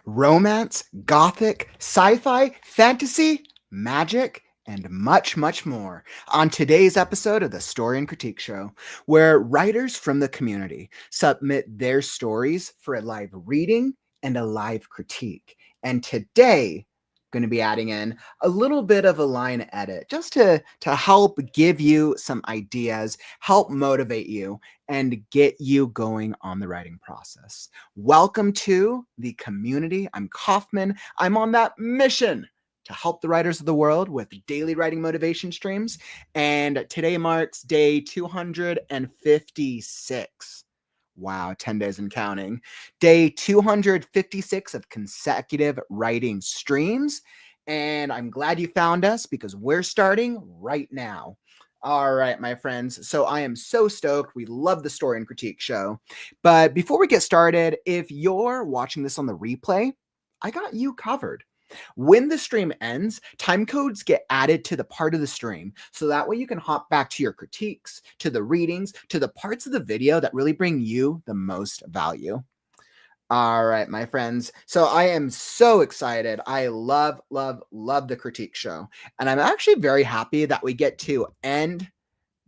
romance, gothic, sci-fi, fantasy, magic, and much, much more on today's episode of the Story and Critique Show, where writers from the community submit their stories for a live reading and a live critique. And today, going to be adding in a little bit of a line edit just to help give you some ideas, help motivate you, and get you going on the writing process. Welcome to the community. I'm Kauffman. I'm on that mission to help the writers of the world with daily writing motivation streams. And today marks day 256. Wow, 10 days and counting. Day 256 of consecutive writing streams. And I'm glad you found us because we're starting right now. All right, my friends. So I am so stoked. We love the Story and Critique Show. But before we get started, if you're watching this on the replay, I got you covered. When the stream ends, time codes get added to the part of the stream. So that way you can hop back to your critiques, to the readings, to the parts of the video that really bring you the most value. All right, my friends. So I am so excited. I love, love, love the critique show. And I'm actually very happy that we get to end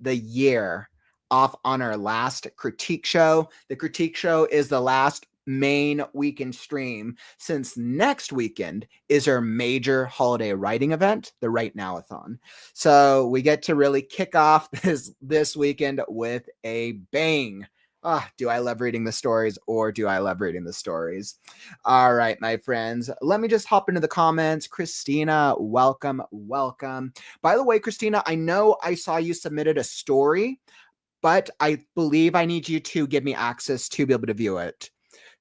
the year off on our last critique show. The critique show is the last main weekend stream, since next weekend is our major holiday writing event, the WriteNow-a-thon. So we get to really kick off this weekend with a bang. Do I love reading the stories, or do I love reading the stories? All right, my friends, let me just hop into the comments. Christina, welcome, welcome. By the way, Christina, I know I saw you submitted a story, but I believe I need you to give me access to be able to view it.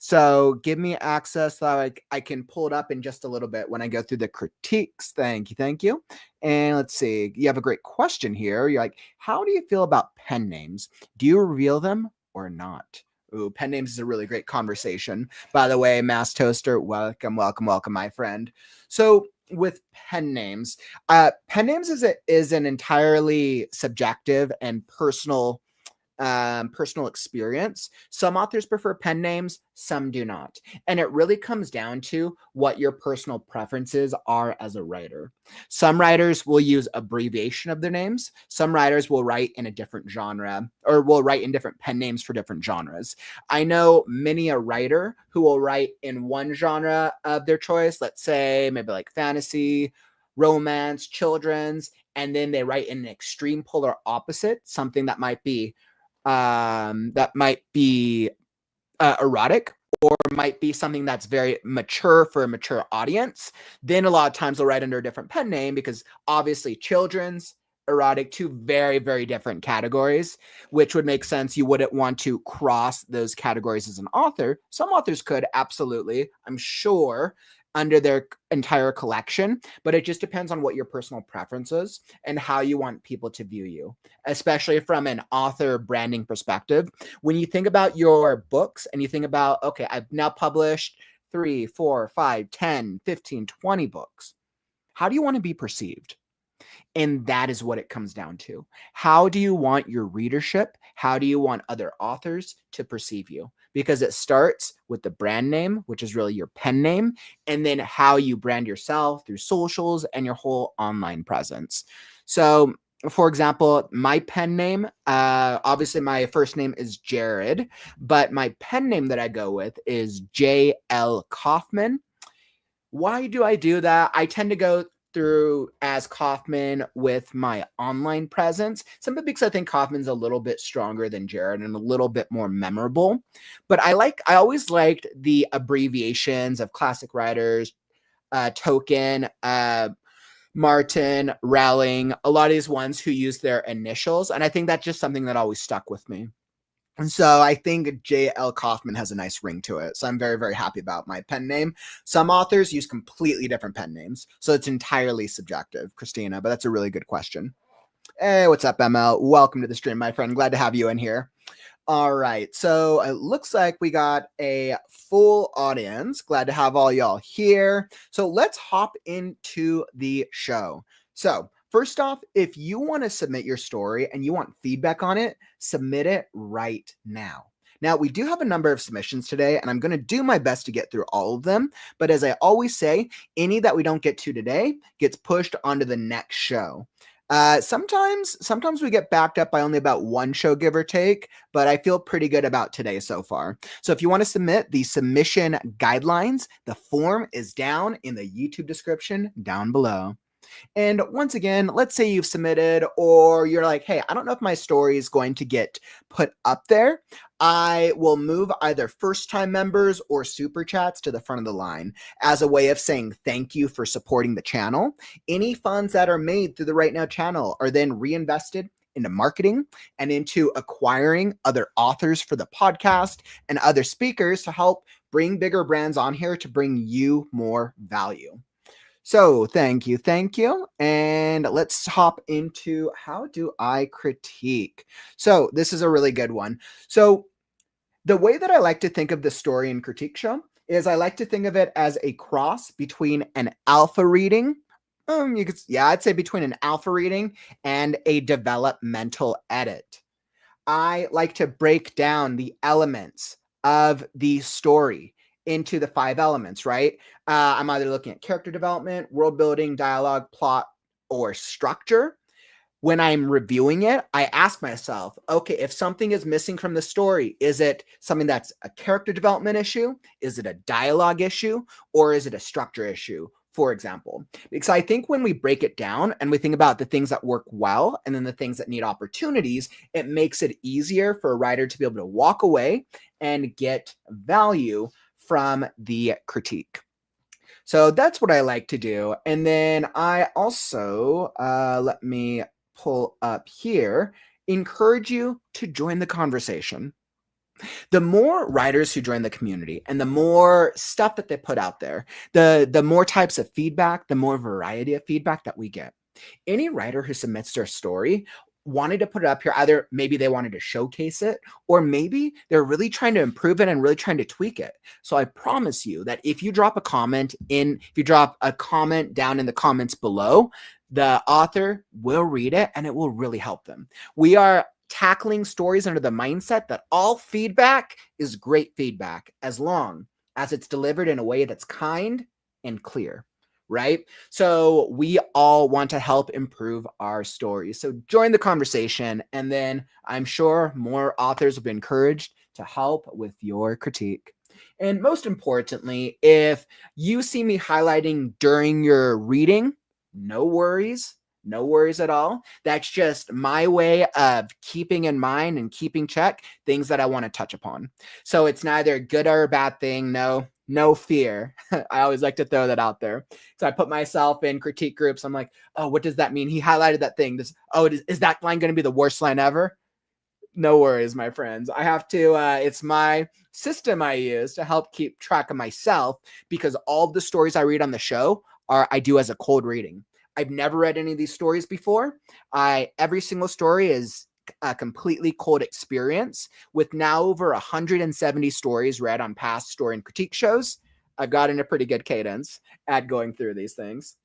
So give me access so I can pull it up in just a little bit when I go through the critiques. Thank you, thank you. And let's see, you have a great question here. You're like, how do you feel about pen names? Do you reveal them or not? Ooh, pen names is a really great conversation. By the way, Mass Toaster, welcome, welcome, welcome, my friend. So with pen names is an entirely subjective and personal experience. Some authors prefer pen names, some do not. And it really comes down to what your personal preferences are as a writer. Some writers will use abbreviation of their names. Some writers will write in a different genre, or will write in different pen names for different genres. I know many a writer who will write in one genre of their choice, let's say maybe like fantasy, romance, children's, and then they write in an extreme polar opposite, something that might be erotic, or might be something that's very mature for a mature audience. Then a lot of times they'll write under a different pen name, because obviously children's, erotic, two very, very different categories, which would make sense. You wouldn't want to cross those categories as an author. Some authors could, absolutely, I'm sure, under their entire collection, but it just depends on what your personal preference is and how you want people to view you, especially from an author branding perspective. When you think about your books and you think about, okay, I've now published 3, 4, 5, 10, 15, 20 books. How do you want to be perceived? And that is what it comes down to. How do you want your readership? How do you want other authors to perceive you? Because it starts with the brand name, which is really your pen name, and then how you brand yourself through socials and your whole online presence. So, for example, my pen name, obviously my first name is Jared, but my pen name that I go with is J.L. Kauffman. Why do I do that? I tend to go through as Kauffman with my online presence, simply because I think Kauffman's a little bit stronger than Jared and a little bit more memorable. But I always liked the abbreviations of classic writers, Token, Martin, Rowling, a lot of these ones who use their initials. And I think that's just something that always stuck with me. And so I think J.L. Kauffman has a nice ring to it. So I'm very, very happy about my pen name. Some authors use completely different pen names, so it's entirely subjective, Christina, but that's a really good question. Hey, what's up, ML? Welcome to the stream, my friend. Glad to have you in here. All right, so it looks like we got a full audience. Glad to have all y'all here. So let's hop into the show. So first off, if you want to submit your story and you want feedback on it, submit it right now. Now, we do have a number of submissions today, and I'm going to do my best to get through all of them. But as I always say, any that we don't get to today gets pushed onto the next show. Sometimes we get backed up by only about one show, give or take, but I feel pretty good about today so far. So if you want to submit the submission guidelines, the form is down in the YouTube description down below. And once again, let's say you've submitted or you're like, hey, I don't know if my story is going to get put up there. I will move either first-time members or super chats to the front of the line as a way of saying thank you for supporting the channel. Any funds that are made through the WriteNow channel are then reinvested into marketing and into acquiring other authors for the podcast and other speakers to help bring bigger brands on here to bring you more value. So thank you. And let's hop into how do I critique? So this is a really good one. So the way that I like to think of the story and critique show is I like to think of it as a cross between an alpha reading. I'd say between an alpha reading and a developmental edit. I like to break down the elements of the story into the 5 elements, right? I'm either looking at character development, world building, dialogue, plot, or structure. When I'm reviewing it, I ask myself, okay, if something is missing from the story, is it something that's a character development issue? Is it a dialogue issue? Or is it a structure issue, for example? Because I think when we break it down and we think about the things that work well and then the things that need opportunities, it makes it easier for a writer to be able to walk away and get value from the critique. So that's what I like to do. And then I also, let me pull up here, encourage you to join the conversation. The more writers who join the community and the more stuff that they put out there, the more types of feedback, the more variety of feedback that we get. Any writer who submits their story wanted to put it up here, either maybe they wanted to showcase it, or maybe they're really trying to improve it and really trying to tweak it. So I promise you that if you drop a comment down in the comments below, the author will read it and it will really help them. We are tackling stories under the mindset that all feedback is great feedback as long as it's delivered in a way that's kind and clear. Right? So we all want to help improve our stories. So join the conversation, and then I'm sure more authors will be encouraged to help with your critique. And most importantly, if you see me highlighting during your reading, no worries. No worries at all. That's just my way of keeping in mind and keeping check things that I want to touch upon. So it's neither a good or a bad thing. No fear. I always like to throw that out there. So I put myself in critique groups. I'm like, oh, what does that mean? He highlighted that thing. Is that line going to be the worst line ever? No worries, my friends. I have to, it's my system I use to help keep track of myself, because all the stories I read on the show I do as a cold reading. I've never read any of these stories before. Every single story is a completely cold experience. With now over 170 stories read on past story and critique shows, I've gotten a pretty good cadence at going through these things.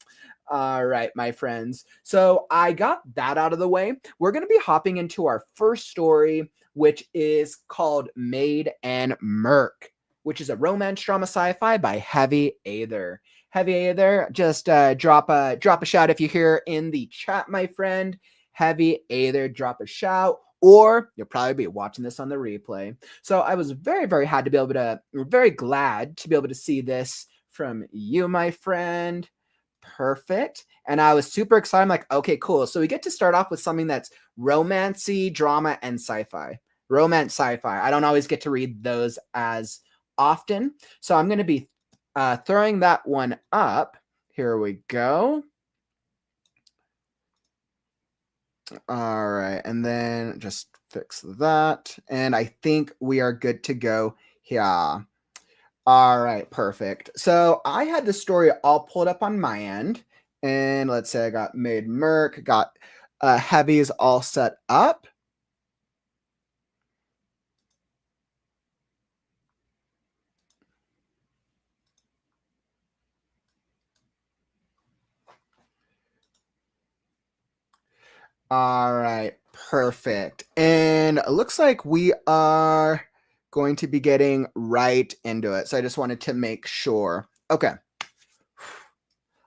All right, my friends. So I got that out of the way. We're going to be hopping into our first story, which is called Maid and Merc, which is a romance drama sci-fi by HeavyAether. HeavyAether, just drop a shout if you're here in the chat, my friend. HeavyAether, drop a shout, or you'll probably be watching this on the replay. So I was very, very glad to be able to see this from you, my friend. Perfect. And I was super excited. I'm like, okay, cool. So we get to start off with something that's romancy, drama, and sci-fi. Romance, sci-fi. I don't always get to read those as often. So I'm going to be throwing that one up. Here we go. All right. And then just fix that. And I think we are good to go here. All right. Perfect. So I had the story all pulled up on my end. And let's say I got Maid, Merc, got Heavies all set up. All right, perfect. And it looks like we are going to be getting right into it. So I just wanted to make sure. Okay.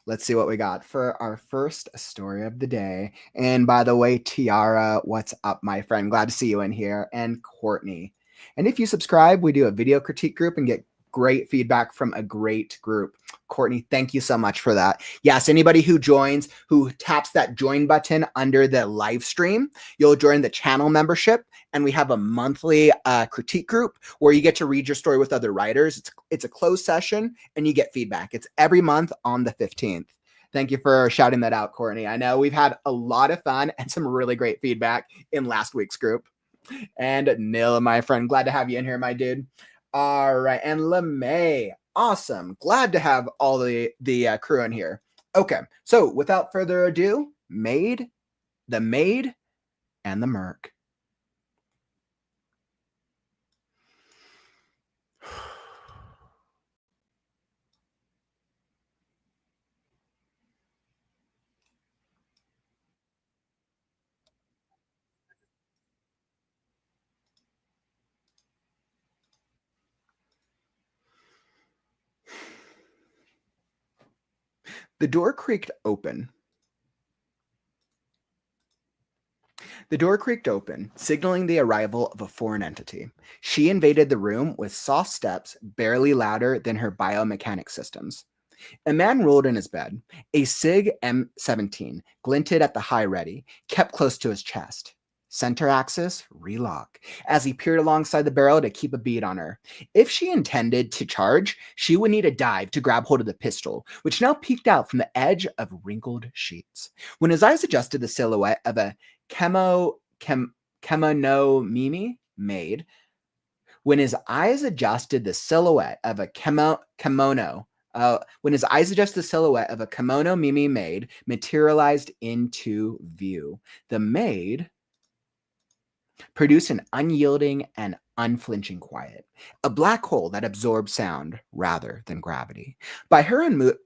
Let's see what we got for our first story of the day. And by the way, Tiara, what's up, my friend? Glad to see you in here. And Courtney. And if you subscribe, we do a video critique group and get great feedback from a great group. Courtney, thank you so much for that. Yes, anybody who joins, who taps that join button under the live stream, you'll join the channel membership. And we have a monthly critique group where you get to read your story with other writers. It's a closed session and you get feedback. It's every month on the 15th. Thank you for shouting that out, Courtney. I know we've had a lot of fun and some really great feedback in last week's group. And Nil, my friend, glad to have you in here, my dude. All right, and LeMay, awesome. Glad to have all the crew in here. Okay, so without further ado, Maid, the Maid, and the Merc. The door creaked open. The door creaked open, signaling the arrival of a foreign entity. She invaded the room with soft steps barely louder than her biomechanic systems. A man rolled in his bed. A SIG M17 glinted at the high ready, kept close to his chest. Center axis, relock, as he peered alongside the barrel to keep a bead on her. If she intended to charge, she would need a dive to grab hold of the pistol, which now peeked out from the edge of wrinkled sheets. When his eyes adjusted the silhouette of a kimono Mimi Maid, when his eyes adjusted the silhouette of a kimono Mimi Maid materialized into view. The Maid produced an unyielding and unflinching quiet, a black hole that absorbed sound rather than gravity. By her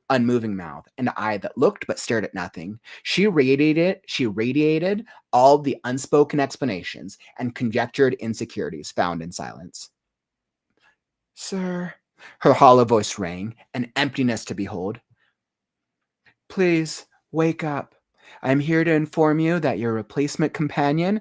unmoving mouth and eye that looked but stared at nothing, she radiated all the unspoken explanations and conjectured insecurities found in silence. Sir, her hollow voice rang, an emptiness to behold. Please, wake up. I'm here to inform you that your replacement companion,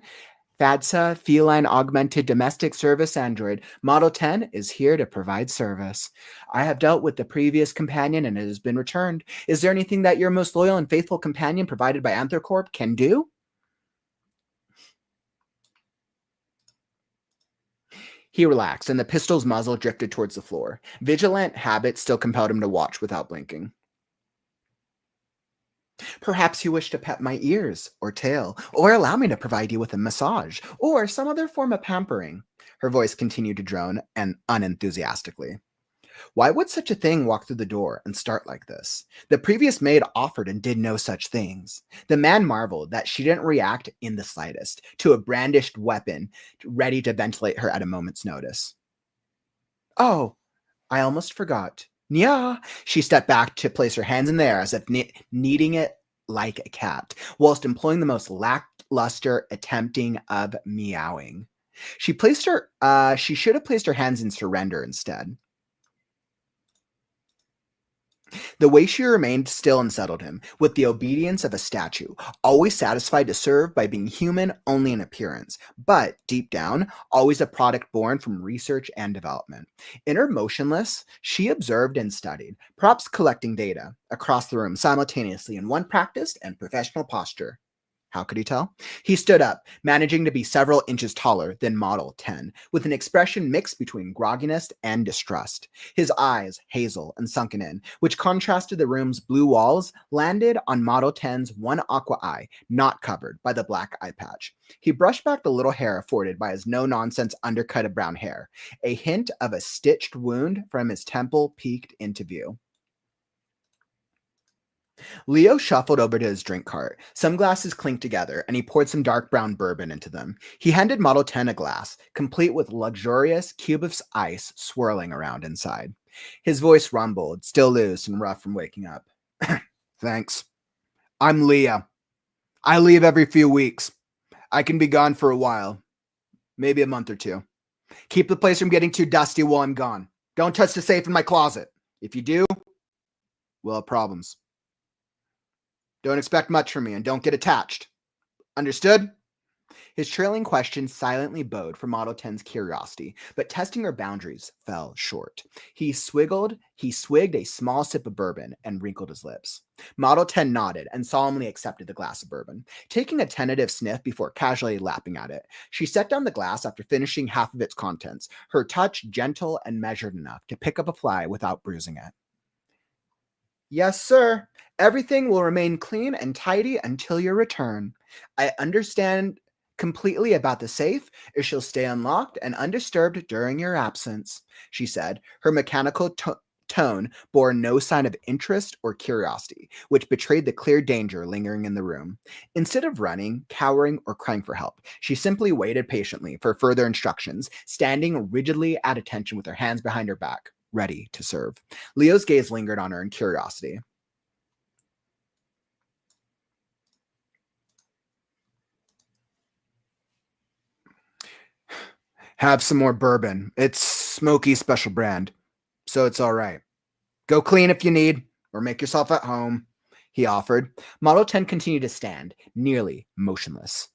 FADSA, Feline Augmented Domestic Service Android, Model 10, is here to provide service. I have dealt with the previous companion and it has been returned. Is there anything that your most loyal and faithful companion provided by Anthrocorp can do? He relaxed, and the pistol's muzzle drifted towards the floor. Vigilant habit still compelled him to watch without blinking. Perhaps you wish to pet my ears or tail, or allow me to provide you with a massage, or some other form of pampering. Her voice continued to drone, and unenthusiastically. Why would such a thing walk through the door and start like this? The previous maid offered and did no such things. The man marveled that she didn't react in the slightest to a brandished weapon ready to ventilate her at a moment's notice. Oh, I almost forgot. Nya! She stepped back to place her hands in the air as if kneading it like a cat, whilst employing the most lackluster attempting of meowing. She should have placed her hands in surrender instead. The way she remained still unsettled him, with the obedience of a statue, always satisfied to serve by being human only in appearance, but, deep down, always a product born from research and development. In her motionless, she observed and studied, props collecting data, across the room simultaneously in one practiced and professional posture. How could he tell? He stood up, managing to be several inches taller than Model 10, with an expression mixed between grogginess and distrust. His eyes, hazel and sunken in, which contrasted the room's blue walls, landed on Model 10's one aqua eye, not covered by the black eye patch. He brushed back the little hair afforded by his no-nonsense undercut of brown hair. A hint of a stitched wound from his temple peeked into view. Leo shuffled over to his drink cart. Some glasses clinked together, and he poured some dark brown bourbon into them. He handed Model 10 a glass, complete with luxurious cube of ice swirling around inside. His voice rumbled, still loose and rough from waking up. Thanks. I'm Leah. I leave every few weeks. I can be gone for a while. Maybe a month or two. Keep the place from getting too dusty while I'm gone. Don't touch the safe in my closet. If you do, we'll have problems. Don't expect much from me and don't get attached. Understood? His trailing questions silently bode for Model 10's curiosity, but testing her boundaries fell short. He swigged a small sip of bourbon and wrinkled his lips. Model 10 nodded and solemnly accepted the glass of bourbon, taking a tentative sniff before casually lapping at it. She set down the glass after finishing half of its contents, her touch gentle and measured enough to pick up a fly without bruising it. Yes, sir. Everything will remain clean and tidy until your return. I understand completely about the safe. It shall stay unlocked and undisturbed during your absence, she said. Her mechanical tone bore no sign of interest or curiosity, which betrayed the clear danger lingering in the room. Instead of running, cowering, or crying for help, she simply waited patiently for further instructions, standing rigidly at attention with her hands behind her back, ready to serve. Leo's gaze lingered on her in curiosity. Have some more bourbon. It's Smoky special brand, so it's all right. Go clean if you need, or make yourself at home, he offered. Model 10 continued to stand, nearly motionless.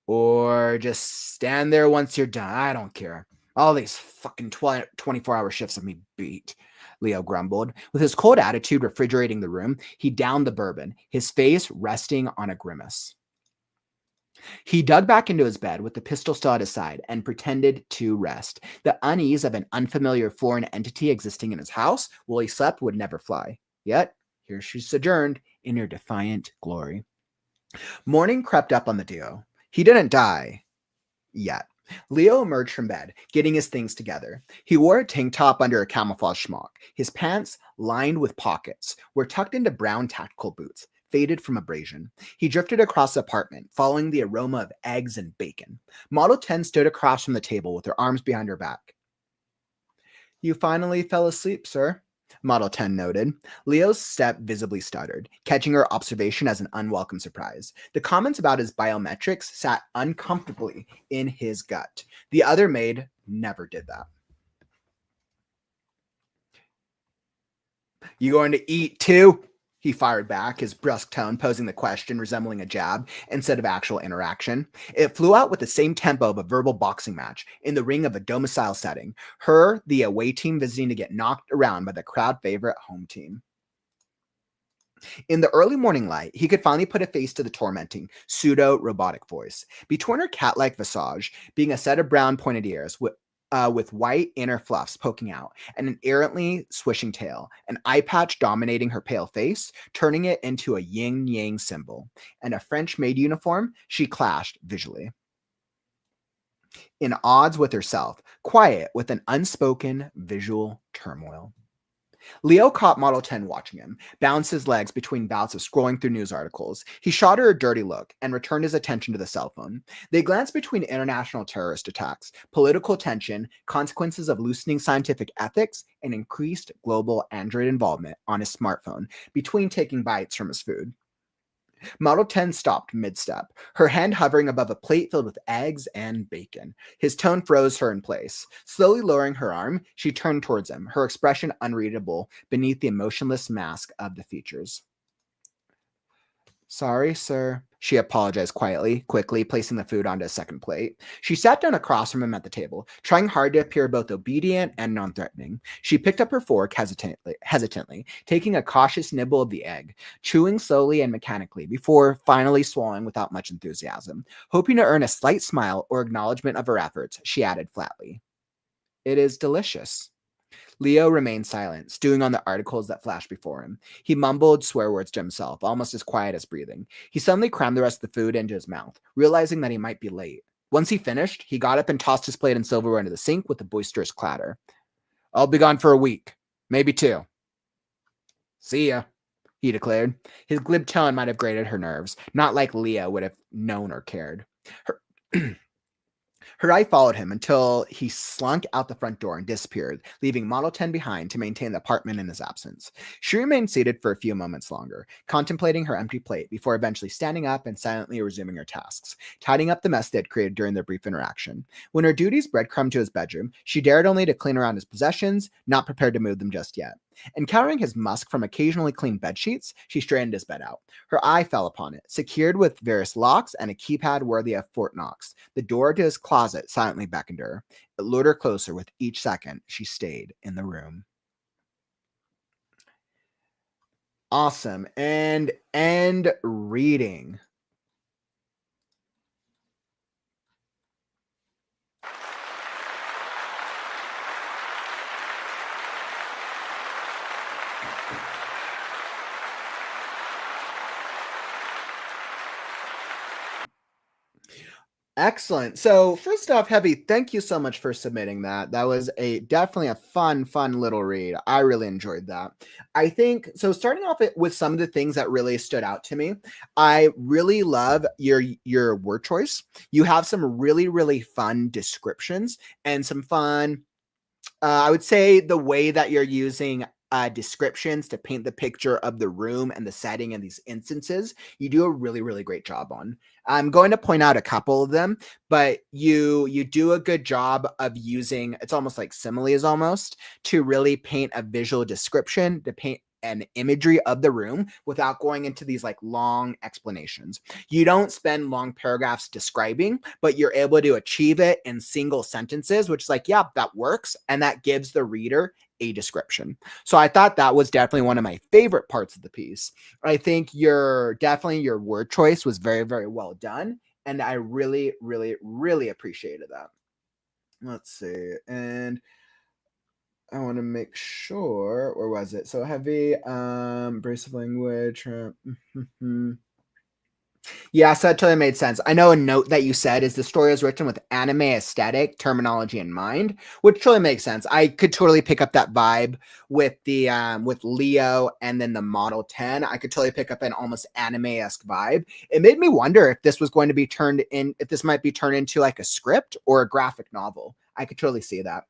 Or just stand there once you're done. I don't care. All these fucking 24-hour shifts of me beat, Leo grumbled. With his cold attitude refrigerating the room, he downed the bourbon, his face resting on a grimace. He dug back into his bed with the pistol still at his side and pretended to rest. The unease of an unfamiliar foreign entity existing in his house while he slept would never fly. Yet, here she sojourned in her defiant glory. Morning crept up on the duo. He didn't die yet. Leo emerged from bed, getting his things together. He wore a tank top under a camouflage smock. His pants, lined with pockets, were tucked into brown tactical boots, faded from abrasion. He drifted across the apartment, following the aroma of eggs and bacon. Model 10 stood across from the table with her arms behind her back. You finally fell asleep, sir, Model 10 noted. Leo's step visibly stuttered, catching her observation as an unwelcome surprise. The comments about his biometrics sat uncomfortably in his gut. The other maid never did that. You going to eat too? He fired back, his brusque tone posing the question resembling a jab instead of actual interaction. It flew out with the same tempo of a verbal boxing match in the ring of a domicile setting, her, the away team, visiting to get knocked around by the crowd favorite home team. In the early morning light, he could finally put a face to the tormenting, pseudo-robotic voice. Between her cat-like visage, being a set of brown pointed ears with white inner fluffs poking out, and an errantly swishing tail, an eye patch dominating her pale face, turning it into a yin-yang symbol, and a French maid uniform, she clashed visually. In odds with herself, quiet with an unspoken visual turmoil. Leo caught Model 10 watching him, bounced his legs between bouts of scrolling through news articles. He shot her a dirty look and returned his attention to the cell phone. They glanced between international terrorist attacks, political tension, consequences of loosening scientific ethics, and increased global Android involvement on his smartphone between taking bites from his food. Model 10 stopped mid-step, her hand hovering above a plate filled with eggs and bacon. His tone froze her in place. Slowly lowering her arm, she turned towards him, her expression unreadable beneath the emotionless mask of the features. Sorry, sir, she apologized quickly placing the food onto a second plate. She sat down across from him at the table, trying hard to appear both obedient and non-threatening. She picked up her fork hesitantly, taking a cautious nibble of the egg, chewing slowly and mechanically before finally swallowing without much enthusiasm. Hoping to earn a slight smile or acknowledgement of her efforts, she added flatly, "It is delicious." Leo remained silent, stewing on the articles that flashed before him. He mumbled swear words to himself, almost as quiet as breathing. He suddenly crammed the rest of the food into his mouth, realizing that he might be late. Once he finished, he got up and tossed his plate and silverware into the sink with a boisterous clatter. I'll be gone for a week, maybe 2. See ya, he declared. His glib tone might have grated her nerves, not like Leo would have known or cared. Her eye followed him until he slunk out the front door and disappeared, leaving Model 10 behind to maintain the apartment in his absence. She remained seated for a few moments longer, contemplating her empty plate before eventually standing up and silently resuming her tasks, tidying up the mess they had created during their brief interaction. When her duties breadcrumbed to his bedroom, she dared only to clean around his possessions, not prepared to move them just yet. Encountering his musk from occasionally clean bedsheets, she straightened his bed out. Her eye fell upon it, secured with various locks and a keypad worthy of Fort Knox. The door to his closet silently beckoned her. It lured her closer with each second she stayed in the room. Awesome. And end reading. Excellent. So first off, Heavy, thank you so much for submitting that. That was definitely a fun little read. I really enjoyed that. I think so. Starting off with some of the things that really stood out to me, I really love your word choice. You have some really fun descriptions and some fun. I would say the way that you're using descriptions to paint the picture of the room and the setting in these instances, you do a really great job on. I'm going to point out a couple of them, but you do a good job of using, it's almost like similes almost, to really paint a visual description, to paint an imagery of the room without going into these like long explanations. You don't spend long paragraphs describing, but you're able to achieve it in single sentences, which is like, yeah, that works. And that gives the reader a description. So I thought that was definitely one of my favorite parts of the piece. I think your word choice was very well done. And I really appreciated that. Let's see. And I want to make sure, where was it? So Heavy, abrasive language. Yeah, so that totally made sense. I know a note that you said is the story is written with anime aesthetic terminology in mind, which totally makes sense. I could totally pick up that vibe with the with Leo and then the Model 10. I could totally pick up an almost anime-esque vibe. It made me wonder if this was going to be if this might be turned into like a script or a graphic novel. I could totally see that.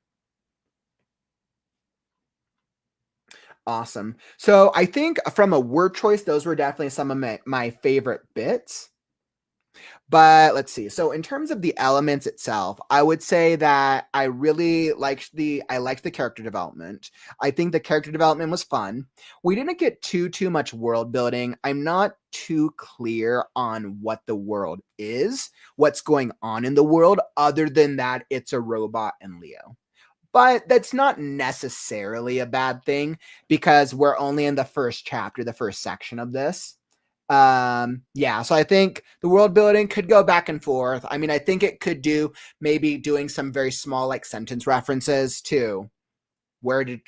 Awesome. So I think from a word choice, those were definitely some of my favorite bits. But let's see. So in terms of the elements itself, I would say that I really liked the character development. I think the character development was fun. We didn't get too much world building. I'm not too clear on what the world is, what's going on in the world, other than that it's a robot and Leo. But that's not necessarily a bad thing because we're only in the first chapter, the first section of this. Yeah, so I think the world building could go back and forth. I mean, I think it could do maybe doing some very small like sentence references to where did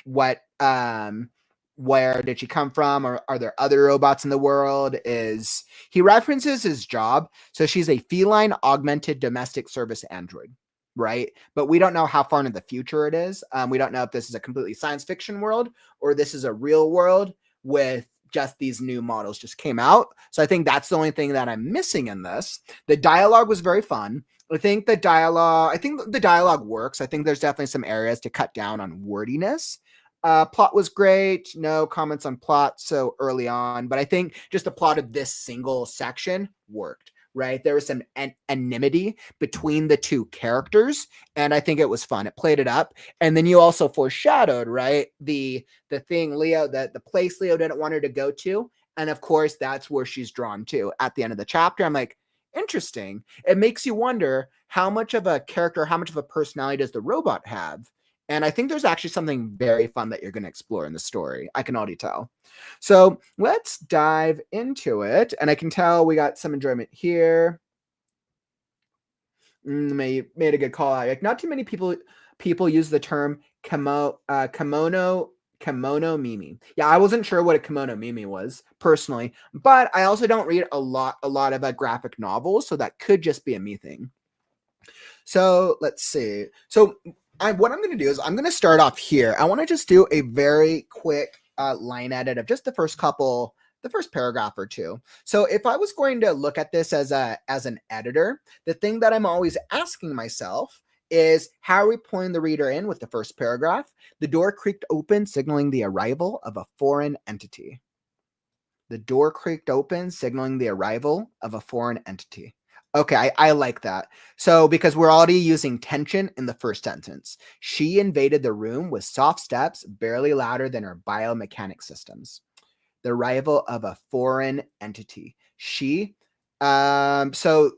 she come from, or are there other robots in the world? He references his job, so she's a feline augmented domestic service android, right? But we don't know how far into the future it is. We don't know if this is a completely science fiction world or this is a real world with just these new models just came out. So I think that's the only thing that I'm missing in this. The dialogue was very fun. I think the dialogue works. I think there's definitely some areas to cut down on wordiness. Plot was great. No comments on plot so early on, but I think just the plot of this single section worked. Right, there was some anonymity between the two characters, and I think it was fun. It played it up, and then you also foreshadowed, right, the thing Leo, the place Leo didn't want her to go to, and of course that's where she's drawn to at the end of the chapter. I'm like, interesting. It makes you wonder how much of a character, how much of a personality does the robot have? And I think there's actually something very fun that you're going to explore in the story. I can already tell. So let's dive into it. And I can tell we got some enjoyment here. Made a good call out. Like, not too many people use the term kimono mimi. Yeah, I wasn't sure what a kimono mimi was personally, but I also don't read a lot of graphic novels, so that could just be a me thing. So let's see. So what I'm going to do is I'm going to start off here. I want to just do a very quick line edit of just the first couple the first paragraph or two. So if I was going to look at this as an editor, the thing that I'm always asking myself is, how are we pulling the reader in with the first paragraph? The door creaked open, signaling the arrival of a foreign entity. The door creaked open, signaling the arrival of a foreign entity. Okay, I like that. So, because we're already using tension in the first sentence. She invaded the room with soft steps, barely louder than her biomechanic systems. The arrival of a foreign entity. She, so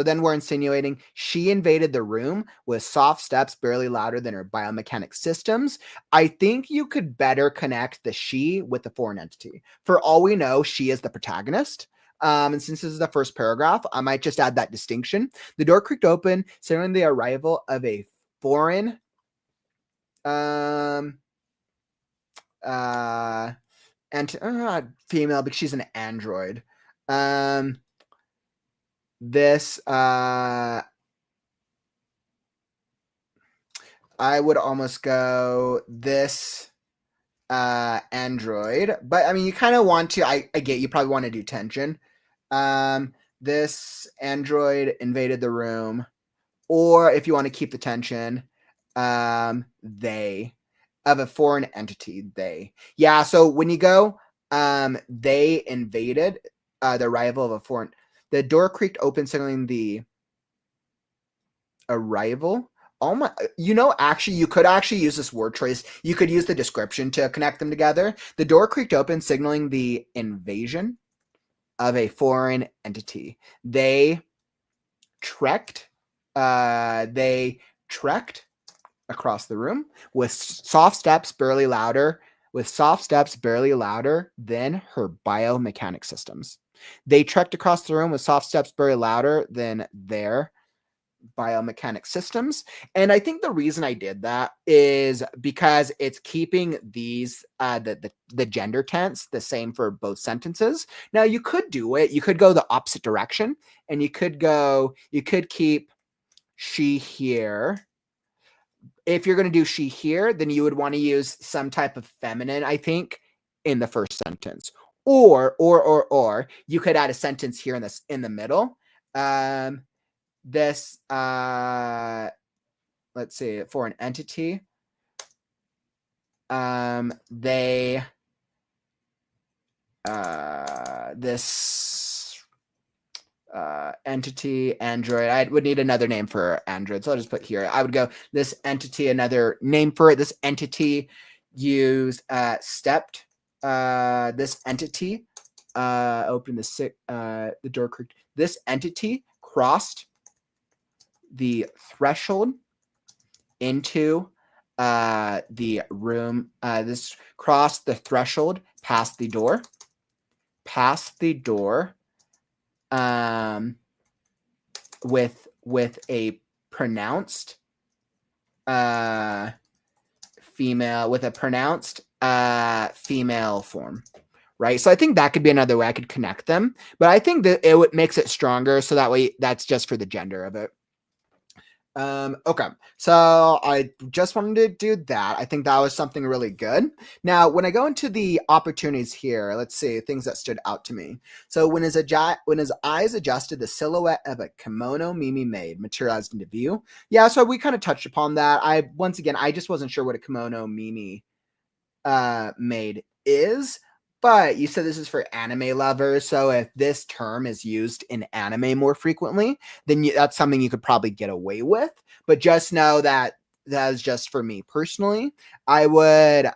then we're insinuating she invaded the room with soft steps barely louder than her biomechanic systems. I think you could better connect the she with the foreign entity. For all we know, she is the protagonist. And since this is the first paragraph, I might just add that distinction. The door creaked open, signaling the arrival of a foreign female, because she's an android. This I would almost go this android, but I mean, you kind of want to, I get, you probably want to do tension. This android invaded the room, or if you want to keep the tension, they, of a foreign entity, they. Yeah, so when you go, they invaded, the arrival of a foreign, the door creaked open, signaling the arrival. Oh my, actually, you could actually use this word trace. You could use the description to connect them together. The door creaked open, signaling the invasion of a foreign entity. They trekked across the room with soft steps barely louder than her biomechanic systems. They trekked across the room with soft steps barely louder than their biomechanic systems. And I think the reason I did that is because it's keeping these the gender tense the same for both sentences. Now you could do it, you could go the opposite direction, and you could keep she here. If you're going to do she here, then you would want to use some type of feminine, I think, in the first sentence. Or you could add a sentence here in the middle. This let's see, for an entity, they this entity android, I would need another name for android, so I'll just put here, I would go this entity, another name for it. This entity used stepped, this entity opened the door creaked. This entity crossed the threshold into the room. This crossed the threshold past the door, with a pronounced female form. Right. So I think that could be another way I could connect them, but I think that makes it stronger. So that way that's just for the gender of it. Okay, so I just wanted to do that. I think that was something really good. Now, when I go into the opportunities here, let's see, things that stood out to me. So when his eyes adjusted, the silhouette of a kimono Mimi Maid materialized into view. Yeah, so we kind of touched upon that. I just wasn't sure what a kimono Mimi Maid is. But you said this is for anime lovers, so if this term is used in anime more frequently, then that's something you could probably get away with. But just know that is just for me personally. I would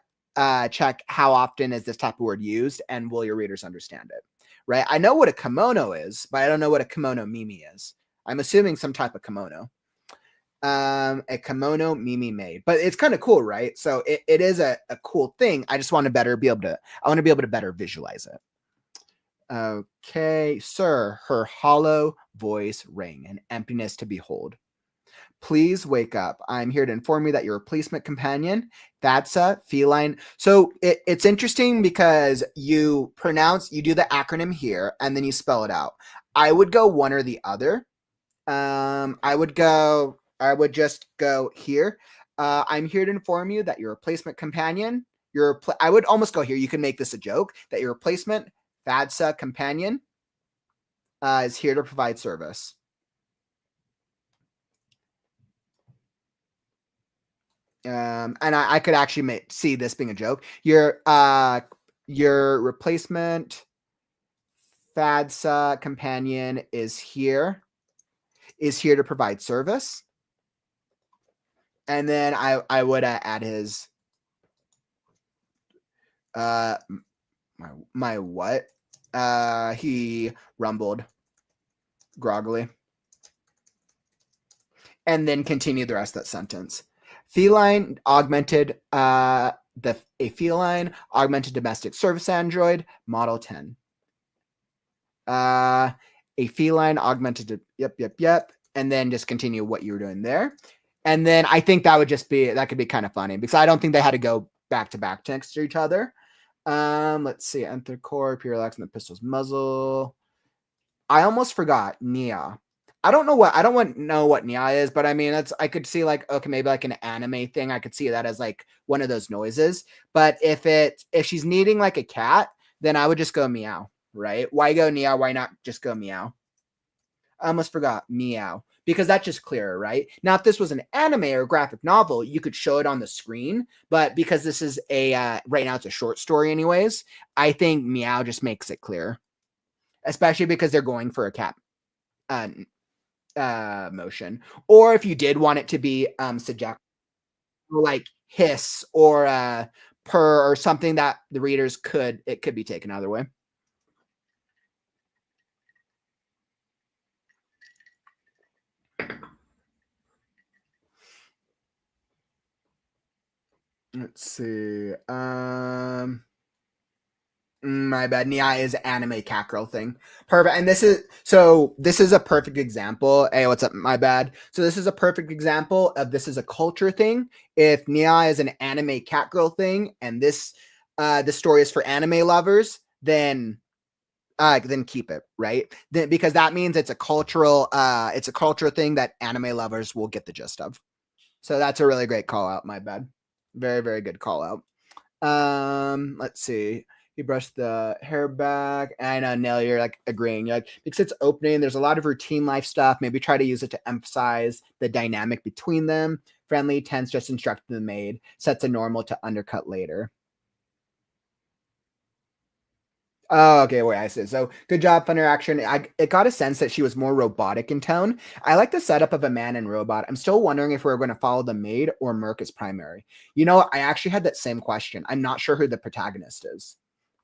check how often is this type of word used, and will your readers understand it, right? I know what a kimono is, but I don't know what a kimono Mimi is. I'm assuming some type of kimono. A kimono Mimi Maid, but it's kind of cool, right? So it is a cool thing. I just want to better be able to better visualize it. Okay, sir, her hollow voice rang, an emptiness to behold. Please wake up. I'm here to inform you that your replacement companion, Fatsa, feline. So it's interesting because you do the acronym here and then you spell it out. I would go one or the other. I would just go here. I'm here to inform you that your replacement companion, I would almost go here. You can make this a joke that your replacement, FADSA companion is here to provide service. And I could actually see this being a joke. Your replacement FADSA companion is here to provide service. And then I would add his my what? He rumbled groggily. And then continue the rest of that sentence. Feline augmented a feline augmented domestic service android, model 10. A feline augmented, yep. And then just continue what you were doing there. And then I think that could be kind of funny because I don't think they had to go back to back next to each other. Let's see. Enter core, parallax, and the pistol's muzzle. I almost forgot Nia. I don't know what Nia is, but I mean, I could see like, okay, maybe like an anime thing. I could see that as like one of those noises. But if she's needing like a cat, then I would just go meow, right? Why go Nia? Why not just go meow? I almost forgot meow because that's just clearer, right? Now, if this was an anime or graphic novel, you could show it on the screen. But because this is right now it's a short story anyways, I think meow just makes it clear, especially because they're going for a cat motion. Or if you did want it to be subject, like hiss or purr or something that the readers could be taken either way. Let's see. My bad. Nia is anime cat girl thing. Perfect. And this is a perfect example. Hey, what's up? My bad. So this is a perfect example of this is a culture thing. If Nia is an anime cat girl thing, and this story is for anime lovers, then keep it, right? Because that means it's a cultural thing that anime lovers will get the gist of. So that's a really great call out. My bad. Very, very good call out. Let's see. He brushed the hair back. And I know, Nell, you're like agreeing. You're like, because it's opening, there's a lot of routine life stuff. Maybe try to use it to emphasize the dynamic between them. Friendly, tense, just instructing the maid. Sets a normal to undercut later. Oh, okay. Wait, I see. So good job, fun interaction. It got a sense that she was more robotic in tone. I like the setup of a man and robot. I'm still wondering if we're going to follow the maid or Merc as primary. You know, I actually had that same question. I'm not sure who the protagonist is.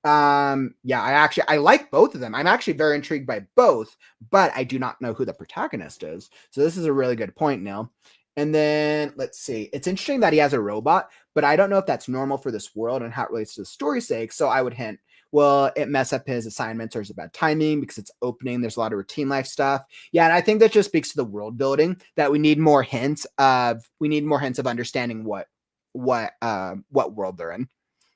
Yeah, I like both of them. I'm actually very intrigued by both, but I do not know who the protagonist is. So this is a really good point, Neil. And then let's see. It's interesting that he has a robot, but I don't know if that's normal for this world and how it relates to the story's sake. So I would hint, will it mess up his assignments or is it bad timing because it's opening? There's a lot of routine life stuff. Yeah, and I think that just speaks to the world building that we need more hints of understanding what world they're in,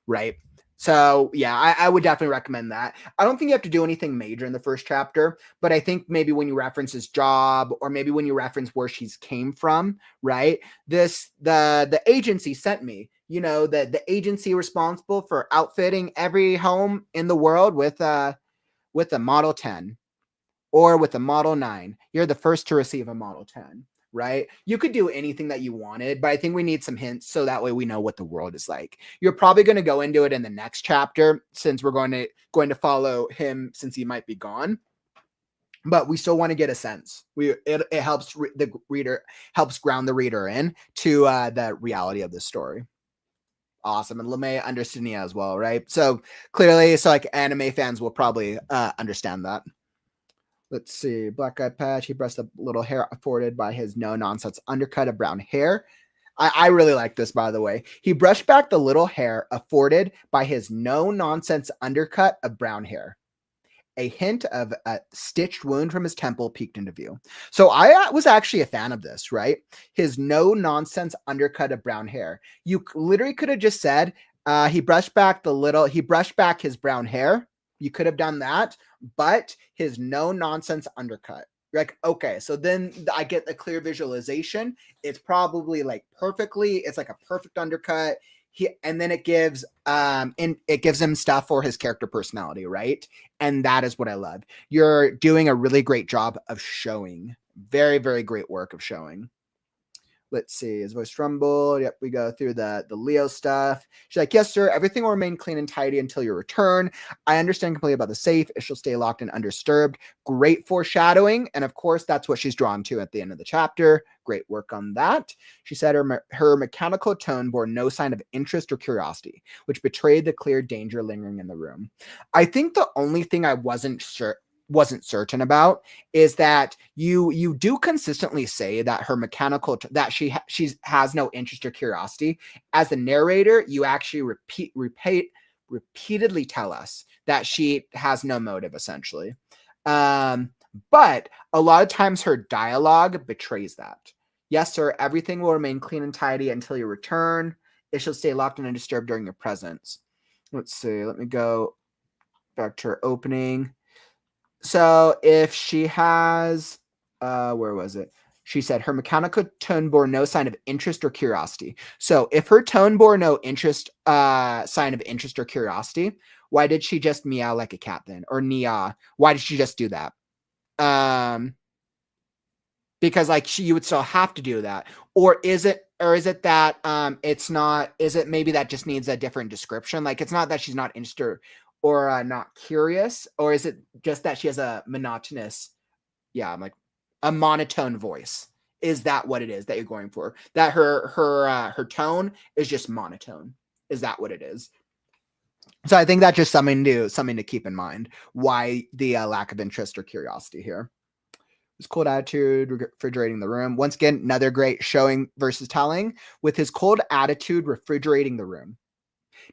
right? So yeah, I would definitely recommend that. I don't think you have to do anything major in the first chapter, but I think maybe when you reference his job or maybe when you reference where she's came from, right? The agency sent me, you know, the agency responsible for outfitting every home in the world with a Model 10 or with a Model 9. You're the first to receive a Model 10. Right? You could do anything that you wanted, but I think we need some hints so that way we know what the world is like. You're probably going to go into it in the next chapter since we're going to follow him since he might be gone. But we still want to get a sense. It helps the reader, helps ground the reader in to the reality of the story. Awesome. And LeMay understood Nia as well, right? So clearly, like anime fans will probably understand that. Let's see. Black guy patch. He brushed the little hair afforded by his no-nonsense undercut of brown hair. I really like this, by the way. He brushed back the little hair afforded by his no-nonsense undercut of brown hair. A hint of a stitched wound from his temple peeked into view. So I was actually a fan of this, right? His no-nonsense undercut of brown hair. You literally could have just said he brushed back his brown hair. You could have done that, but his no-nonsense undercut. Like, okay, so then I get a clear visualization. It's probably like it's like a perfect undercut. and then it gives him stuff for his character personality, right? And that is what I love. You're doing a really great job of showing. Very, very great work of showing. Let's see, his voice rumbled. Yep, we go through the Leo stuff. She's like, yes, sir, everything will remain clean and tidy until your return. I understand completely about the safe. It shall stay locked and undisturbed. Great foreshadowing. And of course, that's what she's drawn to at the end of the chapter. Great work on that. She said her mechanical tone bore no sign of interest or curiosity, which betrayed the clear danger lingering in the room. I think the only thing I wasn't certain about is that you do consistently say that her mechanical that she has no interest or curiosity. As the narrator, you actually repeatedly tell us that she has no motive, essentially. But a lot of times her dialogue betrays that. Yes, sir, everything will remain clean and tidy until you return. It shall stay locked and undisturbed during your presence. Let's see, let me go back to her opening. So if she has, where was it? She said her mechanical tone bore no sign of interest or curiosity. So if her tone bore no interest, sign of interest or curiosity, why did she just meow like a cat then? Or nia? Why did she just do that? Because like you would still have to do that. Or is it that it's not, is it maybe that just needs a different description? Like it's not that she's not interested or not curious, or is it just that she has a monotonous, a monotone voice? Is that what it is that you're going for? That her tone is just monotone? Is that what it is? So I think that's just something to keep in mind. Why the lack of interest or curiosity here? His cold attitude, refrigerating the room. Once again, another great showing versus telling with his cold attitude refrigerating the room.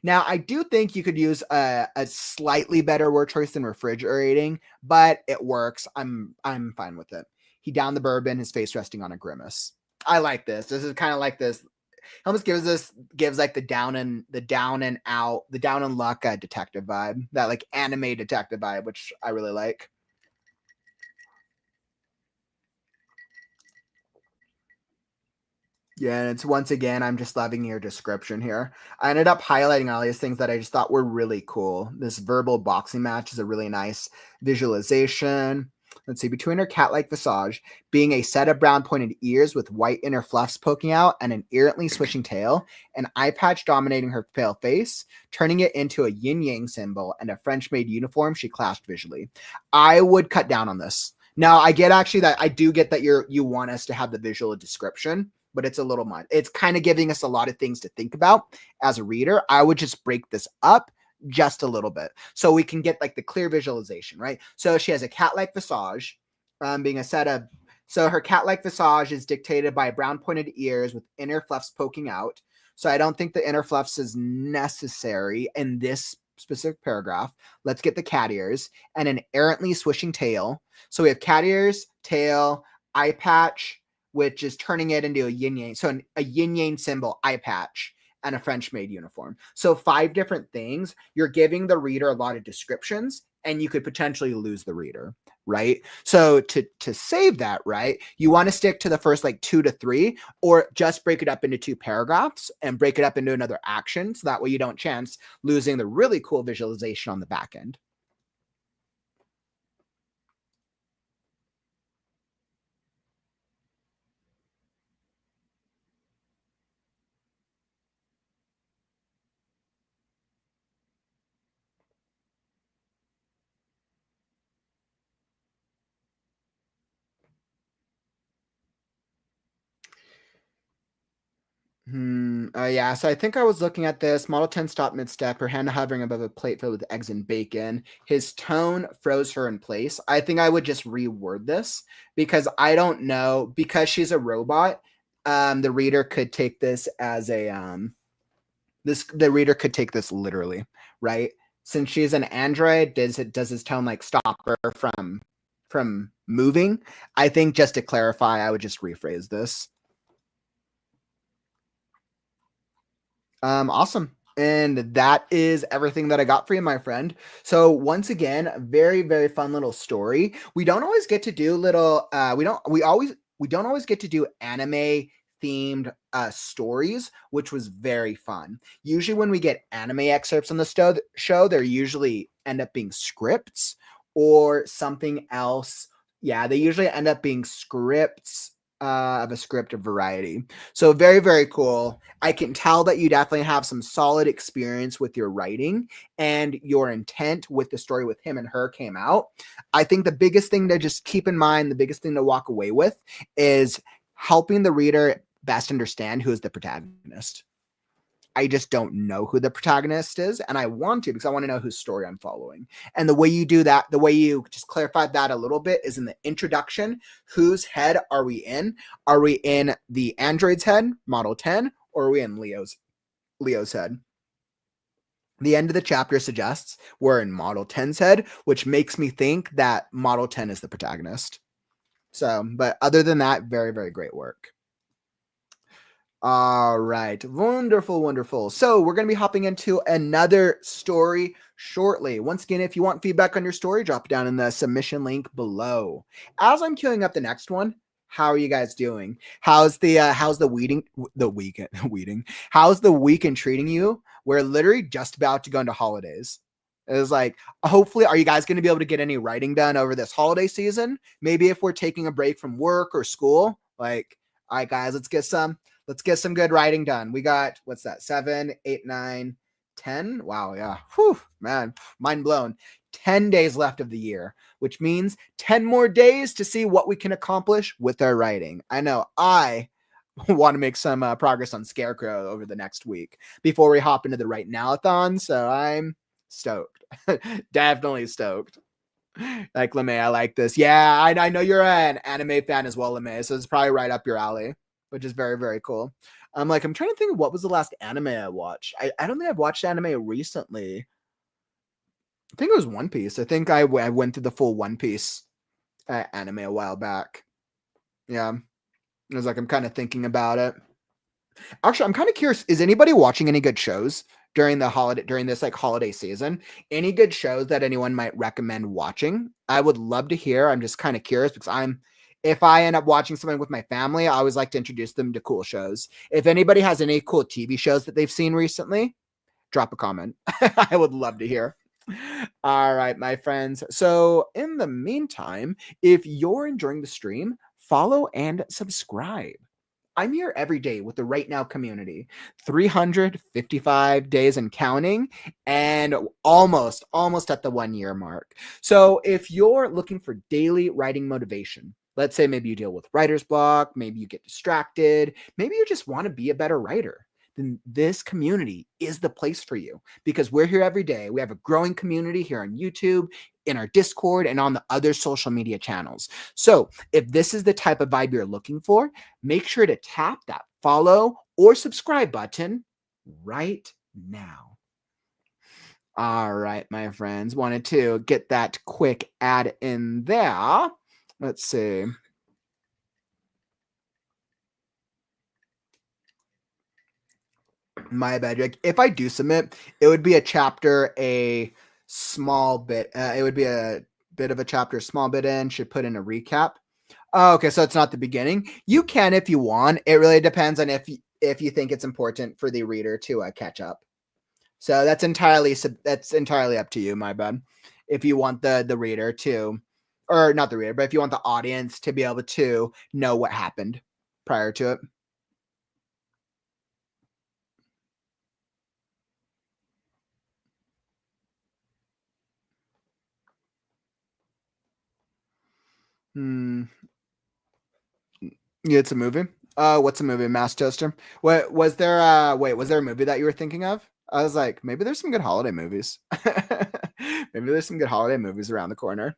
Now, I do think you could use a slightly better word choice than refrigerating, but it works. I'm fine with it. He downed the bourbon, his face resting on a grimace. I like this. This is kind of like this. Almost gives like the down and luck detective vibe, that like anime detective vibe, which I really like. Yeah, and it's once again, I'm just loving your description here. I ended up highlighting all these things that I just thought were really cool. This verbal boxing match is a really nice visualization. Let's see, between her cat-like visage, being a set of brown pointed ears with white inner fluffs poking out and an errantly swishing tail, an eye patch dominating her pale face, turning it into a yin-yang symbol, and a French-made uniform she clasped visually. I would cut down on this. Now, I get actually that I do get that you want us to have the visual description, but it's a little much. It's kind of giving us a lot of things to think about as a reader. I would just break this up just a little bit so we can get like the clear visualization, right? So she has a cat-like visage, being a set of, so her cat-like visage is dictated by brown pointed ears with inner fluffs poking out. So I don't think the inner fluffs is necessary in this specific paragraph. Let's get the cat ears and an errantly swishing tail. So we have cat ears, tail, eye patch, which is turning it into a yin-yang. So a yin-yang symbol, eye patch, and a French-made uniform. So 5 different things. You're giving the reader a lot of descriptions, and you could potentially lose the reader, right? So to save that, right, you want to stick to the first like 2 to 3, or just break it up into 2 paragraphs and break it up into another action. So that way you don't chance losing the really cool visualization on the back end. Yeah, so I think I was looking at this. Model 10 stopped mid-step, her hand hovering above a plate filled with eggs and bacon. His tone froze her in place. I think I would just reword this because I don't know, because she's a robot, the reader could take this as a the reader could take this literally, right? Since she's an android, does his tone like stop her from moving? I think just to clarify, I would just rephrase this. Awesome. And that is everything that I got for you, my friend. So once again, very, very fun little story. We don't always get to do little, we don't always get to do anime themed stories, which was very fun. Usually when we get anime excerpts on the show, they usually end up being scripts or something else. Yeah, they usually end up being scripts of a script of variety. So very, very cool. I can tell that you definitely have some solid experience with your writing, and your intent with the story with him and her came out. I think the biggest thing to just keep in mind, the biggest thing to walk away with, is helping the reader best understand who is the protagonist. I just don't know who the protagonist is, and I want to, because I want to know whose story I'm following. And the way you do that, the way you just clarify that a little bit, is in the introduction. Whose head are we in? Are we in the android's head, model 10, or are we in Leo's head? The end of the chapter suggests we're in model 10's head, which makes me think that model 10 is the protagonist. So, but other than that, very, very great work. All right. Wonderful, wonderful. So we're going to be hopping into another story shortly. Once again, if you want feedback on your story, drop it down in the submission link below. As I'm queuing up the next one, how are you guys doing? How's the weekend treating you? We're literally just about to go into holidays. It was like, hopefully, are you guys going to be able to get any writing done over this holiday season? Maybe if we're taking a break from work or school, like, all right, guys, let's get some good writing done. We got, what's that? 7, 8, 9, 10. Wow. Yeah. Whew, man, mind blown. 10 days left of the year, which means 10 more days to see what we can accomplish with our writing. I know I want to make some progress on Scarecrow over the next week before we hop into the WriteNow-a-thon. So I'm stoked. Definitely stoked. Like, LeMay, I like this. Yeah, I know you're an anime fan as well, LeMay, so it's probably right up your alley, which is very, very cool. I'm trying to think of what was the last anime I watched. I don't think I've watched anime recently. I think it was One Piece. I think I went through the full One Piece anime a while back. Yeah. It was like, I'm kind of thinking about it. Actually, I'm kind of curious. Is anybody watching any good shows during this like holiday season? Any good shows that anyone might recommend watching? I would love to hear. I'm just kind of curious because if I end up watching something with my family, I always like to introduce them to cool shows. If anybody has any cool TV shows that they've seen recently, drop a comment. I would love to hear. All right, my friends. So in the meantime, if you're enjoying the stream, follow and subscribe. I'm here every day with the Right Now community, 355 days and counting, and almost at the 1 year mark. So if you're looking for daily writing motivation, let's say maybe you deal with writer's block, maybe you get distracted, maybe you just want to be a better writer, then this community is the place for you, because we're here every day. We have a growing community here on YouTube, in our Discord, and on the other social media channels. So if this is the type of vibe you're looking for, make sure to tap that follow or subscribe button right now. All right, my friends, wanted to get that quick ad in there. Let's see. My bad. Like, if I do submit, it would be a chapter, a small bit. It would be a bit of a chapter, small bit in. Should put in a recap. Oh, okay, so it's not the beginning. You can if you want. It really depends on if you think it's important for the reader to catch up. So that's entirely up to you. My bad. If you want the reader to, or not the reader, but if you want the audience to be able to know what happened prior to it. Yeah, it's a movie. What's a movie? Mass Toaster. What was there? Was there a movie that you were thinking of? I was like, maybe there's some good holiday movies. Maybe there's some good holiday movies around the corner.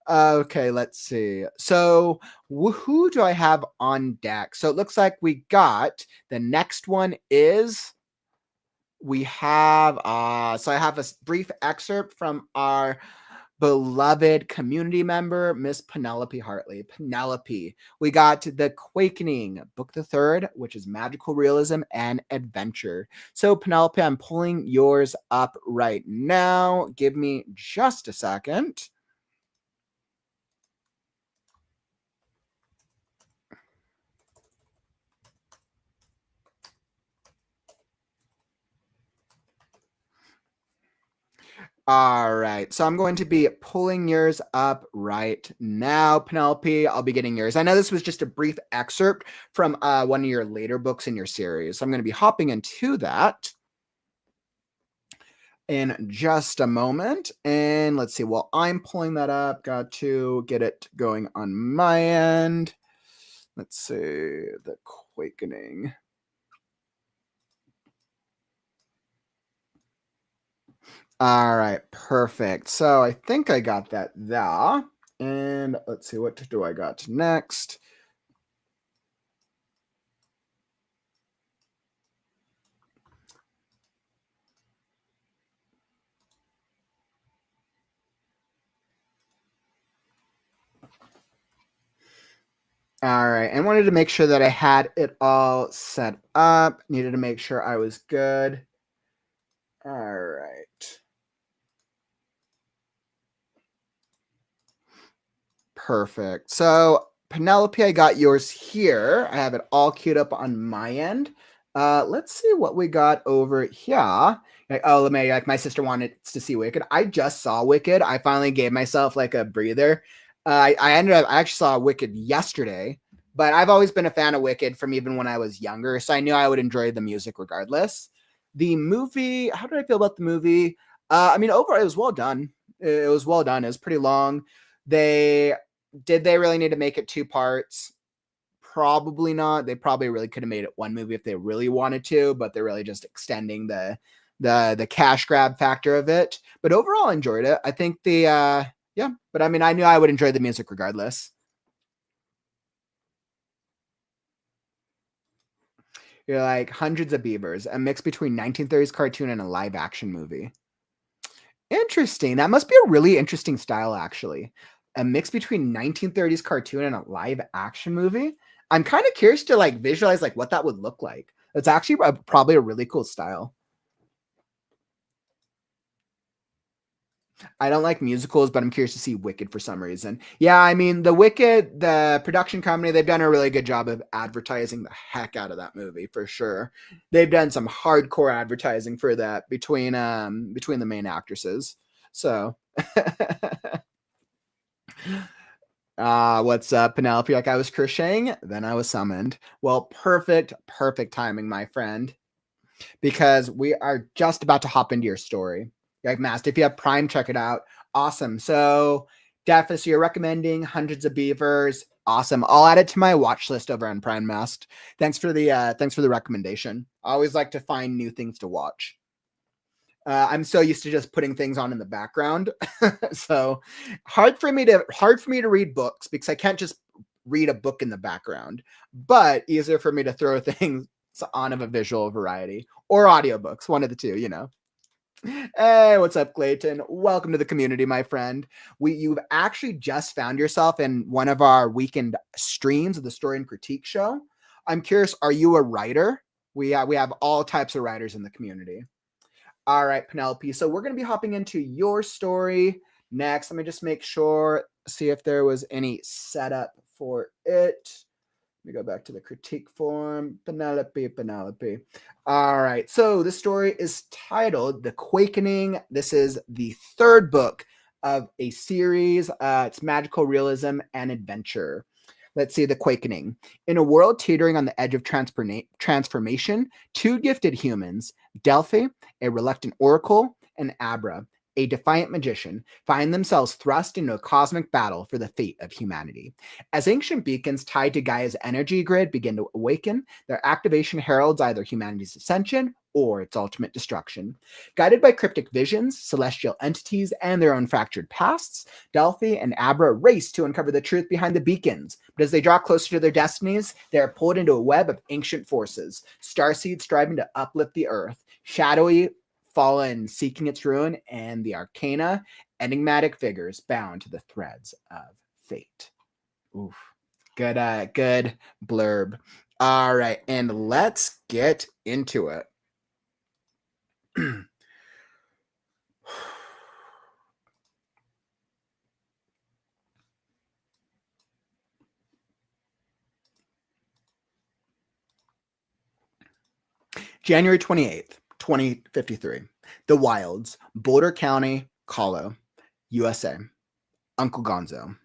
Okay, let's see. So who do I have on deck? So it looks like we got the next one is we have so I have a brief excerpt from our beloved community member, Miss Penelope Hartley. Penelope. We got the Quakening, book the third, which is magical realism and adventure. So Penelope, I'm pulling yours up right now. Give me just a second. All right, so I'm going to be pulling yours up right now, Penelope. I'll be getting yours. I know this was just a brief excerpt from one of your later books in your series. So I'm going to be hopping into that in just a moment. And let's see, while I'm pulling that up, got to get it going on my end. Let's see, the Quakening. All right, perfect. So I think I got that there. And let's see, what do I got next? All right, and wanted to make sure that I had it all set up. Needed to make sure I was good. All right. Perfect. So, Penelope, I got yours here. I have it all queued up on my end. Let's see what we got over here. Let me, like, my sister wanted to see Wicked. I just saw Wicked. I finally gave myself like a breather. I actually saw Wicked yesterday, but I've always been a fan of Wicked from even when I was younger, so I knew I would enjoy the music regardless. The movie, how did I feel about the movie? I mean, overall, it was well done. It was well done. It was pretty long. They Did they really need to make it two parts? Probably not. They probably really could have made it one movie if they really wanted to, but they're really just extending the cash grab factor of it. But overall, I enjoyed it. I think yeah, but I mean, I knew I would enjoy the music regardless. You're like Hundreds of Beavers, a mix between 1930s cartoon and a live action movie. Interesting. That must be a really interesting style, actually. A mix between 1930s cartoon and a live action movie. I'm kind of curious to like visualize like what that would look like. It's actually probably a really cool style. I don't like musicals, but I'm curious to see Wicked for some reason. Yeah, I mean, the production company, they've done a really good job of advertising the heck out of that movie for sure. They've done some hardcore advertising for that between the main actresses. So what's up, Penelope? Like I was crocheting, then I was summoned. Well, perfect timing, my friend, because we are just about to hop into your story. Like Master, if you have Prime, check it out. Awesome. So, definitely, so you're recommending Hundreds of Beavers. Awesome. I'll add it to my watch list over on Prime Mast. Thanks for the recommendation. I always like to find new things to watch. I'm so used to just putting things on in the background. So hard for me to read books because I can't just read a book in the background, but easier for me to throw things on of a visual variety or audiobooks, one of the two, you know. Hey, what's up, Clayton? Welcome to the community, my friend. You've actually just found yourself in one of our weekend streams of the Story and Critique show. I'm curious, are you a writer? We have all types of writers in the community. All right, Penelope. So we're going to be hopping into your story next. Let me just make sure, see if there was any setup for it. Let me go back to the critique form. Penelope. All right. So the story is titled The Quakening. This is the third book of a series. It's magical realism and adventure. Let's see, The Quakening. In a world teetering on the edge of transformation, two gifted humans, Delphi, a reluctant oracle, and Abra, a defiant magician, find themselves thrust into a cosmic battle for the fate of humanity. As ancient beacons tied to Gaia's energy grid begin to awaken, their activation heralds either humanity's ascension or its ultimate destruction. Guided by cryptic visions, celestial entities, and their own fractured pasts, Delphi and Abra race to uncover the truth behind the beacons. But as they draw closer to their destinies, they are pulled into a web of ancient forces, starseeds striving to uplift the earth, shadowy fallen seeking its ruin, and the arcana, enigmatic figures bound to the threads of fate. Oof. Good blurb. All right, and let's get into it. January 28th, 2053. The Wilds, Boulder County, Colo, USA. Uncle Gonzo.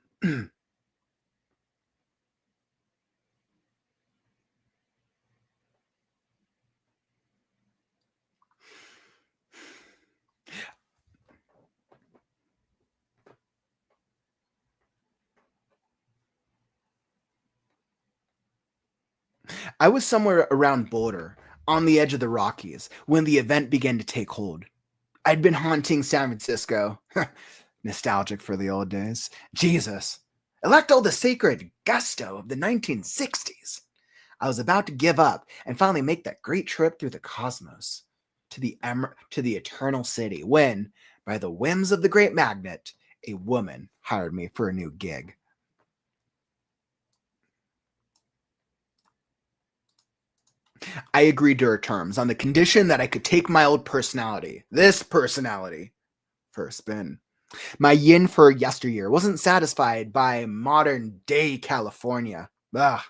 I was somewhere around Boulder, on the edge of the Rockies, when the event began to take hold. I'd been haunting San Francisco. Nostalgic for the old days. Jesus. I lacked all the sacred gusto of the 1960s. I was about to give up and finally make that great trip through the cosmos to the eternal city when, by the whims of the great magnet, a woman hired me for a new gig. I agreed to her terms on the condition that I could take my old personality, this personality, for a spin. My yin for yesteryear wasn't satisfied by modern day California. Ugh.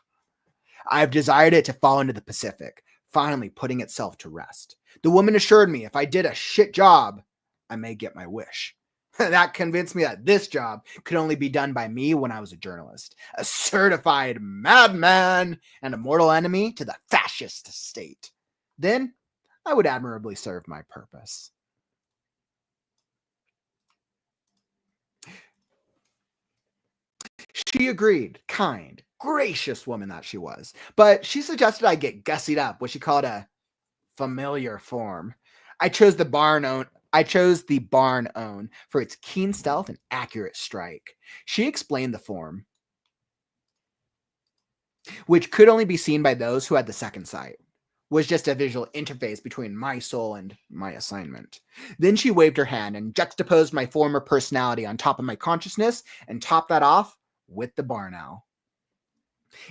I've desired it to fall into the Pacific, finally putting itself to rest. The woman assured me if I did a shit job, I may get my wish. That convinced me that this job could only be done by me when I was a journalist, a certified madman and a mortal enemy to the fascist state. Then I would admirably serve my purpose. She agreed, kind, gracious woman that she was, but she suggested I get gussied up, what she called a familiar form. I chose the barn own for its keen stealth and accurate strike. She explained the form, which could only be seen by those who had the second sight, was just a visual interface between my soul and my assignment. Then she waved her hand and juxtaposed my former personality on top of my consciousness and topped that off with the barn owl.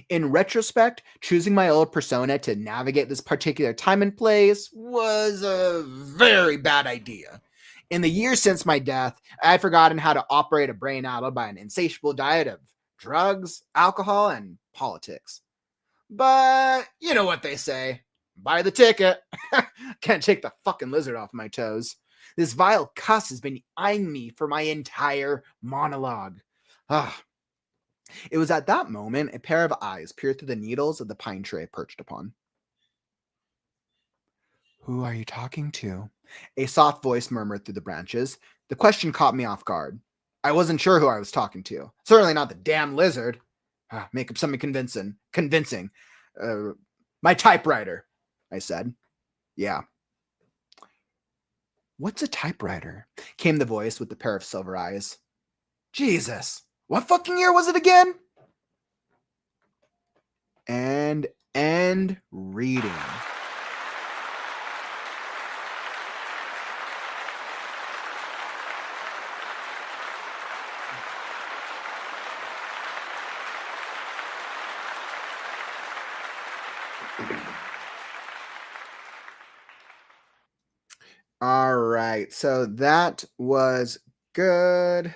In retrospect, choosing my old persona to navigate this particular time and place was a very bad idea. In the years since my death, I had forgotten how to operate a brain addled by an insatiable diet of drugs, alcohol, and politics. But you know what they say. Buy the ticket. Can't take the fucking lizard off my toes. This vile cuss has been eyeing me for my entire monologue. It was at that moment a pair of eyes peered through the needles of the pine tree I perched upon. Who are you talking to? A soft voice murmured through the branches. The question caught me off guard. I wasn't sure who I was talking to. Certainly not the damn lizard. Make up something convincing. My typewriter, I said. Yeah. What's a typewriter? Came the voice with the pair of silver eyes. Jesus. What fucking year was it again? And end reading. All right, so that was good.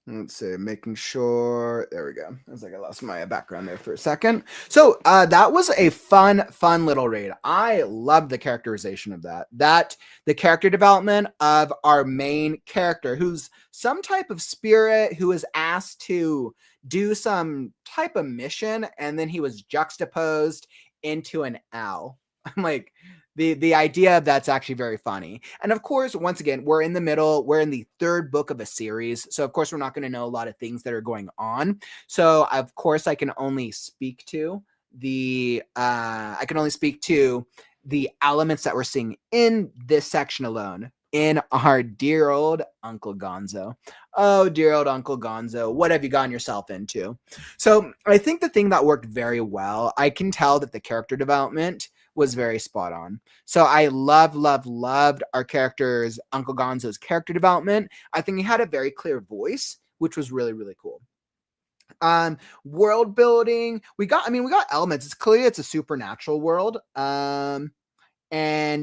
Let's see, making sure. There we go. I was like, I lost my background there for a second. So that was a fun little read. I loved the characterization of that. The character development of our main character, who's some type of spirit who is asked to do some type of mission, and then he was juxtaposed into an owl. I'm like, the idea of that's actually very funny. And of course, once again, we're in the third book of a series. So of course, we're not going to know a lot of things that are going on. So of course, I can only speak to the elements that we're seeing in this section alone in our dear old Uncle Gonzo. Oh, dear old Uncle Gonzo, what have you gotten yourself into? So I think the thing that worked very well, I can tell that the character development was very spot on. So I loved our character's, Uncle Gonzo's character development. I think he had a very clear voice, which was really, really cool. World building, we got elements. It's a supernatural world. And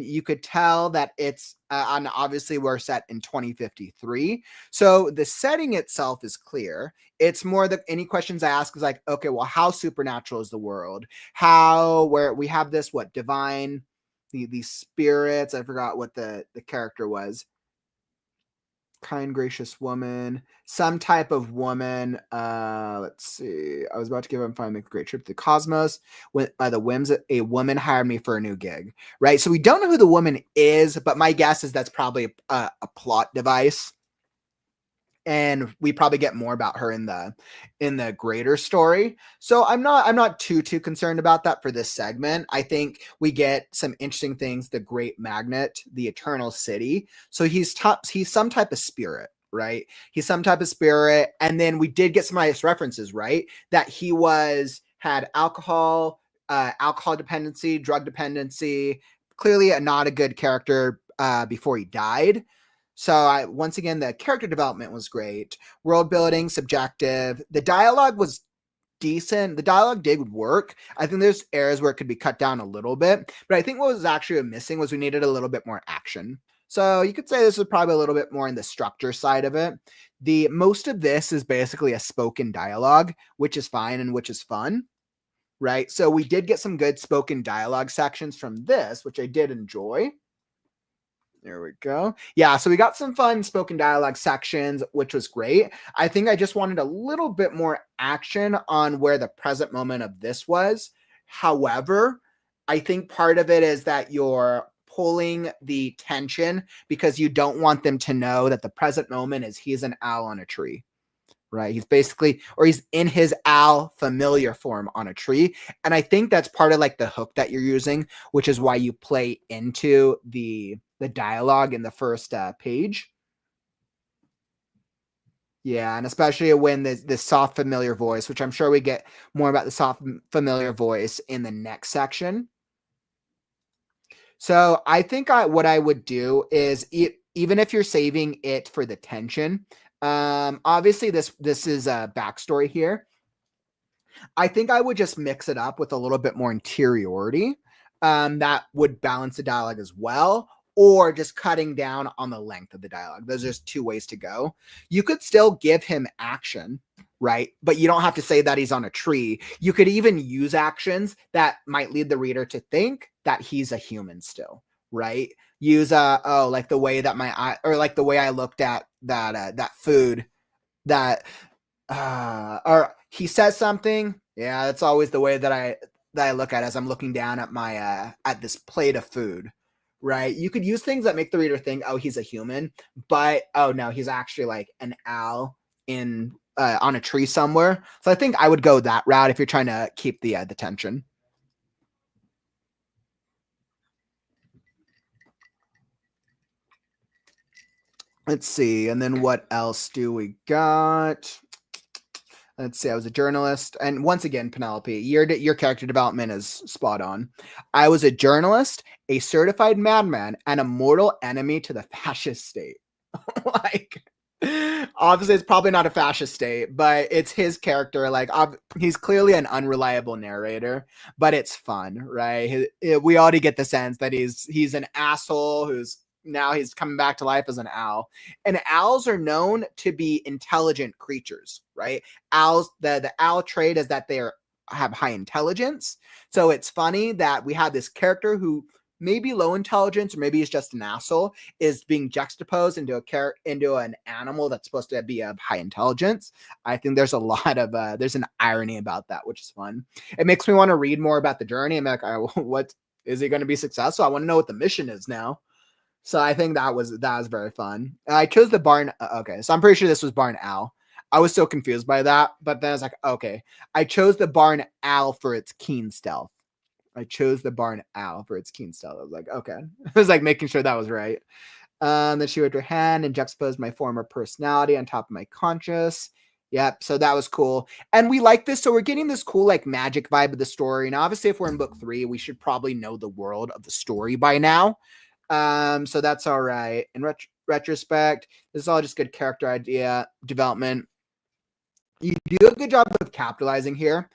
you could tell that it's and obviously we're set in 2053. So the setting itself is clear. It's more that any questions I ask is like, okay, well, how supernatural is the world? Where we have this, divine the spirits. I forgot what the character was. Kind, gracious woman, some type of woman. Let's see. I was about to give him finally a great trip to the cosmos. Went by the whims. A woman hired me for a new gig. Right. So we don't know who the woman is, but my guess is that's probably a plot device. And we probably get more about her in the greater story. So I'm not too concerned about that for this segment. I think we get some interesting things: the Great Magnet, the Eternal City. So he's some type of spirit, right? He's some type of spirit. And then we did get some nice references, right? That he had alcohol dependency, drug dependency. Clearly not a good character before he died. So once again, the character development was great. World building, subjective. The dialogue was decent. The dialogue did work. I think there's areas where it could be cut down a little bit, but I think what was actually missing was we needed a little bit more action. So you could say this was probably a little bit more in the structure side of it. The most of this is basically a spoken dialogue, which is fine and which is fun, right? So we did get some good spoken dialogue sections from this, which I did enjoy. There we go. Yeah, so we got some fun spoken dialogue sections, which was great. I think I just wanted a little bit more action on where the present moment of this was. However, I think part of it is that you're pulling the tension because you don't want them to know that the present moment is he's an owl on a tree. Right. He's in his owl familiar form on a tree. And I think that's part of like the hook that you're using, which is why you play into the dialogue in the first page. Yeah. And especially when this soft familiar voice, which I'm sure we get more about the soft familiar voice in the next section. So I think what I would do is even if you're saving it for the tension, obviously this is a backstory here. I think I would just mix it up with a little bit more interiority. That would balance the dialogue as well, or just cutting down on the length of the dialogue. Those are just two ways to go. You could still give him action, right? But you don't have to say that he's on a tree. You could even use actions that might lead the reader to think that he's a human still, right? Use like the way that my eye, or like the way I looked at that food that or he says something. Yeah, that's always the way that I look at it as I'm looking down at my at this plate of food. Right? You could use things that make the reader think, oh, he's a human, but oh no, he's actually like an owl in on a tree somewhere. So I think I would go that route if you're trying to keep the tension. Let's see, and then what else do we got? Let's see. I was a journalist, and once again, Penelope, your character development is spot on. I was a journalist, a certified madman, and a mortal enemy to the fascist state. Like, obviously, it's probably not a fascist state, but it's his character. Like, he's clearly an unreliable narrator, but it's fun, right? We already get the sense that he's an asshole who's now he's coming back to life as an owl. And owls are known to be intelligent creatures, right? Owls, the owl trait is that they have high intelligence. So it's funny that we have this character who maybe low intelligence, or maybe he's just an asshole, is being juxtaposed into an animal that's supposed to be of high intelligence. I think there's a lot of there's an irony about that, which is fun. It makes me want to read more about the journey. I'm like, what is he going to be successful? I want to know what the mission is now. So I think that was very fun. I chose the barn. Okay, so I'm pretty sure this was barn owl. I was so confused by that, but then I was like, okay, I chose the barn owl for its keen stealth. I chose the barn owl for its keen stealth. I was like, okay. I was like making sure that was right. Then she waved her hand and juxtaposed my former personality on top of my conscious. Yep. So that was cool. And we like this. So we're getting this cool, like, magic vibe of the story. And obviously, if we're in book 3, we should probably know the world of the story by now. So that's all right. In retrospect, this is all just good character idea development. You do a good job of capitalizing here.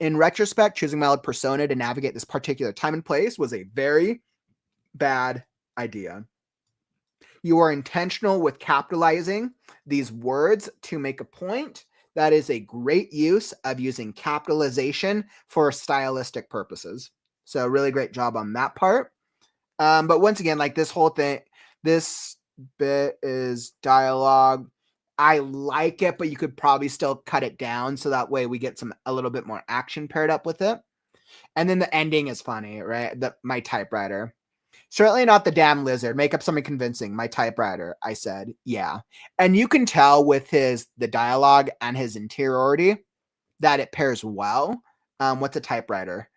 In retrospect, choosing my old persona to navigate this particular time and place was a very bad idea. You are intentional with capitalizing these words to make a point. That is a great use of using capitalization for stylistic purposes. So really great job on that part. But once again, like this whole thing, this bit is dialogue. I like it, but you could probably still cut it down so that way we get a little bit more action paired up with it. And then the ending is funny, right? My typewriter. Certainly not the damn lizard. Make up something convincing. My typewriter. I said, yeah. And you can tell with the dialogue and his interiority that it pairs well. What's a typewriter?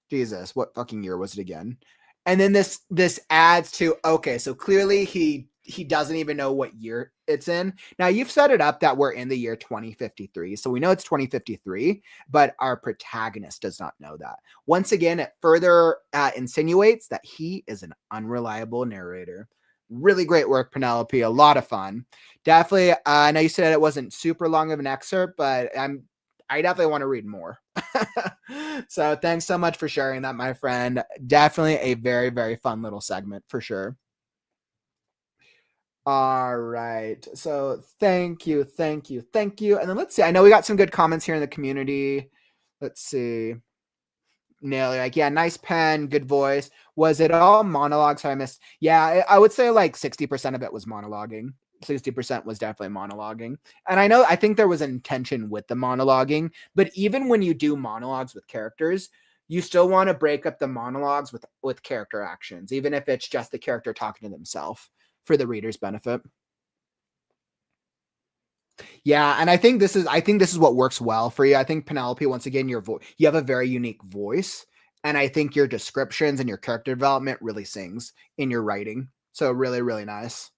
Jesus, what fucking year was it again? And then this adds to, okay, so clearly he doesn't even know what year it's in. Now you've set it up that we're in the year 2053. So we know it's 2053, but our protagonist does not know that. Once again, it further insinuates that he is an unreliable narrator. Really great work, Penelope. A lot of fun. Definitely, I know you said it wasn't super long of an excerpt, but I definitely want to read more. So thanks so much for sharing that, my friend. Definitely a very, very fun little segment for sure. All right. So thank you. And then let's see. I know we got some good comments here in the community. Let's see. Nail, like, yeah, nice pen, good voice. Was it all monologues? So I missed. Yeah, I would say like 60% of it was monologuing. 60% was definitely monologuing. And I think there was an intention with the monologuing, but even when you do monologues with characters, you still want to break up the monologues with character actions, even if it's just the character talking to themselves for the reader's benefit. Yeah, and I think this is what works well for you. I think Penelope, once again, you have a very unique voice, and I think your descriptions and your character development really sings in your writing. So really, really nice.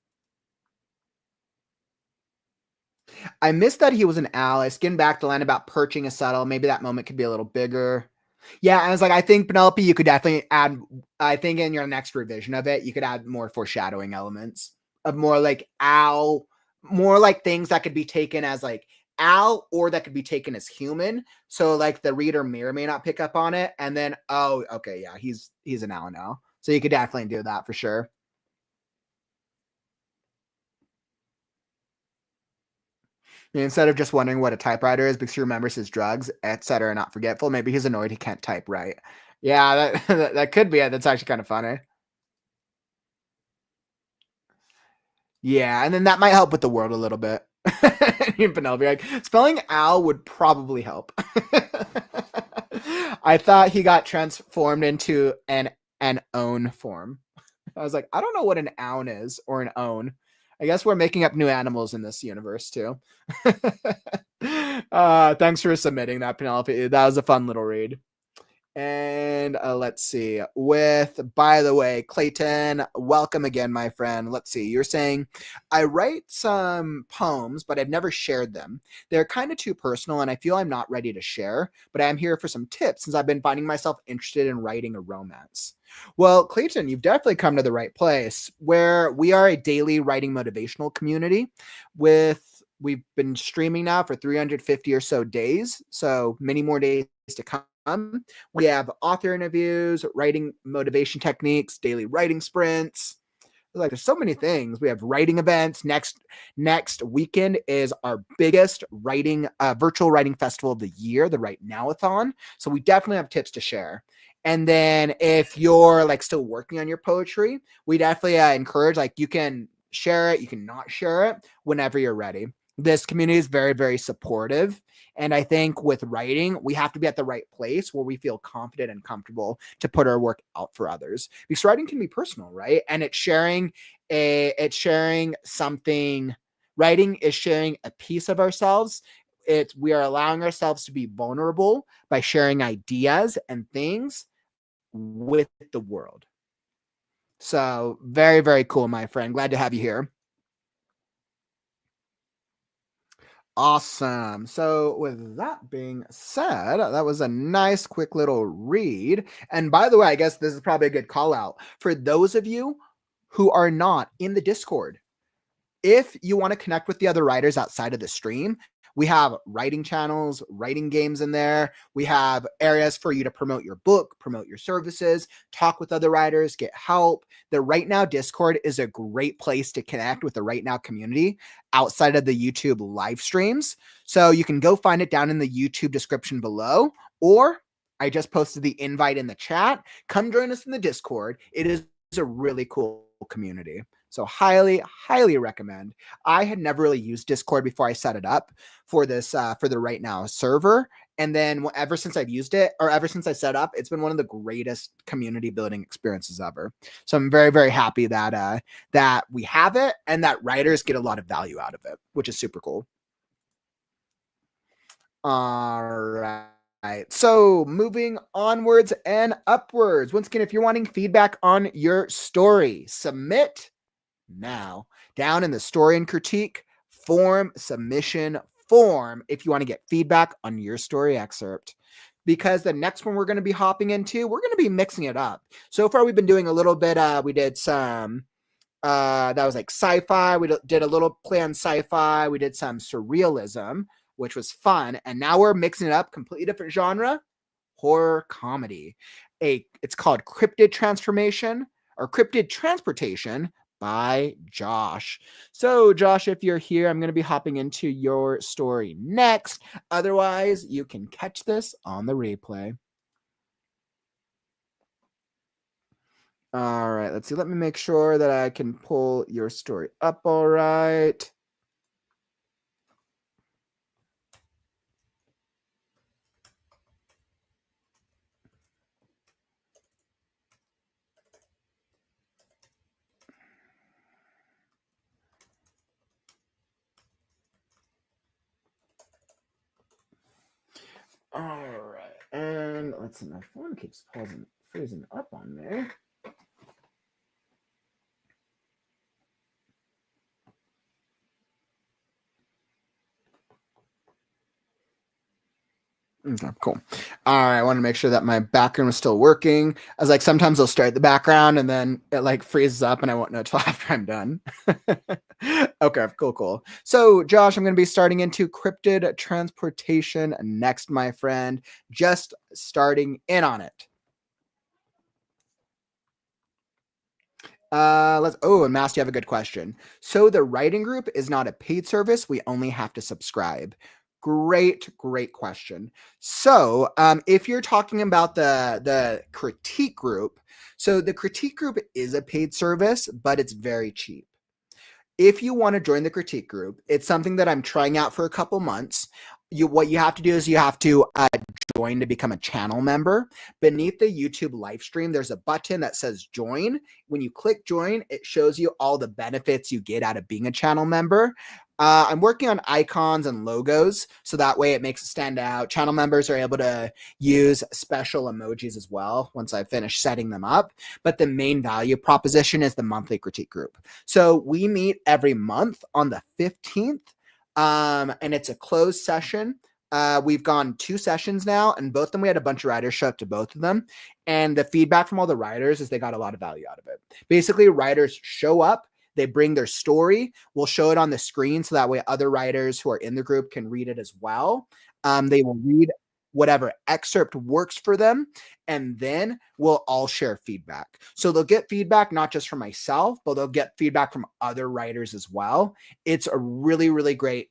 I missed that he was an Alice. Getting back to line about perching a subtle. Maybe that moment could be a little bigger. Yeah, and I was like, I think Penelope, you could definitely add. I think in your next revision of it, you could add more foreshadowing elements of more like Al, more like things that could be taken as like Al, or that could be taken as human. So like the reader may or may not pick up on it, and then oh, okay, yeah, he's an Al now. So you could definitely do that for sure. Instead of just wondering what a typewriter is because he remembers his drugs, etc., not forgetful, maybe he's annoyed he can't type right. Yeah, that could be it. That's actually kind of funny. Yeah, and then that might help with the world a little bit. Penelope, like, spelling Al would probably help. I thought he got transformed into an own form. I was like, I don't know what an own is or an own. I guess we're making up new animals in this universe too. Thanks for submitting that, Penelope. That was a fun little read. And let's see. By the way, Clayton, welcome again, my friend. Let's see. You're saying, I write some poems, but I've never shared them. They're kind of too personal, and I feel I'm not ready to share, but I'm here for some tips since I've been finding myself interested in writing a romance. Well, Clayton, you've definitely come to the right place, where we are a daily writing motivational community. We've been streaming now for 350 or so days, so many more days to come. We have author interviews, writing motivation techniques, daily writing sprints. Like, there's so many things. We have writing events. Next weekend is our biggest virtual writing festival of the year, the WriteNow-a-thon. So we definitely have tips to share. And then if you're like still working on your poetry, we definitely encourage, like, you can share it, you can not share it whenever you're ready. This community is very, very supportive. And I think with writing, we have to be at the right place where we feel confident and comfortable to put our work out for others. Because writing can be personal, right? And writing is sharing a piece of ourselves. We are allowing ourselves to be vulnerable by sharing ideas and things with the world. So very, very cool, my friend. Glad to have you here. Awesome. So with that being said, that was a nice, quick little read. And by the way, I guess this is probably a good call out for those of you who are not in the Discord. If you want to connect with the other writers outside of the stream, we have writing channels, writing games in there. We have areas for you to promote your book, promote your services, talk with other writers, get help. The WriteNow Discord is a great place to connect with the WriteNow community outside of the YouTube live streams. So you can go find it down in the YouTube description below, or I just posted the invite in the chat. Come join us in the Discord. It is a really cool community. So highly, highly recommend. I had never really used Discord before I set it up for this, for the WriteNow server. And then ever since I've used it, or ever since I set up, it's been one of the greatest community building experiences ever. So I'm very, very happy that, that we have it and that writers get a lot of value out of it, which is super cool. All right. So moving onwards and upwards. Once again, if you're wanting feedback on your story, submit now down in the story and critique form, submission form, if you want to get feedback on your story excerpt. Because the next one we're going to be hopping into, we're going to be mixing it up. So far, we've been doing a little bit, we did some, that was like sci-fi. We did a little play on sci-fi. We did some surrealism, which was fun. And now we're mixing it up, completely different genre, horror comedy. It's called Cryptid Transformation or Cryptid Transportation by Josh. So Josh, if you're here, I'm going to be hopping into your story next. Otherwise, you can catch this on the replay. All right, let's see. Let me make sure that I can pull your story up all right. All right, and let's see. My phone keeps freezing up on me. Okay, cool. All right, I want to make sure that my background was still working. I was like, sometimes I'll start the background and then it like freezes up and I won't know until after I'm done. Okay, cool. So Josh, I'm going to be starting into Cryptid Transportation next, my friend. Just starting in on it. And Mass, you have a good question. So the writing group is not a paid service. We only have to subscribe. Great question. So if you're talking about the critique group, so the critique group is a paid service, but it's very cheap. If you want to join the critique group, it's something that I'm trying out for a couple months. What you have to do is you have to join to become a channel member. Beneath the YouTube live stream, there's a button that says join. When you click join, it shows you all the benefits you get out of being a channel member. I'm working on icons and logos, so that way it makes it stand out. Channel members are able to use special emojis as well once I finish setting them up. But the main value proposition is the monthly critique group. So we meet every month on the 15th, and it's a closed session. We've gone 2 sessions now, and both of them we had a bunch of writers show up to both of them. And the feedback from all the writers is they got a lot of value out of it. Basically, writers show up, they bring their story. We'll show it on the screen so that way other writers who are in the group can read it as well. They will read whatever excerpt works for them, and then we'll all share feedback. So they'll get feedback not just from myself, but they'll get feedback from other writers as well. It's a really, really great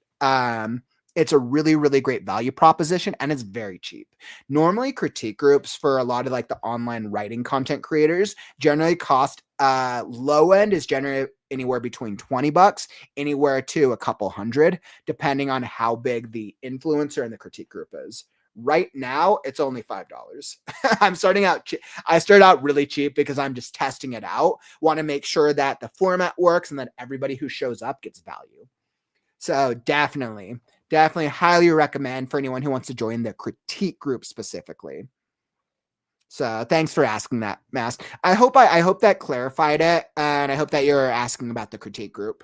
value proposition, and it's very cheap. Normally, critique groups for a lot of like the online writing content creators generally cost low end is generally anywhere between $20, anywhere to a couple hundred, depending on how big the influencer and the critique group is. Right now, it's only $5. I'm starting out. I started out really cheap because I'm just testing it out. Want to make sure that the format works and that everybody who shows up gets value. So definitely highly recommend for anyone who wants to join the critique group specifically. So thanks for asking that, Mask. I hope that clarified it, and I hope that you're asking about the critique group.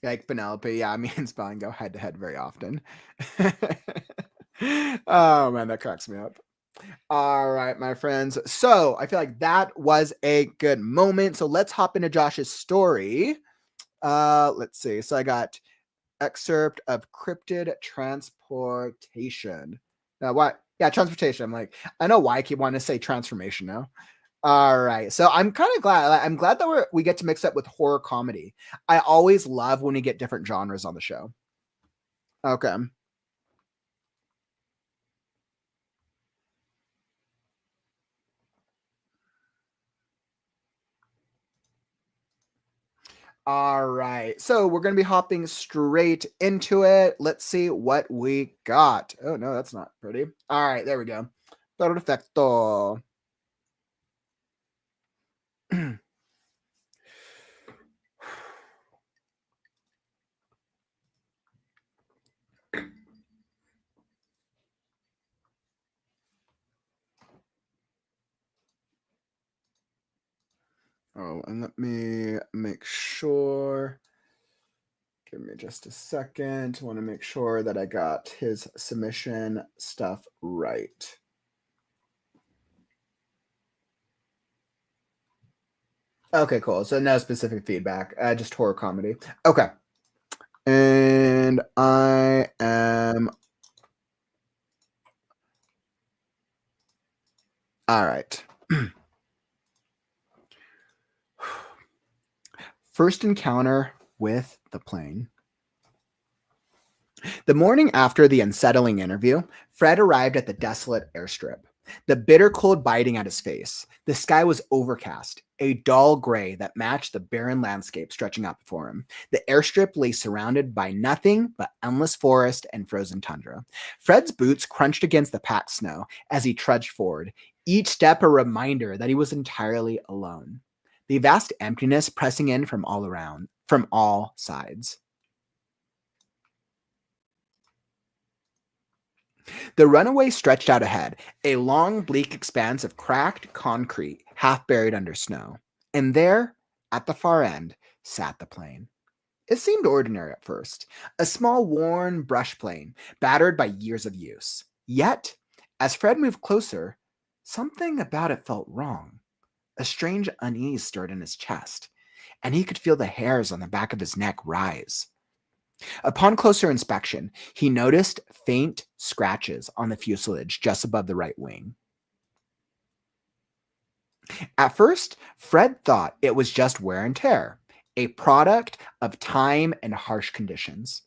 Like Penelope, yeah, me and Spelling go head to head very often. Oh man, that cracks me up. All right, my friends. So I feel like that was a good moment. So let's hop into Josh's story. Let's see. So I got excerpt of Cryptid Transportation. What? Yeah, transportation. I'm like, I know why I keep wanting to say transformation now. All right. So I'm kind of glad. I'm glad that we get to mix up with horror comedy. I always love when we get different genres on the show. Okay. All right. So we're going to be hopping straight into it. Let's see what we got. Oh, no, that's not pretty. All right. There we go. Perfecto. Oh, and let me make sure. Give me just a second. I want to make sure that I got his submission stuff right. Okay, cool. So no specific feedback, just horror comedy. Okay. And I am... All right. First encounter with the plane. The morning after the unsettling interview, Fred arrived at the desolate airstrip. The bitter cold biting at his face. The sky was overcast, a dull gray that matched the barren landscape stretching out before him. The airstrip lay surrounded by nothing but endless forest and frozen tundra. Fred's boots crunched against the packed snow as he trudged forward, each step a reminder that he was entirely alone. The vast emptiness pressing in from all around, from all sides. The runaway stretched out ahead, a long, bleak expanse of cracked concrete, half buried under snow. And there, at the far end, sat the plane. It seemed ordinary at first, a small, worn brush plane, battered by years of use. Yet, as Fred moved closer, something about it felt wrong. A strange unease stirred in his chest, and he could feel the hairs on the back of his neck rise. Upon closer inspection, he noticed faint scratches on the fuselage just above the right wing. At first, Fred thought it was just wear and tear, a product of time and harsh conditions.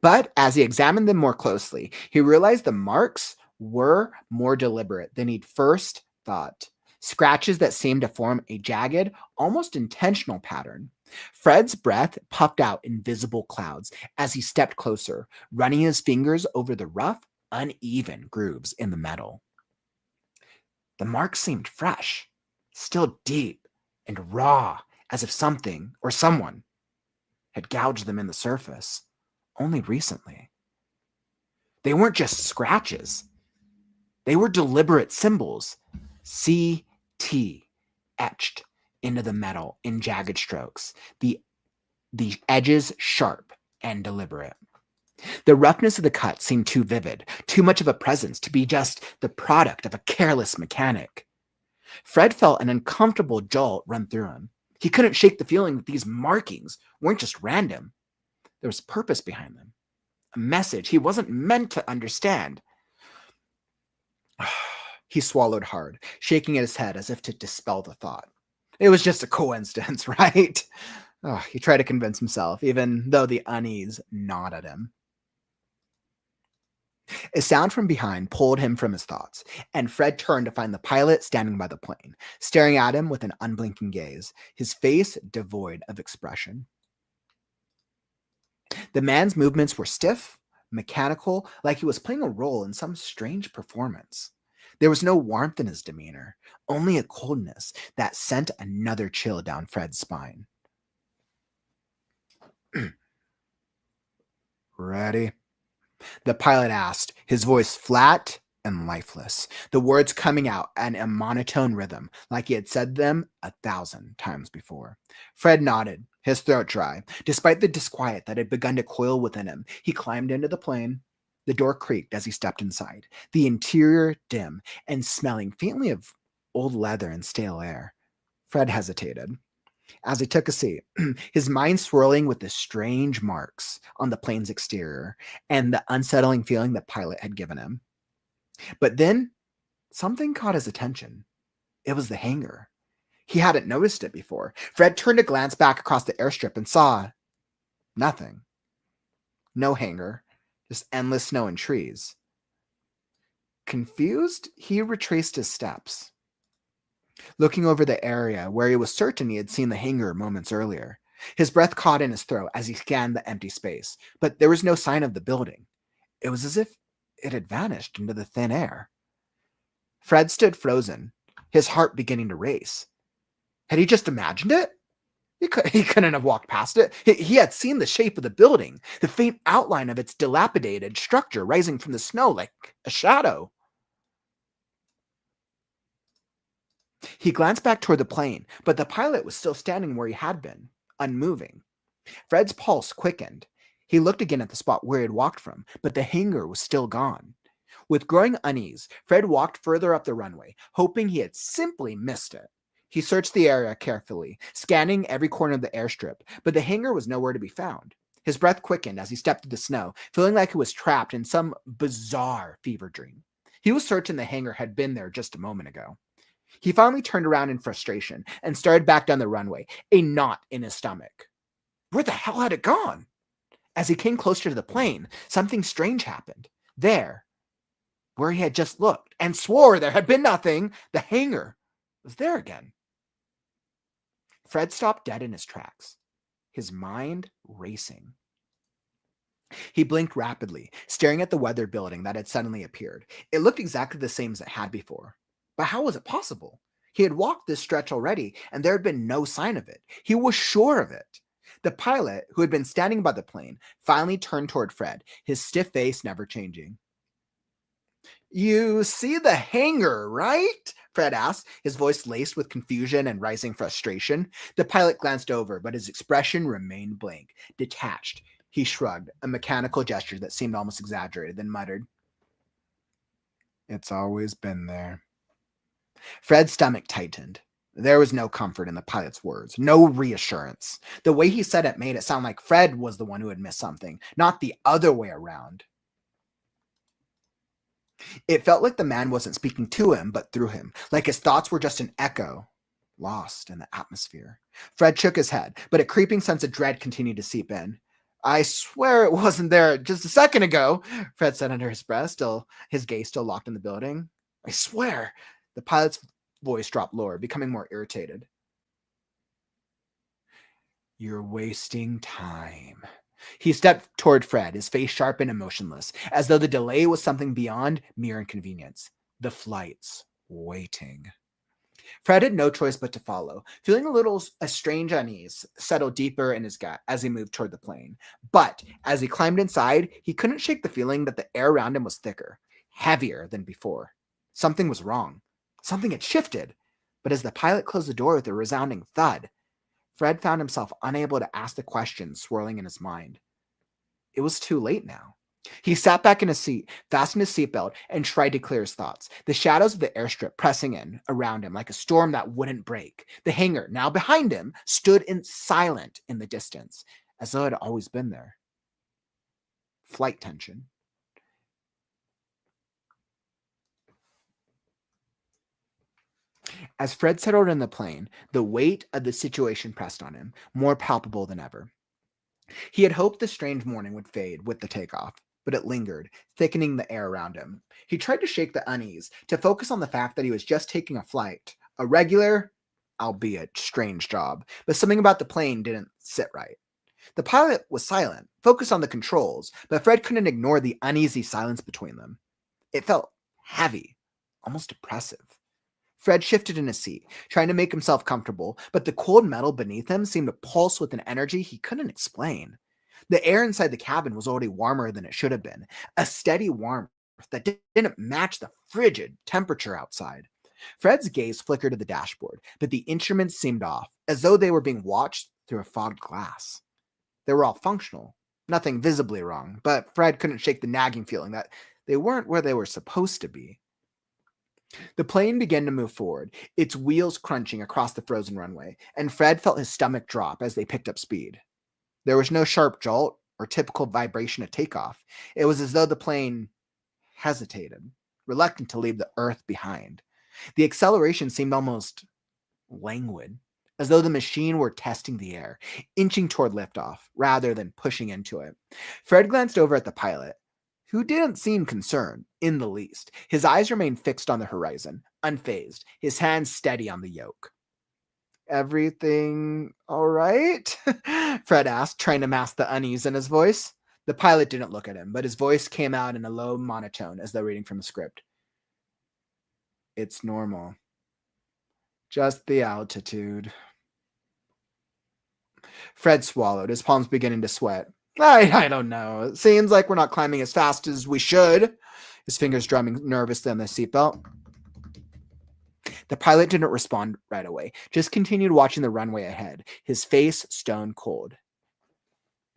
But as he examined them more closely, he realized the marks were more deliberate than he'd first thought. Scratches that seemed to form a jagged, almost intentional pattern. Fred's breath puffed out in visible clouds as he stepped closer, running his fingers over the rough, uneven grooves in the metal. The marks seemed fresh, still deep and raw, as if something or someone had gouged them in the surface only recently. They weren't just scratches. They were deliberate symbols. CT etched into the metal in jagged strokes, the edges sharp and deliberate. The roughness of the cut seemed too vivid, too much of a presence to be just the product of a careless mechanic. Fred felt an uncomfortable jolt run through him. He couldn't shake the feeling that these markings weren't just random. There was purpose behind them, a message he wasn't meant to understand. He swallowed hard, shaking at his head as if to dispel the thought. It was just a coincidence, right? He tried to convince himself, even though the unease gnawed at him. A sound from behind pulled him from his thoughts, and Fred turned to find the pilot standing by the plane, staring at him with an unblinking gaze, his face devoid of expression. The man's movements were stiff, mechanical, like he was playing a role in some strange performance. There was no warmth in his demeanor, only a coldness that sent another chill down Fred's spine. Ready? The pilot asked, his voice flat and lifeless, the words coming out in a monotone rhythm, like he had said them 1,000 times before. Fred nodded, his throat dry. Despite the disquiet that had begun to coil within him, he climbed into the plane. The door creaked as he stepped inside, the interior dim and smelling faintly of old leather and stale air. Fred hesitated. As he took a seat, his mind swirling with the strange marks on the plane's exterior and the unsettling feeling the pilot had given him. But then something caught his attention. It was the hangar. He hadn't noticed it before. Fred turned to glance back across the airstrip and saw nothing. No hangar, just endless snow and trees. Confused, he retraced his steps, looking over the area where he was certain he had seen the hangar moments earlier. His breath caught in his throat as he scanned the empty space, but there was no sign of the building. It was as if it had vanished into the thin air. Fred stood frozen, his heart beginning to race. Had he just imagined it? He couldn't have walked past it. He had seen the shape of the building, the faint outline of its dilapidated structure rising from the snow like a shadow. He glanced back toward the plane, but the pilot was still standing where he had been, unmoving. Fred's pulse quickened. He looked again at the spot where he had walked from, but the hangar was still gone. With growing unease, Fred walked further up the runway, hoping he had simply missed it. He searched the area carefully, scanning every corner of the airstrip, but the hangar was nowhere to be found. His breath quickened as he stepped through the snow, feeling like he was trapped in some bizarre fever dream. He was certain the hangar had been there just a moment ago. He finally turned around in frustration and started back down the runway, a knot in his stomach. Where the hell had it gone? As he came closer to the plane, something strange happened. There, where he had just looked and swore there had been nothing, the hangar was there again. Fred stopped dead in his tracks, his mind racing. He blinked rapidly, staring at the weathered building that had suddenly appeared. It looked exactly the same as it had before. But how was it possible? He had walked this stretch already, and there had been no sign of it. He was sure of it. The pilot, who had been standing by the plane, finally turned toward Fred, his stiff face never changing. "You see the hangar, right?" Fred asked, his voice laced with confusion and rising frustration. The pilot glanced over, but his expression remained blank, detached. He shrugged, a mechanical gesture that seemed almost exaggerated, then muttered, "It's always been there." Fred's stomach tightened. There was no comfort in the pilot's words, no reassurance. The way he said it made it sound like Fred was the one who had missed something, not the other way around. It felt like the man wasn't speaking to him, but through him, like his thoughts were just an echo, lost in the atmosphere. Fred shook his head, but a creeping sense of dread continued to seep in. "I swear it wasn't there just a second ago," Fred said under his breath, his gaze still locked in the building. "I swear." The pilot's voice dropped lower, becoming more irritated. "You're wasting time." He stepped toward Fred, his face sharp and emotionless, as though the delay was something beyond mere inconvenience. The flight's waiting. Fred had no choice but to follow, feeling a strange unease settle deeper in his gut as he moved toward the plane. But as he climbed inside, he couldn't shake the feeling that the air around him was thicker, heavier than before. Something was wrong. Something had shifted. But as the pilot closed the door with a resounding thud, Fred found himself unable to ask the question swirling in his mind. It was too late now. He sat back in his seat, fastened his seatbelt, and tried to clear his thoughts. The shadows of the airstrip pressing in around him like a storm that wouldn't break. The hangar, now behind him, stood silent in the distance, as though it had always been there. Flight tension. As Fred settled in the plane, the weight of the situation pressed on him, more palpable than ever. He had hoped the strange morning would fade with the takeoff, but it lingered, thickening the air around him. He tried to shake the unease, to focus on the fact that he was just taking a flight, a regular, albeit strange job, but something about the plane didn't sit right. The pilot was silent, focused on the controls, but Fred couldn't ignore the uneasy silence between them. It felt heavy, almost oppressive. Fred shifted in his seat, trying to make himself comfortable, but the cold metal beneath him seemed to pulse with an energy he couldn't explain. The air inside the cabin was already warmer than it should have been, a steady warmth that didn't match the frigid temperature outside. Fred's gaze flickered to the dashboard, but the instruments seemed off, as though they were being watched through a fogged glass. They were all functional, nothing visibly wrong, but Fred couldn't shake the nagging feeling that they weren't where they were supposed to be. The plane began to move forward, its wheels crunching across the frozen runway, and Fred felt his stomach drop as they picked up speed. There was no sharp jolt or typical vibration of takeoff. It was as though the plane hesitated, reluctant to leave the earth behind. The acceleration seemed almost languid, as though the machine were testing the air, inching toward liftoff rather than pushing into it. Fred glanced over at the pilot, who didn't seem concerned in the least. His eyes remained fixed on the horizon, unfazed, his hands steady on the yoke. Everything all right? Fred asked, trying to mask the unease in his voice. The pilot didn't look at him, but his voice came out in a low monotone as though reading from a script. It's normal. Just the altitude. Fred swallowed, his palms beginning to sweat. I don't know. It seems like we're not climbing as fast as we should. His fingers drumming nervously on the seatbelt. The pilot didn't respond right away, just continued watching the runway ahead, his face stone cold.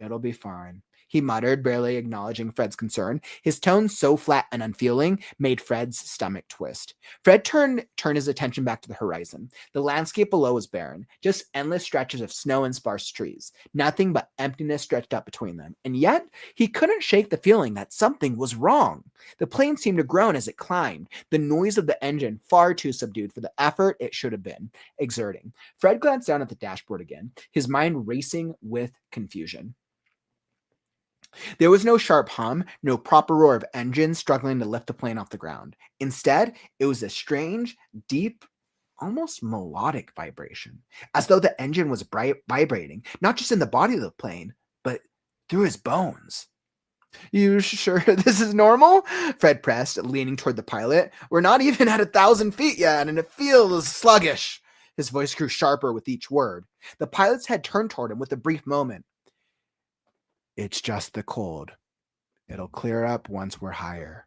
It'll be fine, he muttered, barely acknowledging Fred's concern. His tone, so flat and unfeeling, made Fred's stomach twist. Fred turned his attention back to the horizon. The landscape below was barren, just endless stretches of snow and sparse trees. Nothing but emptiness stretched up between them. And yet, he couldn't shake the feeling that something was wrong. The plane seemed to groan as it climbed, the noise of the engine far too subdued for the effort it should have been exerting. Fred glanced down at the dashboard again, his mind racing with confusion. There was no sharp hum, no proper roar of engines struggling to lift the plane off the ground. Instead, it was a strange, deep, almost melodic vibration, as though the engine was vibrating, not just in the body of the plane, but through his bones. You sure this is normal? Fred pressed, leaning toward the pilot. We're not even at 1,000 feet yet, and it feels sluggish. His voice grew sharper with each word. The pilot's head turned toward him with a brief moment. It's just the cold. It'll clear up once we're higher.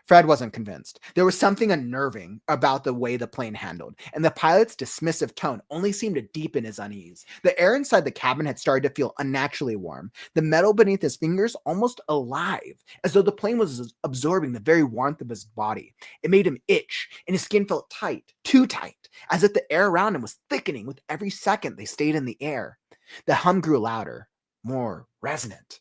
Fred wasn't convinced. There was something unnerving about the way the plane handled, and the pilot's dismissive tone only seemed to deepen his unease. The air inside the cabin had started to feel unnaturally warm, the metal beneath his fingers almost alive, as though the plane was absorbing the very warmth of his body. It made him itch, and his skin felt tight, too tight, as if the air around him was thickening with every second they stayed in the air. The hum grew louder, more resonant.